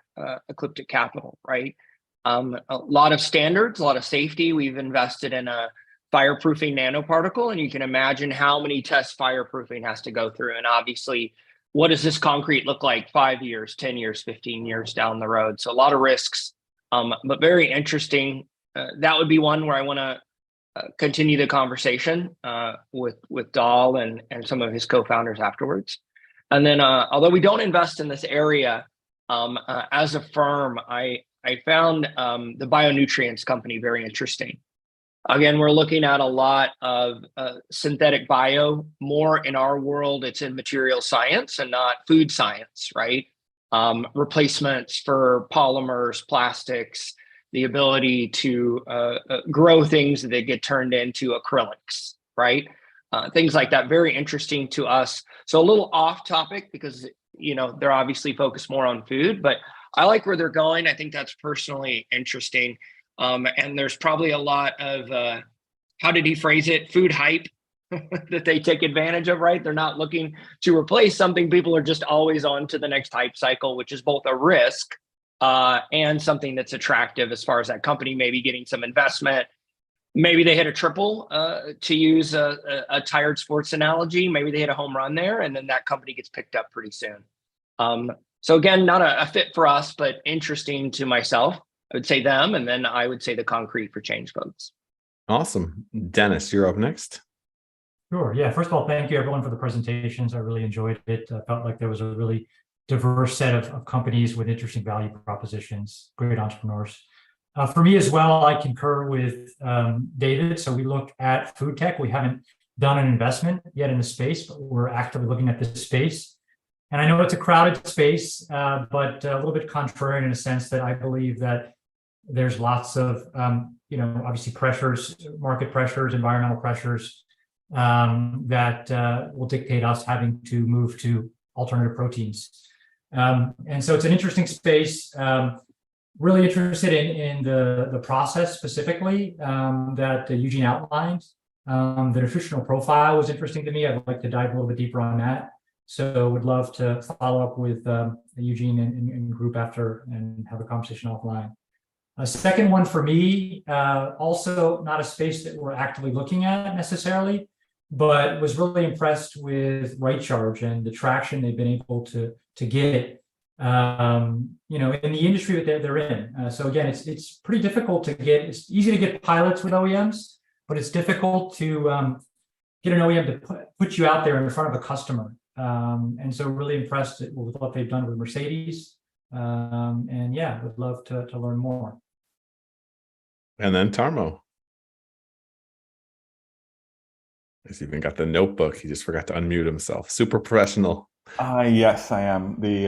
Ecliptic Capital, right? A lot of standards, a lot of safety. We've invested in a fireproofing nanoparticle, and you can imagine how many tests fireproofing has to go through. And obviously, what does this concrete look like 5 years, 10 years, 15 years down the road? So a lot of risks, but very interesting. That would be one where I want to continue the conversation with Dahl and some of his co-founders afterwards. And then, although we don't invest in this area, as a firm, I found the BioNutrients company very interesting. Again, we're looking at a lot of synthetic bio. More in our world, it's in material science and not food science, right? Replacements for polymers, plastics, the ability to grow things that get turned into acrylics, right? Things like that, very interesting to us. So a little off topic because, you know, they're obviously focused more on food, but I like where they're going. I think that's personally interesting. And there's probably a lot of, how did he phrase it? Food hype that they take advantage of, right? They're not looking to replace something. People are just always on to the next hype cycle, which is both a risk and something that's attractive as far as that company maybe getting some investment. Maybe they hit a triple, to use a tired sports analogy. Maybe they hit a home run there, and then that company gets picked up pretty soon. So again, not a fit for us, but interesting to myself. I would say them, and then I would say the concrete for change votes. Awesome. Dennis, you're up next. Sure. Yeah. First of all, thank you everyone for the presentations. I really enjoyed it. I felt like there was a really diverse set of companies with interesting value propositions, great entrepreneurs. For me as well, I concur with David. So we look at food tech. We haven't done an investment yet in the space, but we're actively looking at this space. And I know it's a crowded space, but a little bit contrarian in a sense that I believe that there's lots of, obviously pressures, market pressures, environmental pressures that will dictate us having to move to alternative proteins. And so it's an interesting space. Really interested in the process specifically that Eugene outlined. The nutritional profile was interesting to me. I'd like to dive a little bit deeper on that. So would love to follow up with Eugene and group after and have a conversation offline. A second one for me, also not a space that we're actively looking at necessarily, but was really impressed with Rightcharge and the traction they've been able to get, in the industry that they're in. So again, it's pretty difficult to get. It's easy to get pilots with OEMs, but it's difficult to get an OEM to put you out there in front of a customer. And so really impressed with what they've done with Mercedes. And yeah, would love to learn more. And then Tarmo. He's even got the notebook. He just forgot to unmute himself. Super professional. Yes, I am the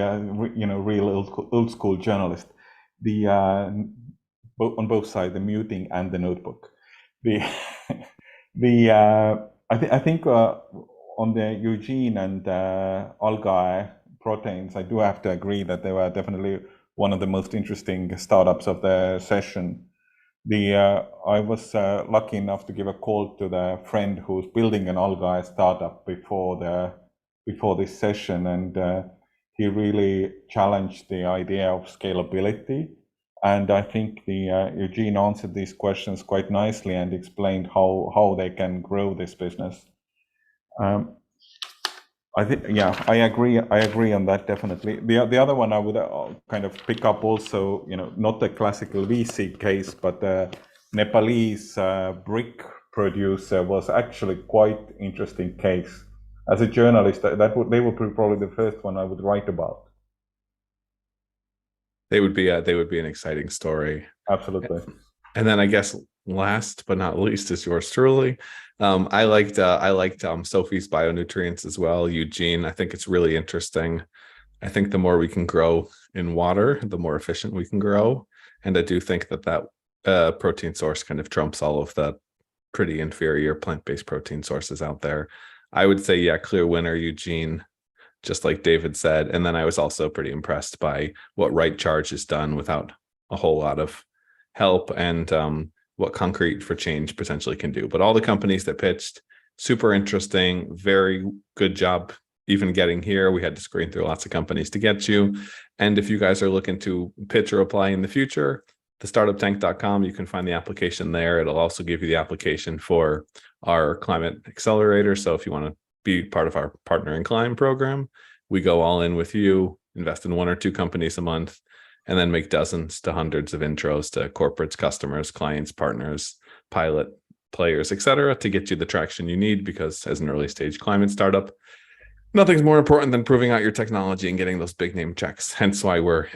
real old school journalist. The on both sides, the muting and the notebook. I think on the Eugene and Algae proteins, I do have to agree that they were definitely one of the most interesting startups of the session. I was lucky enough to give a call to the friend who's building an Algae startup before this session, and he really challenged the idea of scalability. And I think Eugene answered these questions quite nicely and explained how they can grow this business. I think, yeah, I agree on that definitely. The other one I would kind of pick up also, not the classical VC case, but the Nepalese brick producer was actually quite interesting case. As a journalist, they would be probably the first one I would write about. They would be an exciting story. Absolutely. And then I guess last but not least is yours truly. I liked Sophie's BioNutrients as well. Eugene, I think it's really interesting. I think the more we can grow in water, the more efficient we can grow. And I do think that protein source kind of trumps all of the pretty inferior plant-based protein sources out there. I would say, yeah, clear winner, Eugene, just like David said. And then I was also pretty impressed by what Rightcharge has done without a whole lot of help, and what Concrete for Change potentially can do. But all the companies that pitched, super interesting, very good job even getting here. We had to screen through lots of companies to get you. And if you guys are looking to pitch or apply in the future, thestartuptank.com, you can find the application there. It'll also give you the application for our climate accelerator. So if you want to be part of our Partner in Climb program, we go all in with you, invest in 1 or 2 companies a month, and then make dozens to hundreds of intros to corporates, customers, clients, partners, pilot players, etc., to get you the traction you need. Because as an early stage climate startup, nothing's more important than proving out your technology and getting those big name checks. Hence why we're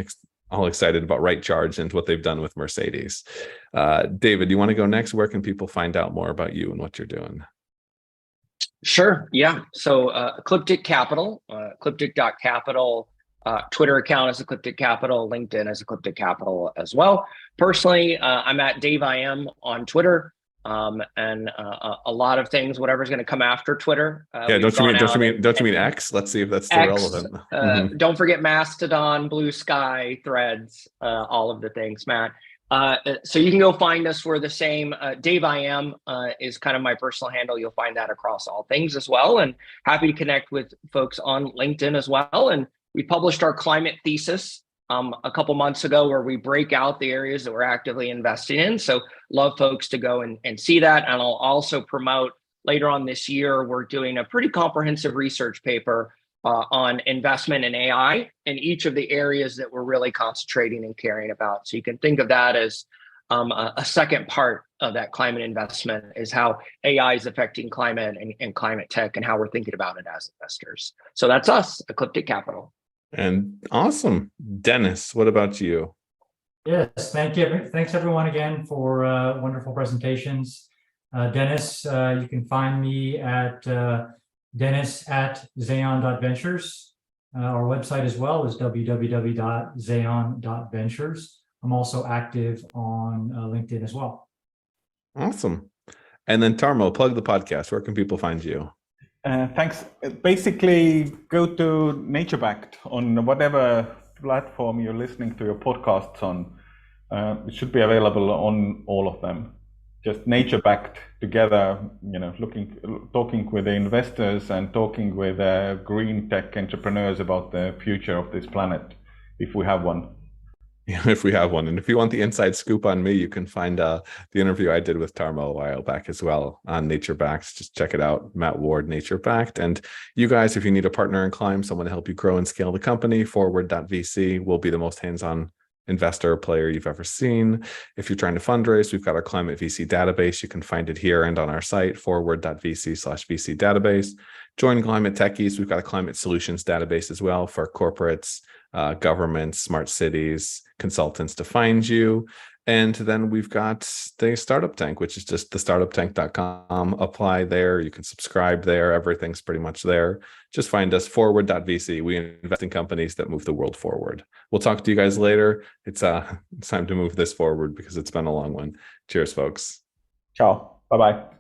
all excited about Rightcharge and what they've done with Mercedes. David, you want to go next? Where can people find out more about you and what you're doing? Sure. Yeah. So Ecliptic Capital, ecliptic.capital, Twitter account is Ecliptic Capital, LinkedIn is Ecliptic Capital as well. Personally, I'm at Dave IM on Twitter, and a lot of things, whatever's going to come after Twitter. Yeah, don't you mean X? Let's see if that's still relevant. Don't forget Mastodon, Blue Sky, Threads, all of the things, Matt. So you can go find us. We're the same. Dave IM is kind of my personal handle. You'll find that across all things as well. And happy to connect with folks on LinkedIn as well. And we published our climate thesis a couple months ago, where we break out the areas that we're actively investing in. So love folks to go and see that. And I'll also promote later on this year, we're doing a pretty comprehensive research paper on investment in AI in each of the areas that we're really concentrating and caring about. So you can think of that as a second part of that climate investment, is how AI is affecting climate and climate tech, and how we're thinking about it as investors. So that's us, Ecliptic Capital. And awesome. Dennis, what about you? Yes, thank you. Thanks everyone again for wonderful presentations. Dennis, you can find me at dennis@zeon.ventures. Our website as well is www.zeon.ventures. I'm also active on LinkedIn as well. Awesome. And then Tarmo, plug the podcast. Where can people find you? Thanks. Basically, go to NatureBacked on whatever platform you're listening to your podcasts on. It should be available on all of them. Just NatureBacked together, talking with the investors and talking with green tech entrepreneurs about the future of this planet, if we have one. Yeah, if we have one. And if you want the inside scoop on me, you can find the interview I did with Tarmo a while back as well on NatureBacked. Just check it out, Matt Ward, NatureBacked. And you guys, if you need a partner in Clime, someone to help you grow and scale the company, forward.vc will be the most hands-on investor or player you've ever seen. If you're trying to fundraise, we've got our climate VC database. You can find it here and on our site, forward.vc/VC database. Join Climate Techies. We've got a climate solutions database as well for corporates, governments, smart cities, consultants to find you. And then we've got the Startup Tank, which is just thestartuptank.com. Apply there. You can subscribe there. Everything's pretty much there. Just find us, forward.vc. We invest in companies that move the world forward. We'll talk to you guys later. It's time to move this forward because it's been a long one. Cheers, folks. Ciao. Bye-bye.